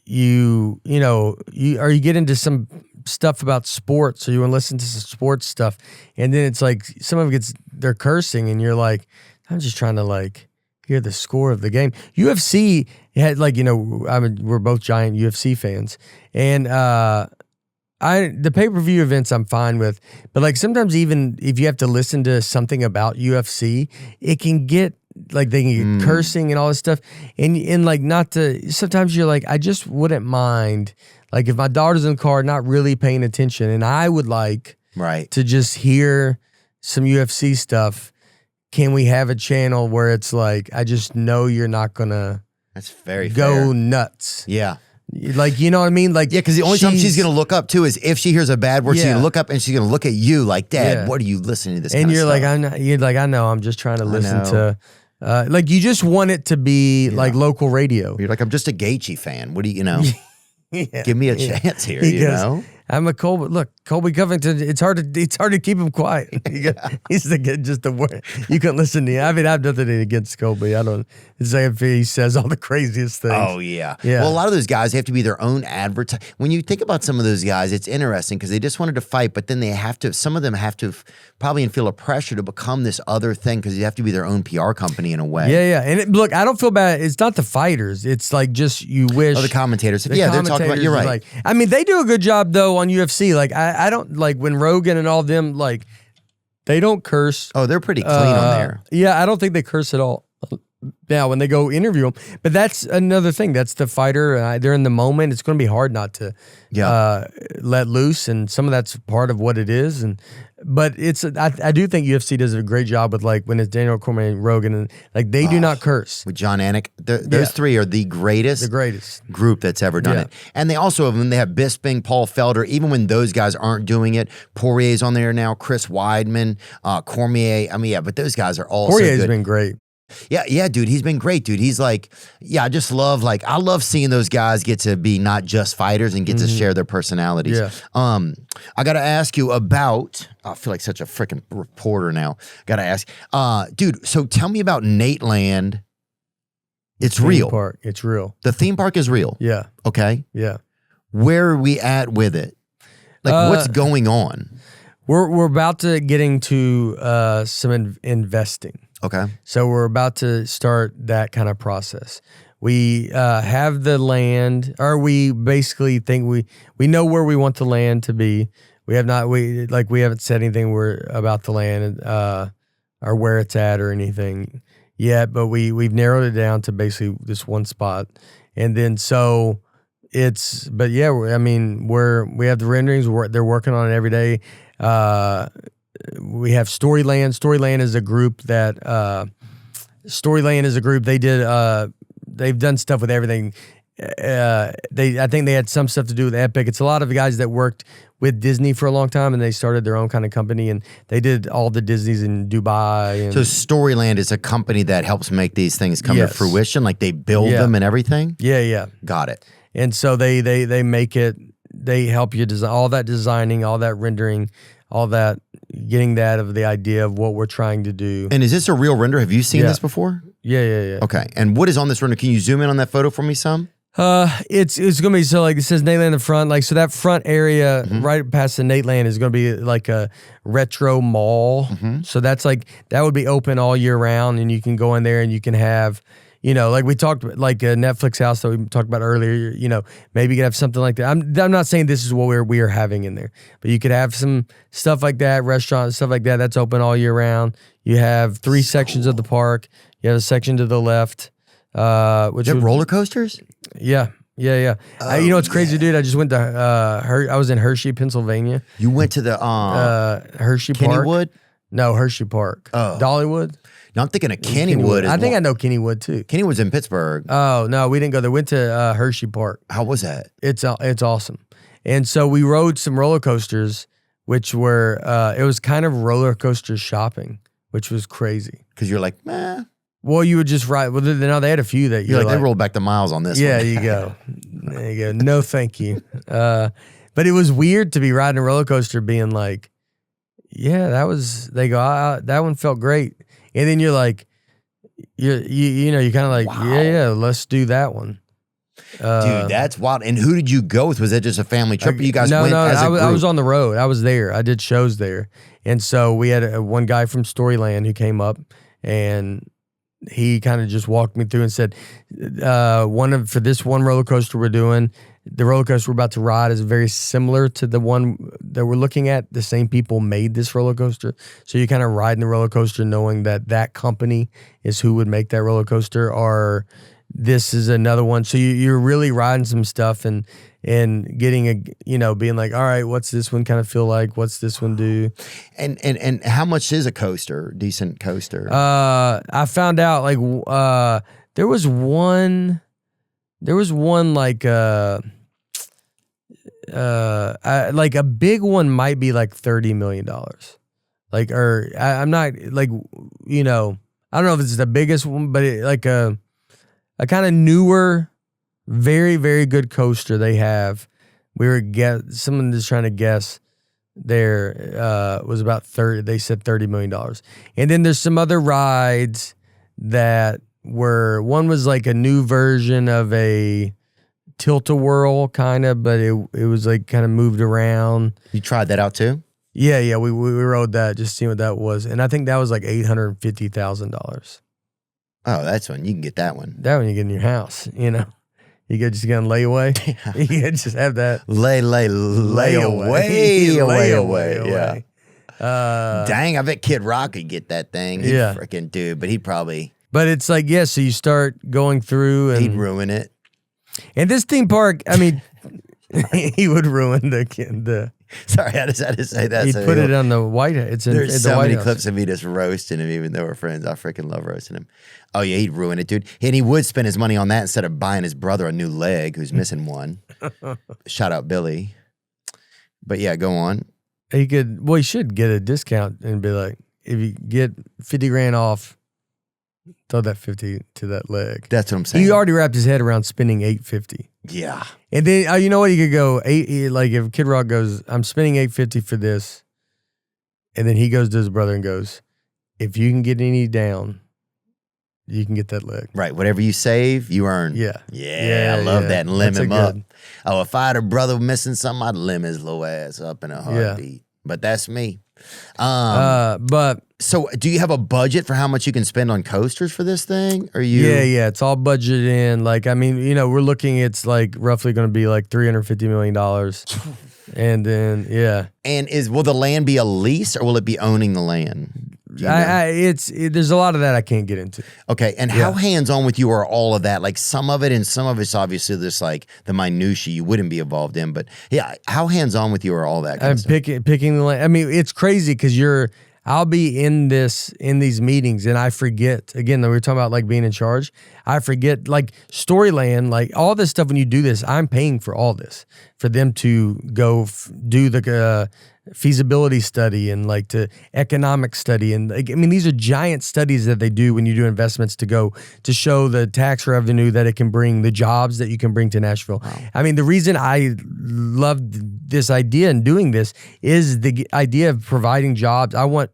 you get into some stuff about sports, or you want to listen to some sports stuff, and then it's like some of it they're cursing, and you're like, I'm just trying to like hear the score of the game. UFC had like, we're both giant UFC fans, and the pay-per-view events I'm fine with, but like sometimes even if you have to listen to something about UFC, it can get like they can get cursing and all this stuff, and like not to. Sometimes you're like, I just wouldn't mind like if my daughter's in the car not really paying attention, and I would like to just hear some UFC stuff. Can we have a channel where it's like I just know you're not gonna That's very go fair. nuts. Yeah. Like, you know what I mean? Like, Yeah, because the only time she's going to look up, too, is if she hears a bad word, she's going to look up and she's going to look at you like, Dad, what are you listening to this and kind you're of like, stuff? you're like, I know, I'm just trying to listen to, like, you just want it to be like local radio. You're like, I'm just a Gaethje fan. What do you know? Yeah. Give me a chance here, He you goes, know? I'm a Colby. Look, Colby Covington. It's hard to keep him quiet. He's just the word. You couldn't listen to him. I mean, I have nothing against Colby. I don't. It's like if he says all the craziest things. Oh, yeah. Yeah. Well, a lot of those guys have to be their own advertiser. When you think about some of those guys, it's interesting because they just wanted to fight, but then they have to, some of them have to probably feel a pressure to become this other thing because you have to be their own PR company in a way. Yeah. And look, I don't feel bad. It's not the fighters. It's like just you wish. Oh, the commentators. The Yeah, they're talking about, you're right. Like, I mean, they do a good job though on UFC. Like, I don't like when Rogan and all of them, like, they don't curse. Oh, they're pretty clean on there. Yeah, I don't think they curse at all. Now, when they go interview them, but that's another thing. That's the fighter. They're in the moment. It's going to be hard not to let loose, and some of that's part of what it is. But it's I do think UFC does a great job with like when it's Daniel Cormier and Rogan, and like they do not curse. With John Anik, those three are the greatest group that's ever done it. And they also, when they have Bisping, Paul Felder, even when those guys aren't doing it, Poirier's on there now, Chris Weidman, Cormier. I mean, but those guys are all Poirier's so good. been great. Yeah, dude, he's been great, dude. He's like, I just love, like, I love seeing those guys get to be not just fighters and get to share their personalities. Yeah. I got to ask you about, I feel like such a freaking reporter now. Got to ask, dude, so tell me about Nate Land. It's real. Park. It's real. The theme park is real. Yeah. Okay. Yeah. Where are we at with it? Like, what's going on? We're about to get into some investing. Okay. So we're about to start that kind of process. We have the land, or we basically think we know where we want the land to be. We haven't said anything about the land or where it's at or anything yet, but we've narrowed it down to basically this one spot. And then so we have the renderings. They're working on it every day. We have Storyland. Storyland is a group they did. They've done stuff with everything. I think they had some stuff to do with Epic. It's a lot of guys that worked with Disney for a long time, and they started their own kind of company, and they did all the Disneys in Dubai. And so Storyland is a company that helps make these things come to fruition, like they build them and everything? Yeah. Got it. And so they make it, they help you design, all that designing, all that rendering, all that, getting that of the idea of what we're trying to do. And is this a real render? Have you seen this before? Yeah. Okay. And what is on this render? Can you zoom in on that photo for me some? It's gonna be, so like it says Nateland in the front, like, so that front area right past the Nateland is gonna be like a retro mall. So that's like, that would be open all year round, and you can go in there and you can have, like we talked about, like a Netflix house that we talked about earlier, maybe you could have something like that. I'm not saying this is what we are having in there, but you could have some stuff like that, restaurants, stuff like that. That's open all year round. You have three sections of the park. You have a section to the left, which is roller coasters? Yeah. Oh, it's crazy, dude. I just went to I was in Hershey, Pennsylvania. You went to the Hershey Park. Kennywood? No, Hershey Park. Oh. Dollywood. No, I'm thinking of Kennywood. I think I know Kennywood too. Kennywood's in Pittsburgh. Oh no, we didn't go there. We went to Hershey Park. How was that? It's awesome. And so we rode some roller coasters, which were it was kind of roller coaster shopping, which was crazy. Because you're like, meh. Well, you would just ride. Well, they had a few that you're like, they rolled back the miles on this one. Yeah, you go. There you go. No, thank you. But it was weird to be riding a roller coaster being like, yeah, that one felt great. And then you're like, you're kind of like, wow. yeah, let's do that one. Dude, that's wild. And who did you go with? Was it just a family trip? Or you guys no, went no, as a group? I was on the road. I was there. I did shows there. And so we had one guy from Storyland who came up, and he kind of just walked me through and said, for this one roller coaster we're doing, the roller coaster we're about to ride is very similar to the one that we're looking at. The same people made this roller coaster. So you're kind of riding the roller coaster knowing that company is who would make that roller coaster, or this is another one. So you're really riding some stuff and getting being like, all right, what's this one kind of feel like? What's this one do? And how much is a coaster? Decent coaster? I found out like there was one like like a big one might be like $30 million. Like, or I'm not like, I don't know if it's the biggest one, but like a kind of newer, very, very good coaster they have. Someone is trying to guess there was about 30, they said $30 million. And then there's some other rides that one was like a new version of a tilt-a-whirl kind of, but it was like kind of moved around. You tried that out too? Yeah, we rode that, just seeing what that was. And I think that was like $850,000. Oh, that's one. You can get that one. That one you get in your house, You could just get on layaway. You could just have that. Lay away. Yeah. Dang, I bet Kid Rock could get that thing. He'd freaking do, but he'd probably... But it's like, so you start going through and... He'd ruin it. And this theme park, I mean, he would ruin the Sorry, I just had to say that. He put it on the White House. There's so White many House. clips of me just roasting him, even though we're friends. I freaking love roasting him. Oh, yeah, he'd ruin it, dude. And he would spend his money on that instead of buying his brother a new leg who's missing one. Shout out Billy. But yeah, go on. He should get a discount and be like, if you get 50 grand off, throw that 50 to that leg. That's what I'm saying. He already wrapped his head around spending $850. Yeah. And then, you know what? You could go, like if Kid Rock goes, I'm spending $850 for this. And then he goes to his brother and goes, if you can get any down, you can get that leg. Right. Whatever you save, you earn. Yeah. Yeah, I love that. And limb him up. Oh, if I had a brother missing something, I'd limb his little ass up in a heartbeat. Yeah. But that's me. So do you have a budget for how much you can spend on coasters for this thing? Or you? Yeah. It's all budgeted in. Like, I mean, we're looking, it's like roughly going to be like $350 million. And then, yeah. And will the land be a lease or will it be owning the land? There's a lot of that I can't get into. Okay, and how hands-on with you are all of that? Like some of it, and some of it's obviously just like the minutia you wouldn't be involved in. But yeah, how hands-on with you are all that? Kind of stuff? Picking the land. I mean, it's crazy because I'll be in these meetings and I forget. Again, we were talking about like being in charge. I forget like Storyland, like all this stuff. When you do this, I'm paying for all this for them to go do the feasibility study and like to economic study. And like, I mean, these are giant studies that they do when you do investments to show the tax revenue that it can bring, the jobs that you can bring to Nashville. Wow. I mean, the reason I love this idea and doing this is the idea of providing jobs. I want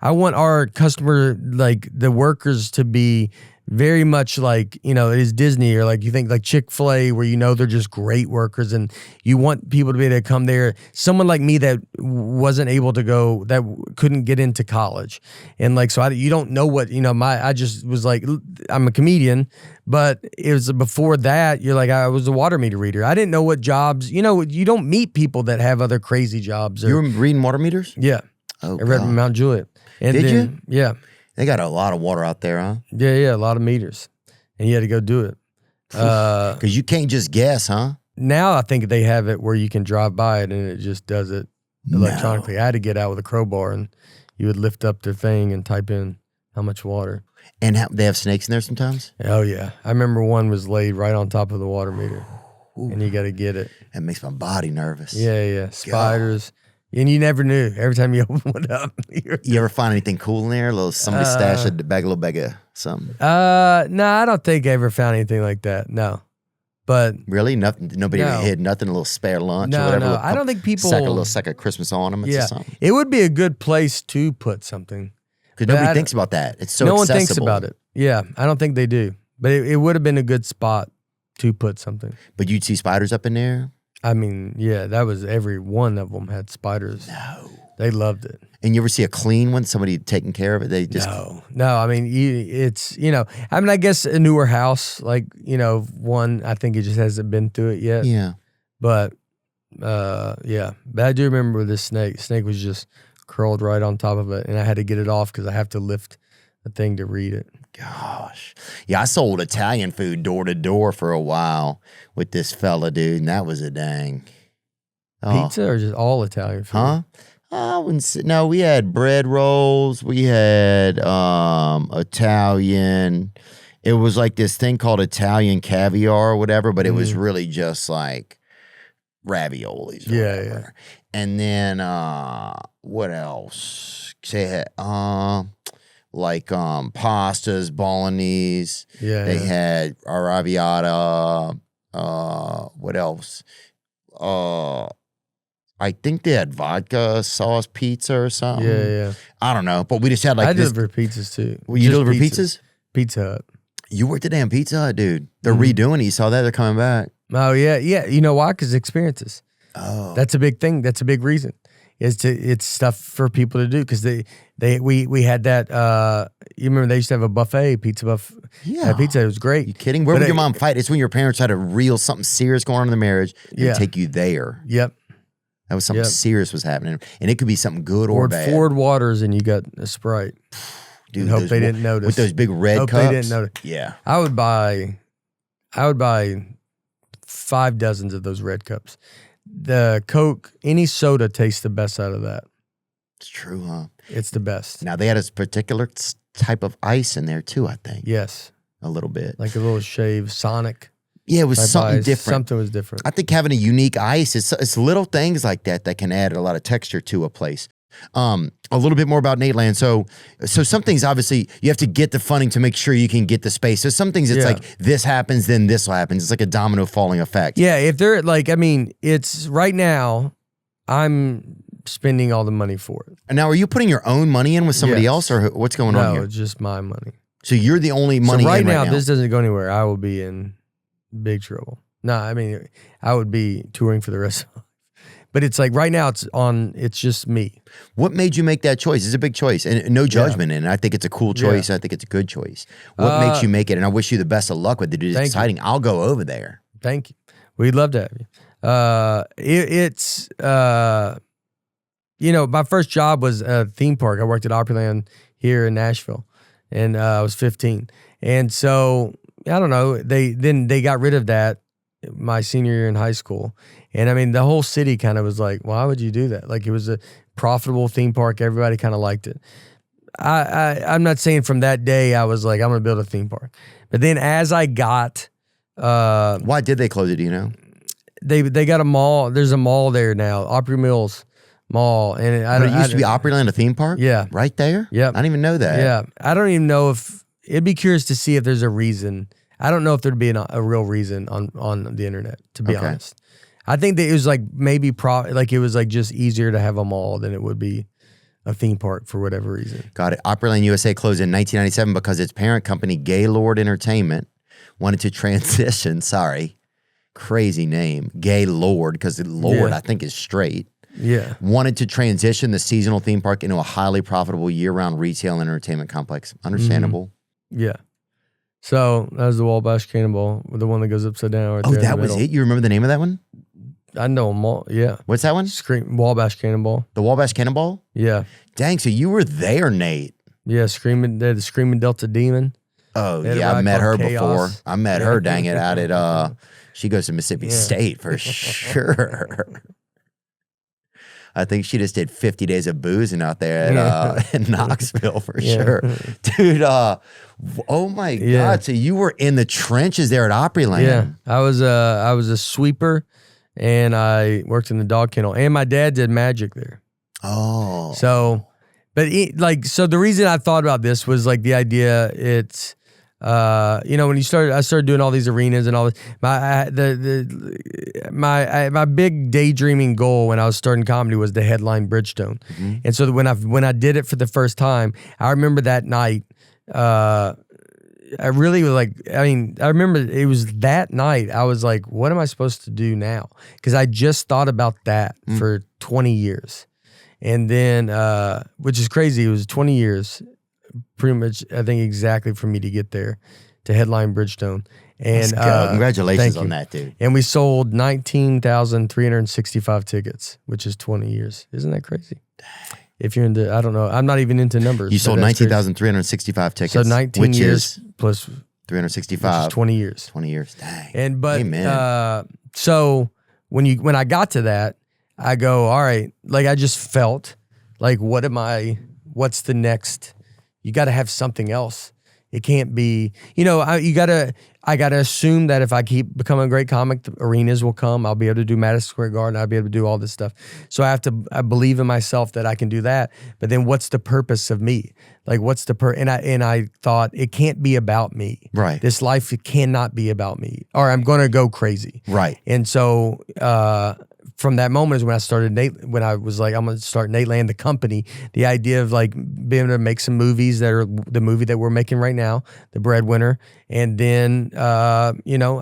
our customer, like the workers, to be very much like, it is Disney, or like you think like Chick-fil-A, where they're just great workers and you want people to be able to come there. Someone like me that wasn't able to go, that couldn't get into college. And like, so you don't know what, I just was like, I'm a comedian, but it was before that, you're like, I was a water meter reader. I didn't know what jobs, you don't meet people that have other crazy jobs. You were reading water meters? Yeah. Oh, I read Mount Juliet. And Did you? Yeah. They got a lot of water out there, huh? Yeah, a lot of meters. And you had to go do it. Because you can't just guess, huh? Now I think they have it where you can drive by it and it just does it electronically. No. I had to get out with a crowbar and you would lift up the thing and type in how much water. And they have snakes in there sometimes? Oh, yeah. I remember one was laid right on top of the water meter. Ooh. And you got to get it. That makes my body nervous. Yeah. Spiders. And you never knew. Every time you open one up. You ever find anything cool in there? Somebody stashed a little bag of something? No, I don't think I ever found anything like that. No. But really? Nothing. Nobody ever hid nothing, a little spare lunch or whatever? No, I don't think people... A little sack of Christmas ornaments or something? It would be a good place to put something. Because nobody thinks about that. It's so accessible. No one thinks about it. Yeah, I don't think they do. But it would have been a good spot to put something. But you'd see spiders up in there? I mean, yeah, that was every one of them had spiders. No. They loved it. And you ever see a clean one, somebody taking care of it? They just No. I mean, it's I mean, I guess a newer house, like one. I think it just hasn't been through it yet. Yeah. But yeah. But I do remember this snake. Snake was just curled right on top of it, and I had to get it off because I have to lift the thing to read it. Gosh. Yeah, I sold Italian food door to door for a while with this fella, dude, and that was a dang. Pizza or just all Italian food? Huh? I wouldn't say, no, we had bread rolls. We had Italian. It was like this thing called Italian caviar or whatever, but it was really just like raviolis or whatever. And then what else? Say like pastas, bolognese. Yeah. They had arrabbiata. What else? I think they had vodka sauce pizza or something. Yeah. I don't know, but we just had like I this. deliver pizzas too. Well, you Just deliver pizzas? Pizza Hut. You worked at damn Pizza Hut, dude. They're redoing it. You saw that? They're coming back. Oh yeah. You know why? Because experiences. Oh. That's a big thing. That's a big reason. It's stuff for people to do because we had that. You remember they used to have a buffet, pizza buffet. Yeah. Pizza. It was great. You kidding? Where would your mom fight? It's when your parents had a real something serious going on in the marriage and take you there. Yep. That was something serious was happening. And it could be something good or bad. Ford Waters and you got a Sprite. Dude, hope they didn't notice. With those big red Hope cups. they didn't notice. Yeah. I would buy 5 dozens of those red cups. The Coke, any soda tastes the best out of that. It's true, huh? It's the best. Now, they had a particular type of ice in there, too, I think. Yes. A little bit. Like a little shave, Sonic. Yeah, it was type something ice. different. Something was different. I think having a unique ice, it's little things like that that can add a lot of texture to a place. A little bit more about Nateland. So some things, obviously, you have to get the funding to make sure you can get the space. So some things, it's like this happens, then this happens. It's like a domino falling effect. Yeah, if they're like, I mean, it's right now, I'm spending all the money for it. And now, are you putting your own money in with somebody else, or what's going on here? No, it's just my money. So you're the only money so right in now, right now. this doesn't go anywhere. I will be in big trouble. No, I mean, I would be touring for the rest of my life. But it's like right now, it's just me. What made you make that choice? It's a big choice, and no judgment in it. I think it's a cool choice. I think it's a good choice. What makes you make it? And I wish you the best of luck with it. It's exciting. I'll go over there. Thank you. We'd love to have you. My first job was a theme park. I worked at Opryland here in Nashville, and I was 15. And so I don't know. They got rid of that my senior year in high school. And I mean, the whole city kind of was like, why would you do that? Like, it was a profitable theme park. Everybody kind of liked it. I'm not saying from that day I was like, I'm going to build a theme park. But then as I got... why did they close it, do you know? They got a mall. There's a mall there now, Opry Mills Mall. And it used to be Opryland, a theme park? Yeah. Right there? Yeah. I didn't even know that. Yeah. I don't even know if... It'd be curious to see if there's a reason. I don't know if there'd be a real reason on the internet, to be honest. I think that it was like maybe it was like just easier to have a mall than it would be a theme park for whatever reason. Got it. Opryland USA closed in 1997 because its parent company, Gaylord Entertainment, wanted to transition. Sorry, crazy name, Gaylord, because Lord I think is straight. Yeah, wanted to transition the seasonal theme park into a highly profitable year-round retail and entertainment complex. Understandable. Yeah. So that was the Wabash Cannonball, the one that goes upside down. Right there that was it? You remember the name of that one? I know them all. Yeah. What's that one? Wabash Cannonball. The Wabash Cannonball? Yeah. Dang, so you were there, Nate. Yeah, the Screaming Delta Demon. Oh, yeah, I met her before. I met her, dang it, out at, she goes to Mississippi State for sure. I think she just did 50 days of boozing out there at in Knoxville for sure. Dude, oh my God. So you were in the trenches there at Opryland. Yeah. I was a sweeper and I worked in the dog kennel. And my dad did magic there. Oh. So, but so the reason I thought about this was like the idea it's when I started doing all these arenas and all this. My big daydreaming goal when I was starting comedy was to headline Bridgestone, and so when I did it for the first time, I remember that night. I really was like, I mean, I remember it was that night. I was like, what am I supposed to do now? Because I just thought about that for 20 years. And then, which is crazy, it was 20 years, pretty much, I think exactly for me to get there to headline Bridgestone. And congratulations on that, dude. And we sold 19,365 tickets, which is 20 years. Isn't that crazy? If you're into, I don't know, I'm not even into numbers. You sold 19,365 tickets. So 19 which years is plus 365. 20 years. 20 years. Dang. And but Amen. so when I got to that, I go, all right, like I just felt like what's the next? You got to have something else. It can't be, I got to assume that if I keep becoming a great comic, the arenas will come. I'll be able to do Madison Square Garden. I'll be able to do all this stuff. So I believe in myself that I can do that. But then what's the purpose of me? Like what's the and I thought it can't be about me. Right. This life, it cannot be about me or I'm going to go crazy. Right. And so, from that moment is when I started when I was like, I'm going to start Nateland, the company, the idea of like being able to make some movies that are the movie that we're making right now, The Breadwinner. And then, I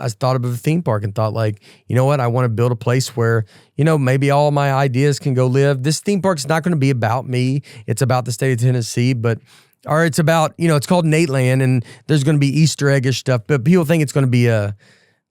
thought of a theme park and thought like, you know what? I want to build a place where, maybe all my ideas can go live. This theme park's not going to be about me. It's about the state of Tennessee, or it's about, it's called Nateland and there's going to be Easter eggish stuff, but people think it's going to be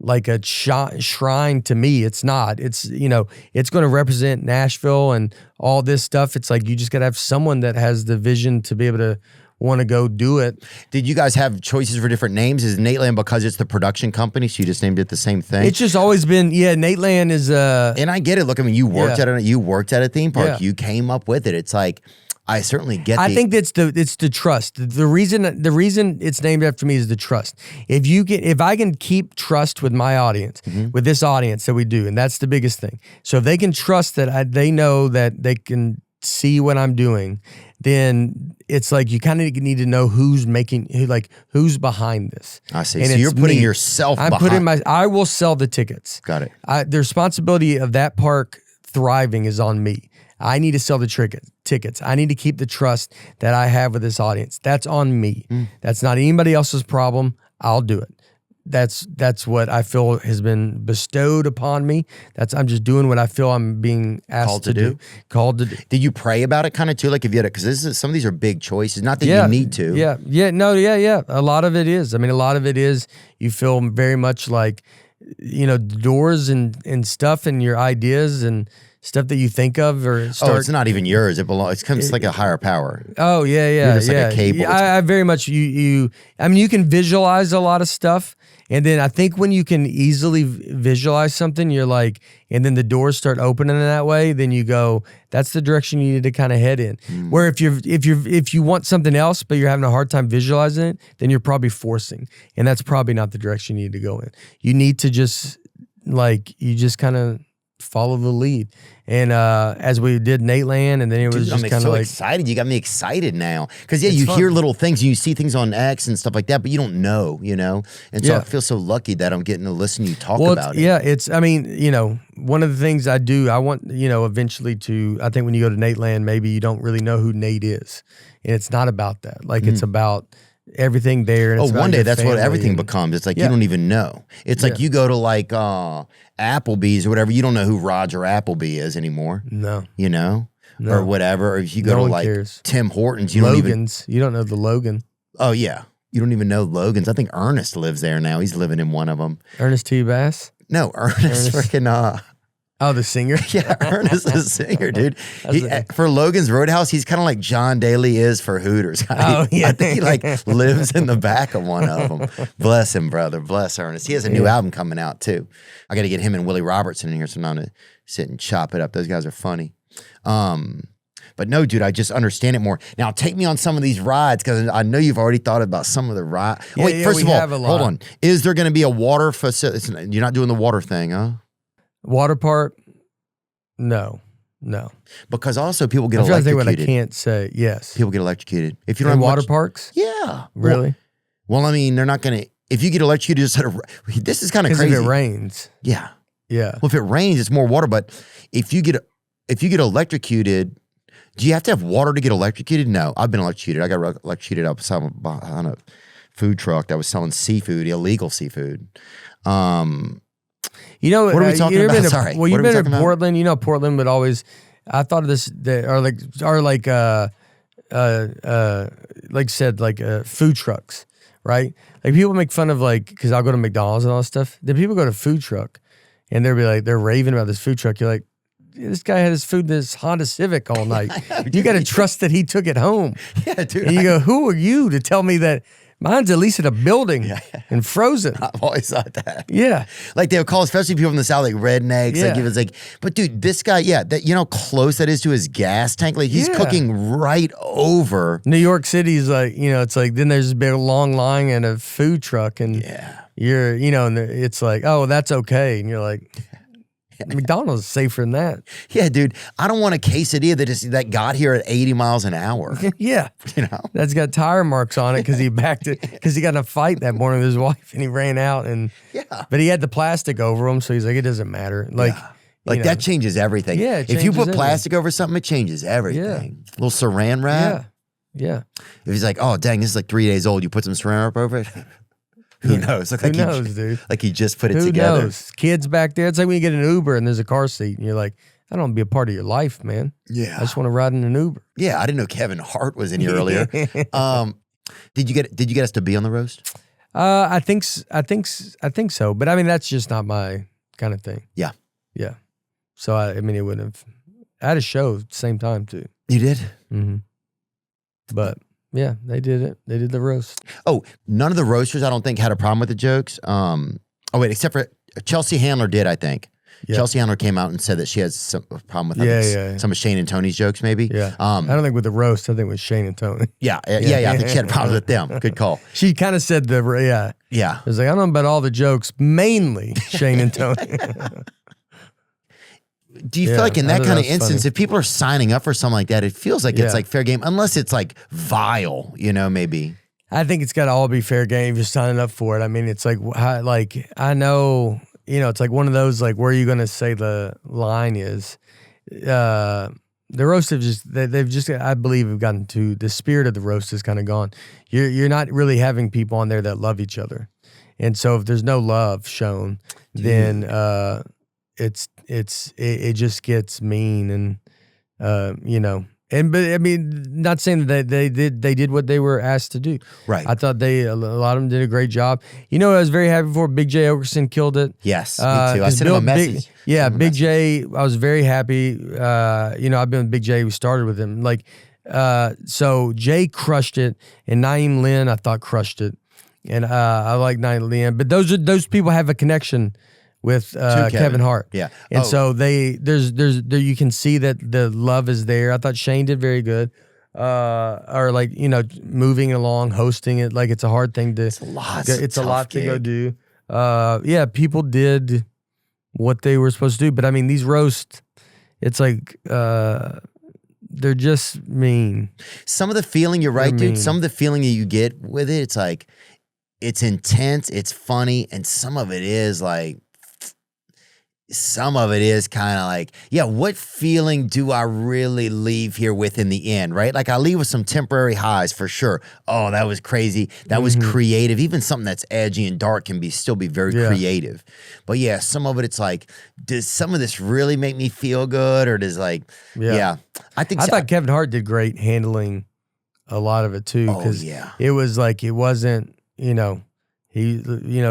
like a shrine to me. It's not. It's, it's going to represent Nashville and all this stuff. It's like you just got to have someone that has the vision to be able to want to go do it. Did you guys have choices for different names? Is Nateland because it's the production company, so you just named it the same thing? It's just always been, Nateland is and I get it. Look, I mean, you worked at a theme park. Yeah. You came up with it. It's like I certainly get. I think it's the trust. The reason it's named after me is the trust. If I can keep trust with my audience, with this audience that we do, and that's the biggest thing. So if they can trust that they know that they can see what I'm doing, then it's like you kind of need to know who's behind this. I see. And so you're putting yourself. I will sell the tickets. Got it. The responsibility of that park thriving is on me. I need to sell the tickets. I need to keep the trust that I have with this audience. That's on me. That's not anybody else's problem. I'll do it. That's what I feel has been bestowed upon me. I'm just doing what I feel I'm being asked to do. Called to do. Did you pray about it kind of too? Like if you had because some of these are big choices. Not that you need to. Yeah. A lot of it is. I mean, a lot of it is you feel very much like, doors and stuff and your ideas and stuff that you think of or start. Oh, it's not even yours. It belongs. It comes like a higher power. Oh yeah. You're just like a cable. I very much you. I mean, you can visualize a lot of stuff, and then I think when you can easily visualize something, you're like, and then the doors start opening in that way. Then you go, that's the direction you need to kind of head in. Where if you want something else, but you're having a hard time visualizing it, then you're probably forcing, and that's probably not the direction you need to go in. You need to just kind of follow the lead. And as we did Nateland, and then it was just kind of like excited. You got me excited now because you hear little things, and you see things on X and stuff like that, but you don't know, And so I feel so lucky that I'm getting to listen to you talk about it. Yeah, it's. I mean, one of the things I do, I want eventually to. I think when you go to Nateland, maybe you don't really know who Nate is, and it's not about that. Like it's about everything there. And one day that's what everything becomes. It's like you don't even know. It's like you go to like Applebee's or whatever. You don't know who Roger Appleby is anymore. No. Or whatever. Or if you go to like Tim Hortons, you Logan's. You don't know the Logan. Oh yeah, you don't even know Logan's. I think Ernest lives there now. He's living in one of them. Ernest T. Bass. No, Ernest freaking. Oh, the singer? Yeah, Ernest is a singer, dude. For Logan's Roadhouse, he's kind of like John Daly is for Hooters. Oh, yeah. I think he lives in the back of one of them. Bless him, brother. Bless Ernest. He has a new album coming out, too. I got to get him and Willie Robertson in here sometime to sit and chop it up. Those guys are funny. But no, dude, I just understand it more. Now, take me on some of these rides because I know you've already thought about some of the rides. First of all, hold on. Is there going to be a water facility? You're not doing the water thing, huh? Water park? No. Because also people get I'm trying to think electrocuted. what I can't say. Yes. People get electrocuted. If you don't In have water much, parks? Yeah. Really? Well, I mean, they're not going to. If you get electrocuted, this is kind of crazy. Because if it rains. Yeah. Yeah. Well, if it rains, it's more water. But if you get electrocuted, do you have to have water to get electrocuted? No, I've been electrocuted. I got electrocuted outside on a food truck that was selling seafood, illegal seafood. You know What are we talking about? Sorry. Well, you've What are we been talking to about? Portland. You know, Portland would always. I thought of this. Like said, food trucks, right? Like people make fun of because I'll go to McDonald's and all that stuff. Then people go to food truck, and they'll be like, they're raving about this food truck. You're like, this guy had his food in this Honda Civic all night. You got to trust that he took it home. Yeah, dude. And you go, who are you to tell me that mine's at least in a building and frozen? I've always thought that. Yeah. Like they would call, especially people from the South, like rednecks. Yeah. Like it was like, but dude, this guy, that you know how close that is to his gas tank. Like he's cooking right over. New York City's it's like then there's a big long line and a food truck and you're, and it's like, oh, that's okay. And you're like, McDonald's is safer than that. Yeah, dude. I don't want a quesadilla that got here at 80 miles an hour. Yeah. You know? That's got tire marks on it because he backed it because he got in a fight that morning with his wife and he ran out but he had the plastic over him, so he's like, it doesn't matter. That changes everything. Yeah, it if you put changes plastic over something, it changes everything. Little saran wrap. Yeah. If he's like, oh dang, this is like 3 days old, you put some saran wrap over it. Who knows? Who knows, dude? Like he just put it Who together. knows? Kids back there. It's like when you get an Uber and there's a car seat and you're like, I don't want to be a part of your life, man. Yeah. I just want to ride in an Uber. Yeah, I didn't know Kevin Hart was in here earlier. Did you get us to be on the roast? I think so. But I mean, that's just not my kind of thing. Yeah. Yeah. So I mean, it wouldn't have. I had a show at the same time too. You did? Mm-hmm. But yeah, they did it. They did the roast. Oh, none of the roasters I don't think had a problem with the jokes. Except for Chelsea Handler did, I think. Yeah. Chelsea Handler came out and said that she has some problem with some of Shane and Tony's jokes, maybe. Yeah. I don't think with the roast. I think with Shane and Tony. Yeah. I think she had problems with them. Good call. She kind of said Yeah. It was like, I don't know about all the jokes, mainly Shane and Tony. Do you feel like in that kind of instance, if people are signing up for something like that, it feels like it's like fair game, unless it's like vile, maybe. I think it's got to all be fair game if you're signing up for it. I mean, it's like I know, it's like one of those, like, where are you going to say the line is? The roast they've just, I believe, have gotten to, the spirit of the roast is kind of gone. You're not really having people on there that love each other. And so if there's no love shown, then it just gets mean and but I mean, not saying that they did what they were asked to do. Right. I thought a lot of them did a great job. I was very happy for Big J Okerson killed it. Yes, me too. I sent him a message. Big J, I was very happy. I've been with Big J. We started with him. So Jay crushed it, and Naeem Lynn I thought crushed it, and I like Naeem Lynn. But those people have a connection with Kevin Hart. Yeah. And so there's you can see that the love is there. I thought Shane did very good. Moving along, hosting it, like it's a hard thing to, it's a lot to go do. People did what they were supposed to do, but I mean, these roasts, it's like, they're just mean. Some of the feeling, you're right, dude. Some of the feeling that you get with it, it's like, it's intense, it's funny, and some of it is kind of like, what feeling do I really leave here with in the end, right? Like I leave with some temporary highs for sure. Oh, that was crazy. That was creative. Even something that's edgy and dark can still be very creative. But some of it, it's like, does some of this really make me feel good? Or does I thought Kevin Hart did great handling a lot of it too. It was like, it wasn't, he,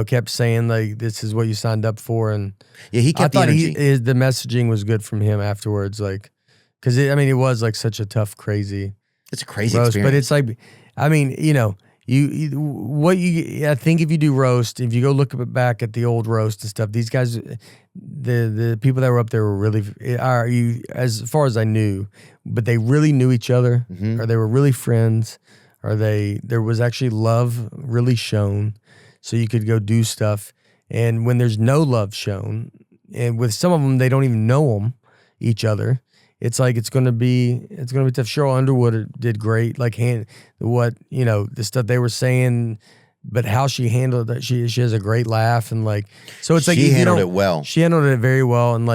kept saying like, this is what you signed up for. And he kept the energy. The messaging was good from him afterwards. Like, cause it was like such a tough, crazy. It's a crazy roast, experience. but it's like, I mean, I think if you do roast, if you go look back at the old roast and stuff, these guys, the people that were up there were really, as far as I knew, but they really knew each other, or they were really friends, or there was actually love really shown. So you could go do stuff. And when there's no love shown, and with some of them, they don't even know each other. It's like, it's going to be tough. Cheryl Underwood did great. Like the stuff they were saying, but how she handled that. She has a great laugh. And so it's like, she handled it well. She handled it very well. And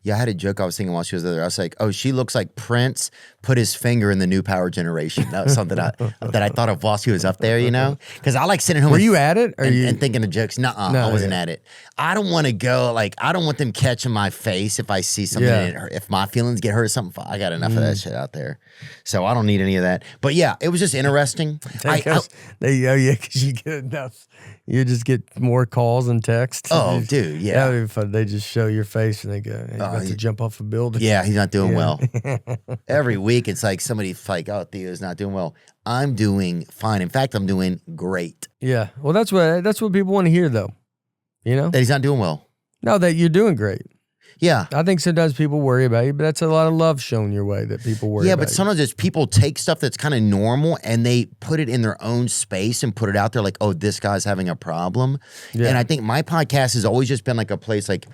Yeah, I had a joke I was thinking while she was there. I was like, oh, she looks like Prince put his finger in the new Power Generation. That was something that I thought of while she was up there, you know? Because I like sitting home. Were you at it? Or and thinking of jokes? Nuh-uh, No, I wasn't yeah. at it. I don't want to go, like, I don't want them catching my face if I see something, Yeah. if my feelings get hurt or something. I got enough of that shit out there. So I don't need any of that. But yeah, it was just interesting. Because you get enough. You just get more calls and texts. Oh, dude, yeah. That would be fun. They just show your face and they go, "Hey, you about to jump off a building." Yeah, he's not doing well. Every week it's like somebody's like, oh, Theo's not doing well. I'm doing fine. In fact, I'm doing great. Yeah. Well, that's what people want to hear, though. You know? That he's not doing well. No, that you're doing great. Yeah. I think sometimes people worry about you, but that's a lot of love shown your way that people worry about. Yeah, but sometimes it's people take stuff that's kind of normal and they put it in their own space and put it out there like, oh, this guy's having a problem. Yeah. And I think my podcast has always just been like a place like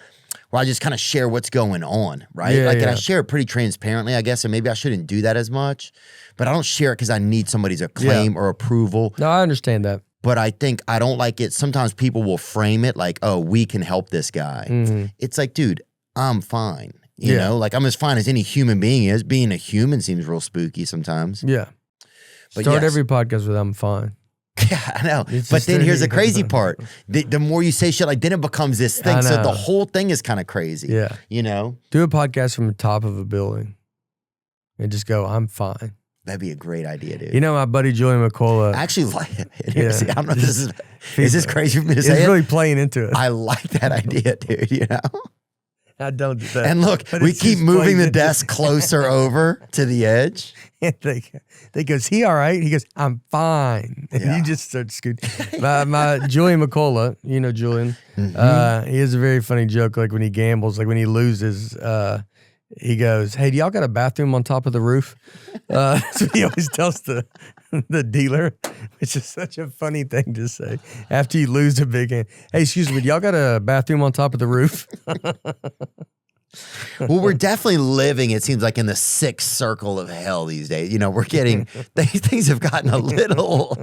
where I just kind of share what's going on, right? Yeah, like, and I yeah. share it pretty transparently, I guess, and maybe I shouldn't do that as much, but I don't share it because I need somebody's acclaim or approval. No, I understand that. But I think I don't like it. Sometimes people will frame it like, oh, we can help this guy. Mhm. It's like, dude, I'm fine. You Yeah. know, like I'm as fine as any human being is. Being a human seems real spooky sometimes. Yeah. But Start yes. every podcast with "I'm fine." Yeah, I know. It's But just then here's the a- crazy part. The more you say shit, like then it becomes this thing. I So know. the whole thing is kind of crazy. Yeah. You know? Do a podcast from the top of a building and just go, "I'm fine." That'd be a great idea, dude. You know, my buddy Julian McCullough. I actually like it. Yeah. I don't know if this is this crazy for me to He's say it? really playing into it. I like that idea, dude, you know? I don't do that. And look, But we it's keep just moving playing the into desk closer over to the edge. And they goes, "He all right?" He goes, "I'm fine." And Yeah. you just start scooting. my Julian McCullough, you know Julian, Mm-hmm. he has a very funny joke. Like when he gambles, like when he loses, he goes, "Hey, do y'all got a bathroom on top of the roof?" That's what he always tells the dealer, which is such a funny thing to say after you lose a big game. "Hey, excuse me, do y'all got a bathroom on top of the roof?" Well, we're definitely living, it seems like, in the sixth circle of hell these days. You know, we're getting, things have gotten a little,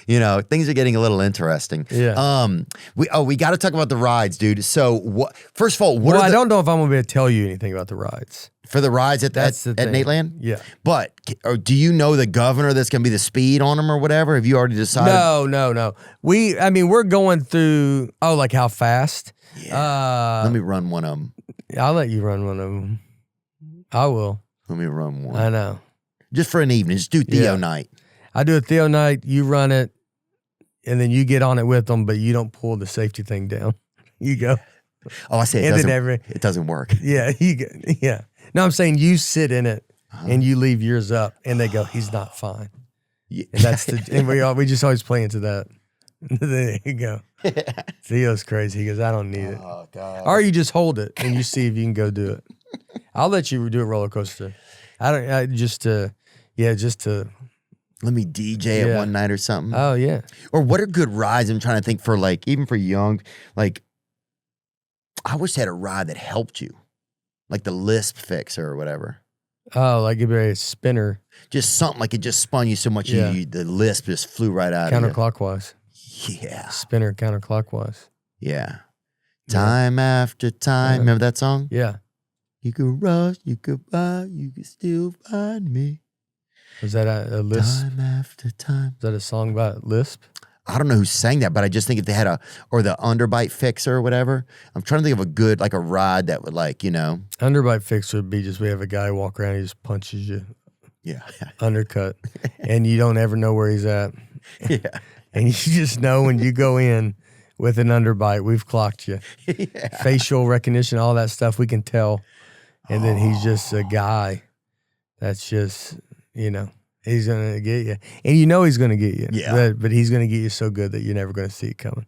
you know, things are getting a little interesting. Yeah. We got to talk about the rides, dude. So, first of all, what Well, are I the, don't know if I'm gonna be able to tell you anything about the rides. for the rides at That's the at thing. Nateland? Yeah. But or do you know the governor that's going to be the speed on them or whatever? Have you already decided? No. We're going through. Oh, like how fast? Let me run one of them. I'll let you run one of them. I will. Let me run one. I know. Just for an evening. Just do Theo Yeah. night. I do a Theo night. You run it, and then you get on it with them, but you don't pull the safety thing down. You go. Oh, I say it And then doesn't. It doesn't work. Yeah. You go. Yeah. No, I'm saying you sit in it, and you leave yours up, and they go, "He's not fine." Yeah. And that's and we just always play into that. There you go. Theo's crazy. He goes, "I don't need it." Oh God. Or you just hold it and you see if you can go do it. I'll let you do a roller coaster. Just to. Let me DJ it Yeah. one night or something. Oh yeah. Or what are good rides? I'm trying to think for like, even for young, like, I wish they had a ride that helped you, like the Lisp fixer or whatever. Oh, like a spinner Just something like it just spun you so much, Yeah. the Lisp just flew right out of counterclockwise. you. Yeah. Spinner counterclockwise. Yeah. Time after time. Remember that song? Yeah. You could rush, you could buy, you could still find me. Was that a Lisp? Time after time. Is that a song about Lisp? I don't know who sang that, but I just think if they had or the underbite fixer or whatever, I'm trying to think of a good, like a ride that would like, you know. Underbite fixer would be just we have a guy walk around, he just punches you, Yeah. undercut, and you don't ever know where he's at. Yeah. And you just know when you go in with an underbite, we've clocked you. Yeah. Facial recognition, all that stuff, we can tell. And then he's just a guy that's just, he's going to get you. And you know he's going to get you. Yeah. But he's going to get you so good that you're never going to see it coming.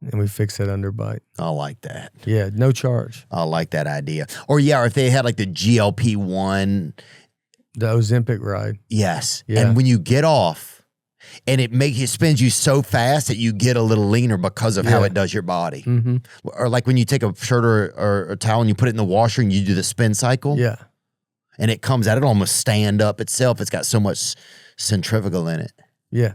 And we fix that underbite. I like that. Yeah, no charge. I like that idea. Or yeah, or if they had like the GLP-1. The Ozempic ride. Yes. Yeah. And when you get off, and it spins you so fast that you get a little leaner because of how Yeah. it does your body. Mm-hmm. Or like when you take a shirt or a towel and you put it in the washer and you do the spin cycle. Yeah. And it comes out, it'll almost stand up itself. It's got so much centrifugal in it. Yeah.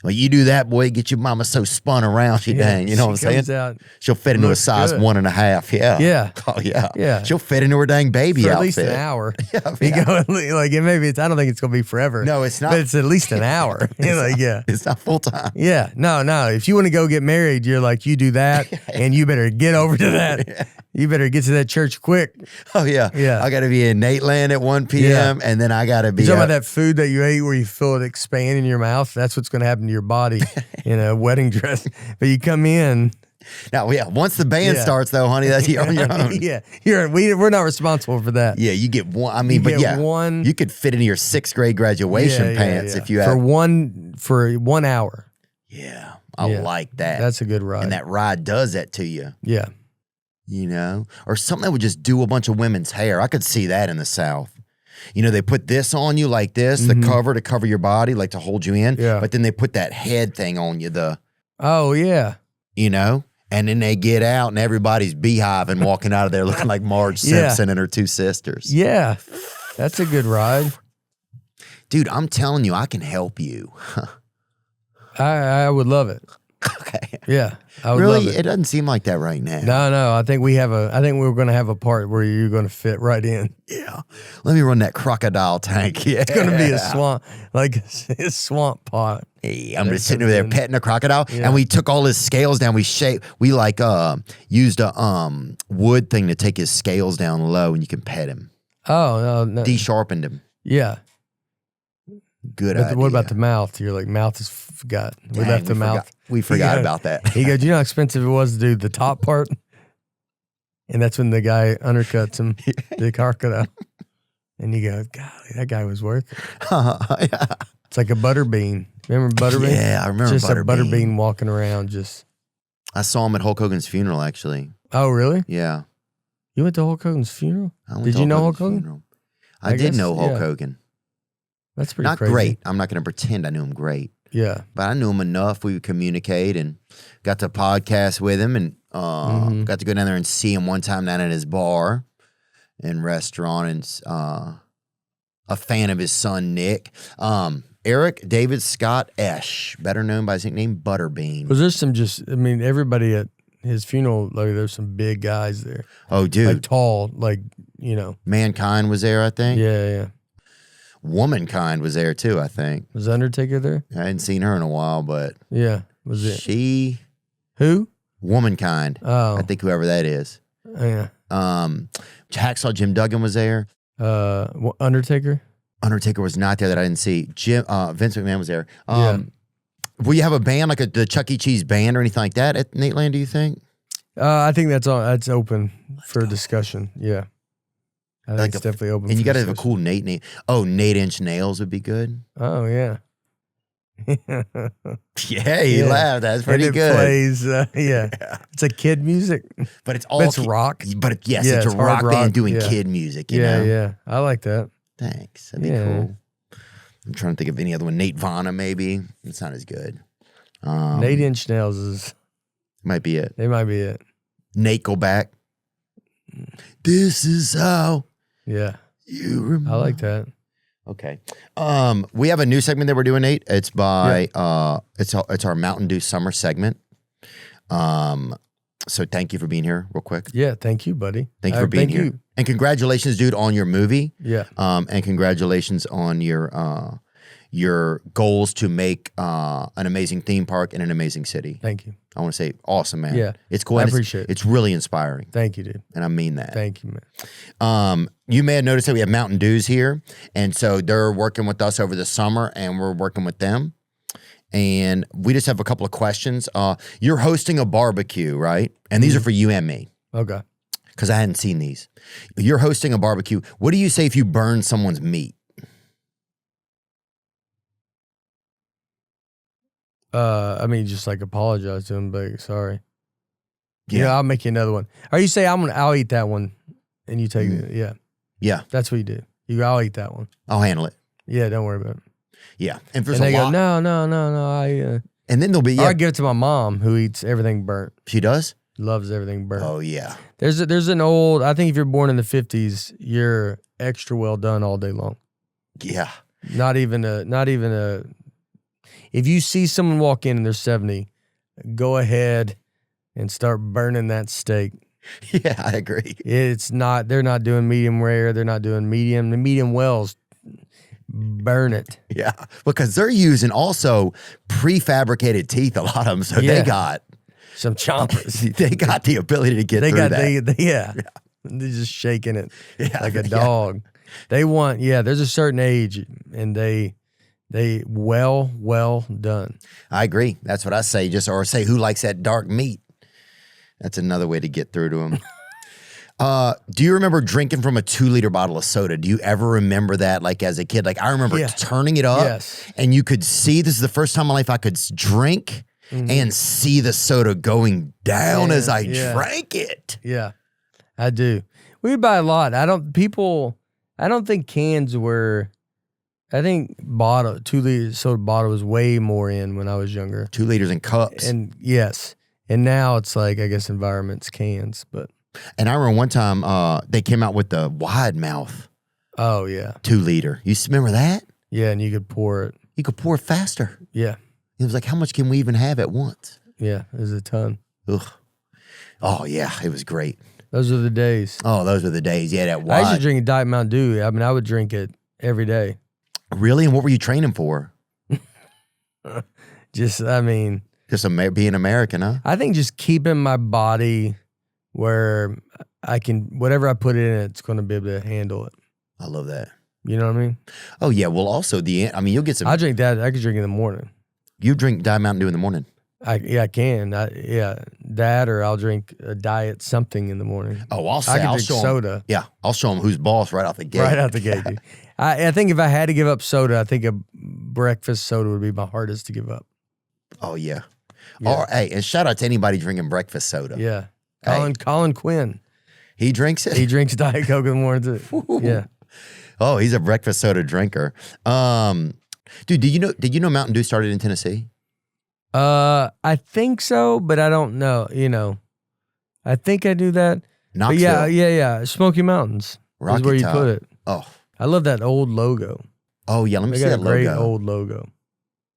Well, you do that, boy, get your mama so spun around, she dang. You know what I'm comes saying? out- She'll fit into a looks size good. 1.5. Yeah. Yeah. Oh, yeah. Yeah. She'll fit into her dang baby for outfit. at least an hour. Yeah, You yeah. go like it maybe it's I don't think it's gonna be forever. No, it's not. But it's at least an hour. You're like, yeah. It's not full time. Yeah. No. If you want to go get married, you're like, you do that and you better get over to that. You better get to that church quick. Oh, yeah. Yeah. I got to be in Nateland at 1 p.m. and then I got to be. You talking about that food that you ate where you feel it expand in your mouth? That's what's going to happen to your body in a wedding dress. But you come in. Now, yeah. Once the band Yeah. starts, though, honey, that's you're on your own. Yeah. We're not responsible for that. Yeah, you get one. I mean, You but get yeah, one- you could fit into your 6th grade graduation pants if you had. for 1 hour. Yeah, I Yeah. like that. That's a good ride. And that ride does that to you, yeah. you know? Or something that would just do a bunch of women's hair. I could see that in the South. You know, they put this on you like this, the cover to cover your body, like to hold you in. Yeah. But then they put that head thing on you, Oh yeah. you know? And then they get out and everybody's beehiving walking out of there looking like Marge Yeah. Simpson and her 2 sisters. Yeah. That's a good ride. Dude, I'm telling you, I can help you. I would love it. Okay. Yeah. I would Really? love It doesn't seem like that right now. No. I think we're going to have a part where you're going to fit right in. Yeah. Let me run that crocodile tank. Yeah. It's going to be a swamp, like a swamp pot. Hey, I'm just That's sitting over there something. petting a crocodile, Yeah. and we took all his scales down. We like used a wood thing to take his scales down low, and you can pet him. Oh, no. De-sharpened him. Yeah. Good But idea. what about the mouth? You're like, mouth is got. We Dang, left the mouth. We forgot Yeah. about that. He goes, you know how expensive it was to do the top part? And that's when the guy undercuts him, the crocodile. And you go, golly, that guy was worth it. Yeah. It's like a butter bean. Remember butter bean? Yeah, I remember Just a butter Butterbean. bean walking around just. I saw him at Hulk Hogan's funeral, actually. Oh, really? Yeah. You went to Hulk Hogan's funeral? I went Did to you know Hulk Hogan's Hogan? funeral. I I did guess, know Hulk yeah. Hogan. That's pretty Not crazy. great. I'm not going to pretend I knew him great. Yeah. But I knew him enough. We would communicate and got to podcast with him and got to go down there and see him one time down at his bar and restaurant and a fan of his son, Nick. Eric David Scott Esch, better known by his nickname Butterbean. Was there some everybody at his funeral, like there's some big guys there. Oh, dude. Like tall, like, you know. Mankind was there, I think. Yeah. Womankind was there too, I think. Was Undertaker there? I hadn't seen her in a while, but Yeah. Was it? she, Who? Womankind. Oh. I think whoever that is. Yeah. Hacksaw Jim Duggan was there. Undertaker? Undertaker was not there that I didn't see. Vince McMahon was there. Yeah. Will you have a band like the Chuck E. Cheese band or anything like that at Nateland, do you think? I think that's all. That's open for discussion. Yeah. I think Like it's definitely open. And you for got to have a discussion. cool Nate name. Oh, 8-inch nails would be good. Oh, yeah. Yeah, he Yeah. laughed. That's pretty and it good. plays, yeah. It's a kid music. But it's all But it's rock. But yes, Yeah, it's a it's hard rock rock, band doing yeah. kid music. You Yeah, know? yeah. I like that. Thanks. That'd be Yeah. cool. I'm trying to think of any other one. Nate Vana, maybe. It's not as good. 8-inch nails is, Might be it. they might be it. Nate, go back. This is how Yeah. you remember. I like that. Okay. We have a new segment that we're doing, Nate. It's by it's our Mountain Dew summer segment. So thank you for being here real quick. Yeah. Thank you, buddy. Thank you for being here. you. And congratulations, dude, on your movie. Yeah. And congratulations on your goals to make an amazing theme park in an amazing city. Thank you. I want to say awesome, man. Yeah. It's cool. I and appreciate it. It's really inspiring. Thank you, dude. And I mean that. Thank you, man. You may have noticed that we have Mountain Dews here. And so they're working with us over the summer and we're working with them. And we just have a couple of questions. You're hosting a barbecue, right? And these are for you and me Okay. because I hadn't seen these. You're hosting a barbecue. What do you say if you burn someone's meat? I mean, just like apologize to him, but sorry. Yeah, I'll make you another one. Or you say I'll eat that one, and you take it. Yeah, Yeah. that's what you do. I'll eat that one. I'll handle it. Yeah, don't worry about it. Yeah. And if there's And they a go, lot. no. And then there'll be, Or yeah. I give it to my mom, who eats everything burnt. She does? Loves everything burnt. Oh, yeah. There's an old. I think if you're born in the 50s, you're extra well done all day long. Yeah. Not even a. if you see someone walk in and they're 70, go ahead and start burning that steak. Yeah, I agree. They're not doing medium rare. They're not doing medium. The medium wells, burn it. Yeah, because they're using also prefabricated teeth, a lot of them. So Yeah. they got Some chompers. they got the ability to get through that. Yeah. They're just shaking it like a yeah. dog. They want, there's a certain age and they well done. I agree. That's what I say. Or say, who likes that dark meat? That's another way to get through to them. Do you remember drinking from a 2-liter bottle of soda? Do you ever remember that, like as a kid? Like I remember turning it up, Yes. and you could see. This is the first time in my life I could drink and see the soda going down as I drank it. Yeah, I do. We buy a lot. I don't think cans were. I think 2-liter soda bottle was way more in when I was younger. 2 liters in cups. And yes, and now it's like, I guess, environment's cans, but. And I remember one time they came out with the wide mouth. Oh yeah, 2 liter. You remember that? yeah, and you could pour it. You could pour it faster. Yeah, It was like, how much can we even have at once? yeah, there's a ton. Ugh. Oh yeah, it was great. Those are the days. Oh, those were the days. Yeah, that I used wide. to drink a Diet Mountain Dew. I mean, I would drink it every day. Really? And what were you training for? Just Being American, huh? I think just keeping my body where I can, whatever I put in it, it's going to be able to handle it. I love that. You know what I mean? Oh yeah. Well, also you'll get some. I drink that. I could drink in the morning. You drink Diet Mountain Dew in the morning. I can. That or I'll drink a diet something in the morning. Oh, I can I'll drink show 'em. soda Yeah, I'll show them who's boss right out the gate. right out the gate. Dude. I think if I had to give up soda, I think a breakfast soda would be my hardest to give up. Oh yeah. Yeah. Or hey, and shout out to anybody drinking breakfast soda. Yeah. Hey. Colin Quinn. He drinks it. He drinks Diet Coke in the morning too. Yeah. Oh, he's a breakfast soda drinker. Dude, did you know Mountain Dew started in Tennessee? I think so, but I don't know. I think I do that. But yeah. Smoky Mountains Rocky is where you Top. put it. Oh. I love that old logo. Oh yeah, let me They see got that a great logo. old logo.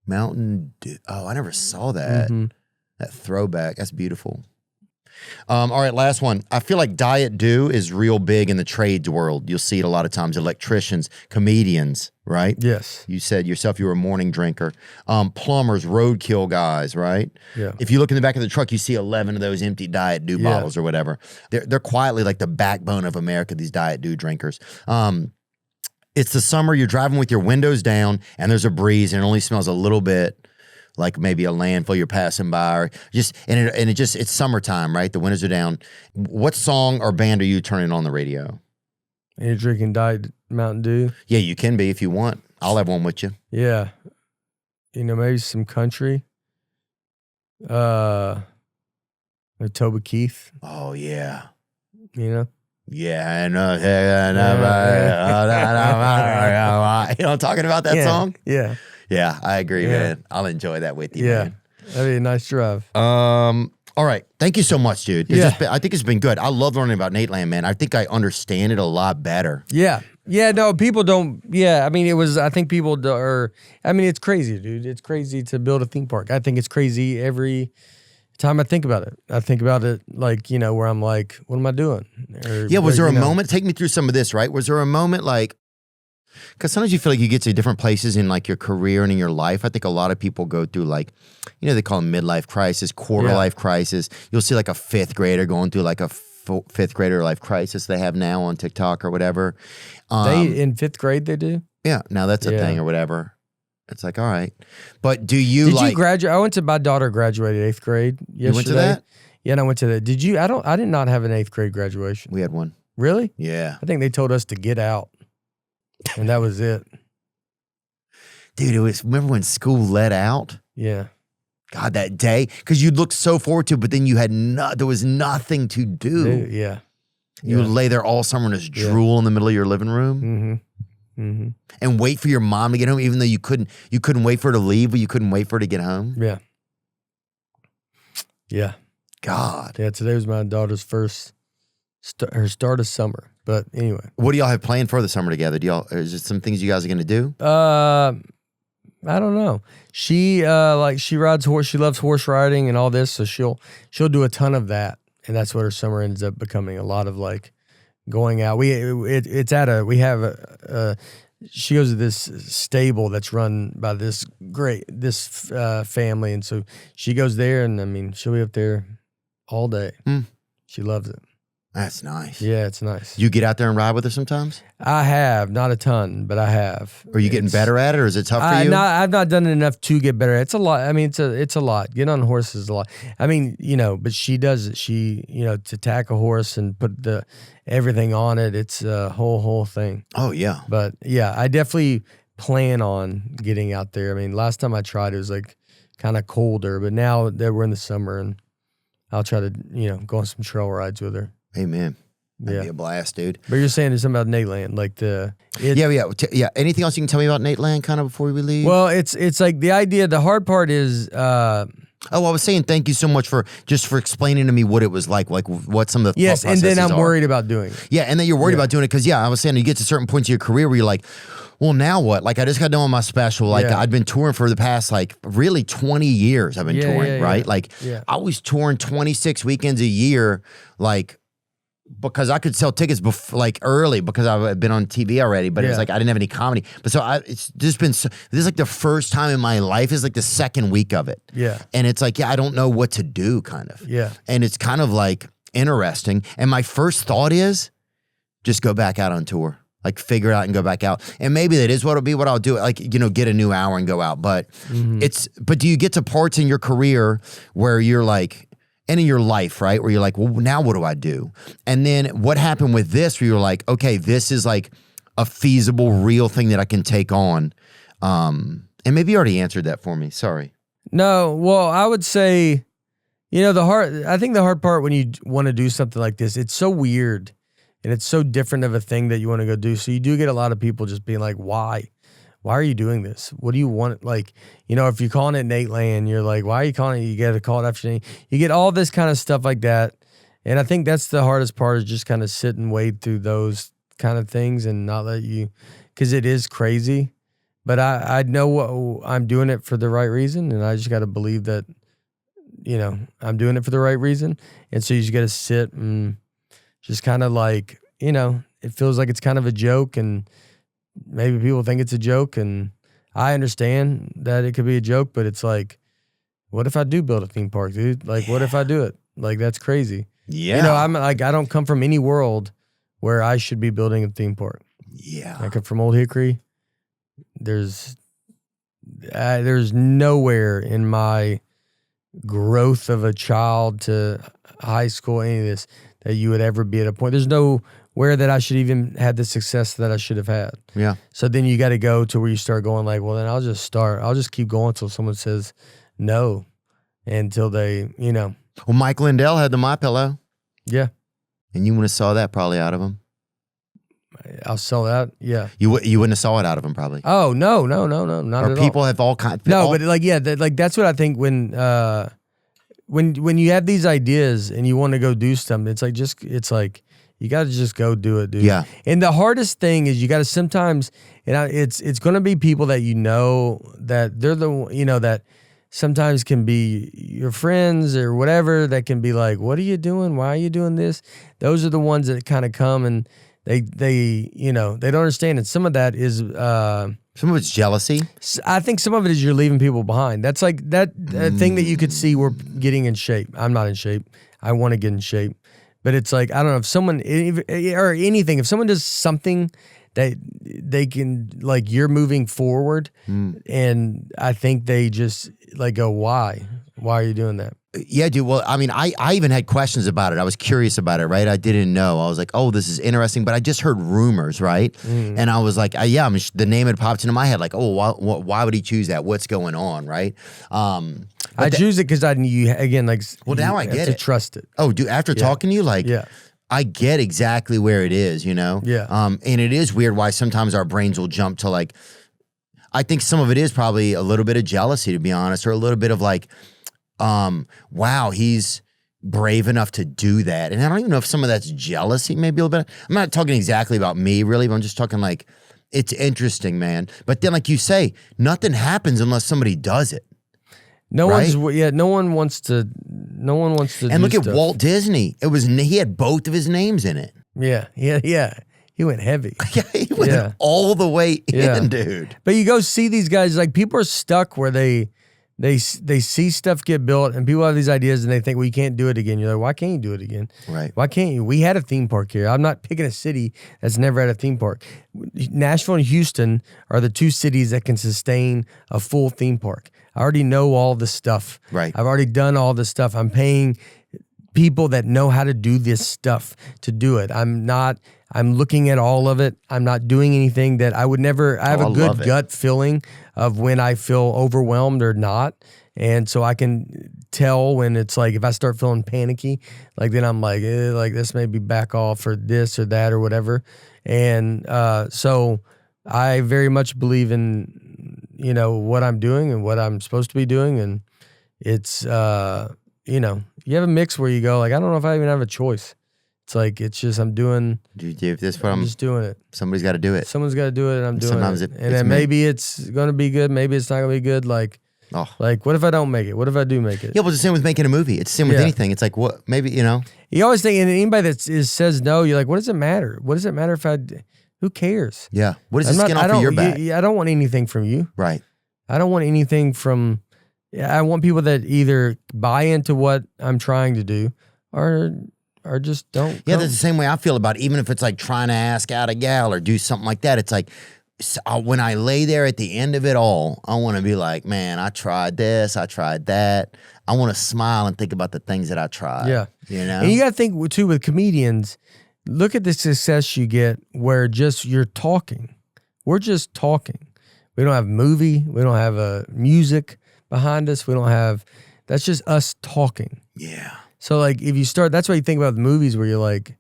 Mountain Dew. Oh, I never saw that. Mhm. That throwback. That's beautiful. All right, last one. I feel like Diet Dew is real big in the trades world. You'll see it a lot of times. Electricians, comedians, right? Yes. You said yourself you were a morning drinker. Plumbers, roadkill guys, right? Yeah. If you look in the back of the truck, you see 11 of those empty Diet Dew bottles or whatever. They're quietly like the backbone of America, these Diet Dew drinkers. It's the summer, you're driving with your windows down and there's a breeze and it only smells a little bit like maybe a landfill you're passing by or it's summertime, right? The windows are down. What song or band are you turning on the radio? And you're drinking Diet Mountain Dew? Yeah, you can be if you want. I'll have one with you. Yeah. Maybe some country. Toba Keith, Oh, yeah. Yeah. I know. You know, talking about that song? Yeah. Yeah, I agree, Yeah. man. I'll enjoy that with you, Yeah. man. That'd be a nice drive. All right. Thank you so much, dude. Yeah. I think it's been good. I love learning about Nate Land, man. I think I understand it a lot better. Yeah. Yeah, no, people don't. Yeah, I mean, I think people are, it's crazy, dude. It's crazy to build a theme park. I think it's crazy every time I think about it. I think about it like, where I'm like, what am I doing? Was there a moment? Take me through some of this, right? Was there a moment like, because sometimes you feel like you get to different places in like your career and in your life. I think a lot of people go through like, they call them midlife crisis, quarter life crisis. You'll see like a fifth grader going through like a fifth grader life crisis they have now on TikTok or whatever. They in fifth grade they do? Yeah, now that's a thing or whatever. It's like, all right. But did you graduate? I went to, my daughter graduated 8th grade yesterday. You went to that? Yeah, and I went to that. Did you? I did not have an 8th grade graduation. We had one. Really? Yeah. I think they told us to get out. And that was it. Dude, remember when school let out? Yeah. God, that day, because you'd look so forward to it, but then you had there was nothing to do. Yeah. You would lay there all summer and just drool in the middle of your living room. Mm-hmm. Mm-hmm. And wait for your mom to get home, even though you couldn't wait for her to leave, but you couldn't wait for her to get home. Yeah. Yeah. God. Yeah, today was my daughter's first, her start of summer. But anyway. What do y'all have planned for the summer together? Is there some things you guys are going to do? I don't know. She she rides horse. She loves horse riding and all this, so she'll do a ton of that, and that's what her summer ends up becoming. A lot of like going out. She goes to this stable that's run by this family, and so she goes there, and I mean she'll be up there all day. She loves it. That's nice. Yeah, it's nice. You get out there and ride with her sometimes? I have, not a ton, but I have. Are you getting better at it, or is it tough for you? I've not done it enough to get better. It's a lot. I mean, it's a lot. Getting on horses is a lot. I mean, but she does it. She, to tack a horse and put everything on it. It's a whole thing. Oh yeah. But yeah, I definitely plan on getting out there. I mean, last time I tried, it was like kind of colder, but now that we're in the summer, and I'll try to, go on some trail rides with her. Amen. That'd be a blast, dude. But you're saying there's something about Nate Land, like yeah. Anything else you can tell me about Nate Land, kind of before we leave? Well, it's like the idea. The hard part is. I was saying thank you so much for explaining to me what it was like what some of the yes, and then I'm worried about doing it. Yeah, and then you're worried about doing it because I was saying you get to certain points of your career where you're like, well, now what? Like I just got done with my special. Like I've been touring for the past really 20 years. I've been touring, right? Like I was touring 26 weekends a year, like. Because I could sell tickets early because I've been on TV already, but it's like I didn't have any comedy. But it's just been this is like the first time in my life is like the second week of it. Yeah, and it's like I don't know what to do, kind of. Yeah, and it's kind of like interesting. And my first thought is just go back out on tour, like figure it out and go back out. And maybe that is what it'll be. What I'll do, like get a new hour and go out. But But do you get to parts in your career where you're like. And in your life, right? Where you're like, well, now what do I do? And then what happened with this where you're like, okay, this is like a feasible, real thing that I can take on. And maybe you already answered that for me. Sorry. No, well, I would say, I think the hard part when you want to do something like this, it's so weird and it's so different of a thing that you want to go do. So you do get a lot of people just being like, why? Why are you doing this? What do you want? Like, if you're calling it Nate Land, you're like, why are you calling it? You got to call it after Nate. You get all this kind of stuff like that. And I think that's the hardest part is just kind of sit and wade through those kind of things and not let you, because it is crazy. But I know I'm doing it for the right reason. And I just got to believe that, I'm doing it for the right reason. And so you just got to sit and just kind of like, it feels like it's kind of a joke and maybe people think it's a joke, and I understand that it could be a joke, but it's like, what if I do build a theme park, dude? Like, what if I do it? Like, that's crazy. Yeah. I'm like, I don't come from any world where I should be building a theme park. Yeah. I come from Old Hickory. There's nowhere in my growth of a child to high school, any of this, that you would ever be at a point. There's nowhere that I should even have the success that I should have had. Yeah. So then you got to go to where you start going like, well, then I'll just keep going until someone says no, until they, Well, Mike Lindell had the My Pillow. Yeah. And you wouldn't have saw that probably out of him. I'll sell that. Yeah. You wouldn't have saw it out of him probably. Oh, no, not or at all. People have all kinds. No, but like, yeah, that's what I think when you have these ideas and you want to go do something, it's like you got to just go do it, dude. Yeah. And the hardest thing is you got to sometimes, it's going to be people that that they're that sometimes can be your friends or whatever that can be like, what are you doing? Why are you doing this? Those are the ones that kind of come and they don't understand. And some of that is, some of it's jealousy. I think some of it is you're leaving people behind. That's like that thing that you could see we're getting in shape. I'm not in shape. I want to get in shape. But it's like, I don't know, if someone, or anything, if someone does something that they can, like, you're moving forward, and I think they just, like, go, why? Why are you doing that? Yeah, dude. Well, I mean, I even had questions about it. I was curious about it, right? I didn't know. I was like, oh, this is interesting. But I just heard rumors, right? And I was like, the name had popped into my head, like, oh, why would he choose that? What's going on, right? I choose it because I knew, again, like, well, now I get it. To trust it. Oh, dude, after talking to you, like, yeah. I get exactly where it is, Yeah. And it is weird why sometimes our brains will jump to, like, I think some of it is probably a little bit of jealousy, to be honest, or a little bit of like, wow, he's brave enough to do that. And I don't even know if some of that's jealousy, maybe a little bit. I'm not talking exactly about me, really, but I'm just talking like, it's interesting, man. But then, like you say, nothing happens unless somebody does it. No Right? no one wants to. No one wants to. And do look at stuff. Walt Disney. He had both of his names in it. Yeah. He went heavy. Yeah, he went Yeah. all the way Yeah. in, dude. But you go see these guys, like people are stuck where they see stuff get built and people have these ideas and they think, well, you can't do it again. You're like, why can't you do it again? Right. Why can't you? We had a theme park here. I'm not picking a city that's never had a theme park. Nashville and Houston are the two cities that can sustain a full theme park. I already know all the stuff. Right. I've already done all this stuff. I'm paying people that know how to do this stuff to do it. I'm looking at all of it. I'm not doing anything that I would never. I have Oh, a I good love it. gut feeling of when I feel overwhelmed or not. And so I can tell when it's like, if I start feeling panicky, like then I'm like, like this maybe back off or this or that or whatever. And so I very much believe in, what I'm doing and what I'm supposed to be doing. And it's, you have a mix where you go like, I don't know if I even have a choice. It's like, it's just, I'm just doing it. Somebody's got to do it. Someone's got to do it and I'm doing Sometimes it. it's And then me. maybe it's going to be good. Maybe it's not going to be good. Like what if I don't make it? What if I do make it? Yeah, but it's the same with making a movie. It's the same with Yeah. anything. It's like, what? Maybe, You always think, and anybody that says no, you're like, what does it matter? What does it matter if who cares? Yeah. What is the I'm not- skin I off of don't- your back? I don't want anything from you. Right. I don't want anything from, I want people that either buy into what I'm trying to do or just don't. Yeah, come. that's the same way I feel about it. Even if it's like trying to ask out a gal or do something like that, it's like when I lay there at the end of it all, I want to be like, man, I tried this, I tried that. I want to smile and think about the things that I tried. Yeah. You know? And you got to think too with comedians, look at the success you get where just you're talking. We're just talking. We don't have movie. We don't have music behind us. We don't have, that's just us talking. Yeah. So like if you start, that's why you think about the movies where you're like,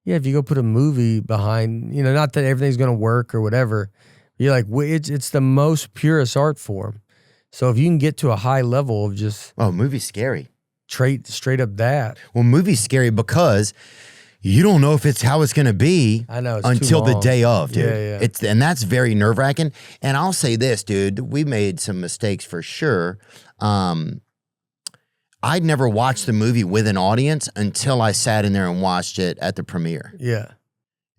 yeah, if you go put a movie behind, not that everything's going to work or whatever, you're like, it's the most purest art form. So if you can get to a high level of just Oh, movie's scary. straight up that. Well, movie's scary because you don't know if it's how it's going to be I know, it's too until the long. day of, dude. Yeah, yeah. And that's very nerve-wracking. And I'll say this, dude, we made some mistakes for sure. I'd never watched the movie with an audience until I sat in there and watched it at the premiere. Yeah.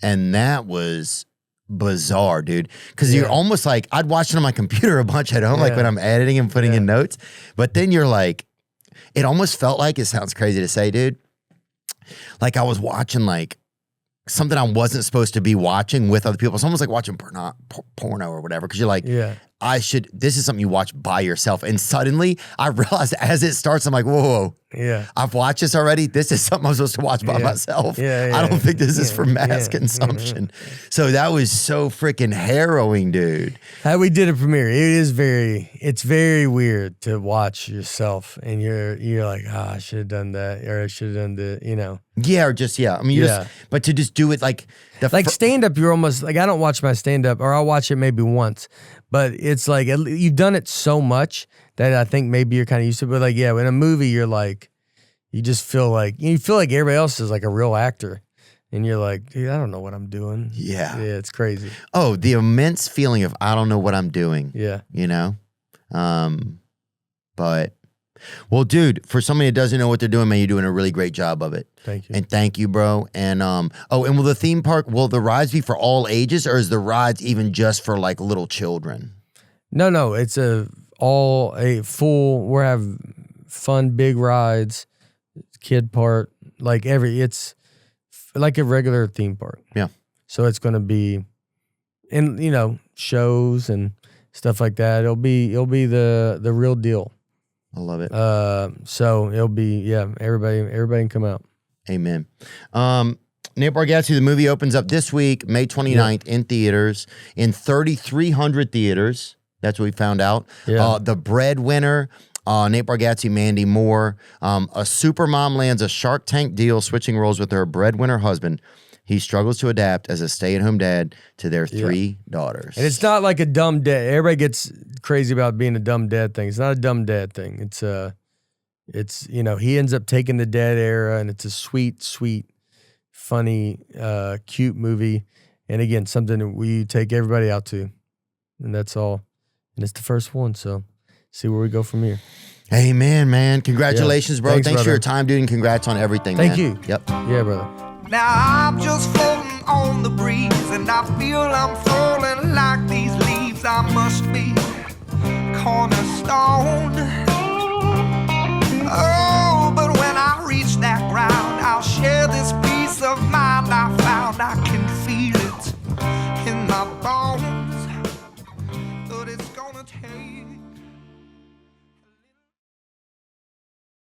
And that was bizarre, dude. Because you're Yeah. almost like, I'd watch it on my computer a bunch at home, like Yeah. when I'm editing and putting in notes. But then you're like, it almost felt like, it sounds crazy to say, dude, like I was watching like something I wasn't supposed to be watching with other people. It's almost like watching porno or whatever. Because you're like, Yeah. this is something you watch by yourself. And suddenly I realized as it starts, I'm like, whoa. Yeah. I've watched this already. This is something I'm supposed to watch by Yeah. myself. Yeah, I don't yeah, think this is yeah, for mass yeah. consumption. So that was so freaking harrowing, dude. How we did a premiere. It's very weird to watch yourself and you're like, I should have done that or I should have done the, Yeah, or just, I mean, Yeah. but to just do it like stand up, you're almost like, I don't watch my stand up or I'll watch it maybe once, but it's like, you've done it so much that I think maybe you're kind of used to it. But like, yeah, in a movie, you're like, you just feel like everybody else is like a real actor. And you're like, dude, I don't know what I'm doing. Yeah. Yeah, it's crazy. Oh, the immense feeling of I don't know what I'm doing. Yeah. But well, dude, for somebody that doesn't know what they're doing, man, you're doing a really great job of it. Thank you. And thank you, bro. And and will the theme park, will the rides be for all ages, or is the rides even just for like little children? No, it's we'll have fun, big rides, kid part, it's like a regular theme park. Yeah. So it's going to be, and shows and stuff like that. It'll be the real deal. I love it. So it'll be, everybody can come out. Amen. Nate Bargatze, the movie opens up this week, May 29th in theaters, in 3,300 theaters. That's what we found out. Yeah. The Breadwinner, Nate Bargatze, Mandy Moore. A supermom lands a Shark Tank deal, switching roles with her breadwinner husband. He struggles to adapt as a stay-at-home dad to their 3 daughters. And it's not like a dumb dad. Everybody gets crazy about being a dumb dad thing. It's not a dumb dad thing. It's he ends up taking the dad era, and it's a sweet, funny, cute movie. And again, something that we take everybody out to. And that's all. And it's the first one. So see where we go from here. Amen, man. Congratulations, bro. Thanks, Thanks for brother. your time, dude, and congrats on everything, Thank man. you. Yep. Yeah, brother. Now I'm just floating on the breeze, and I feel I'm falling like these leaves. I must be cornerstone.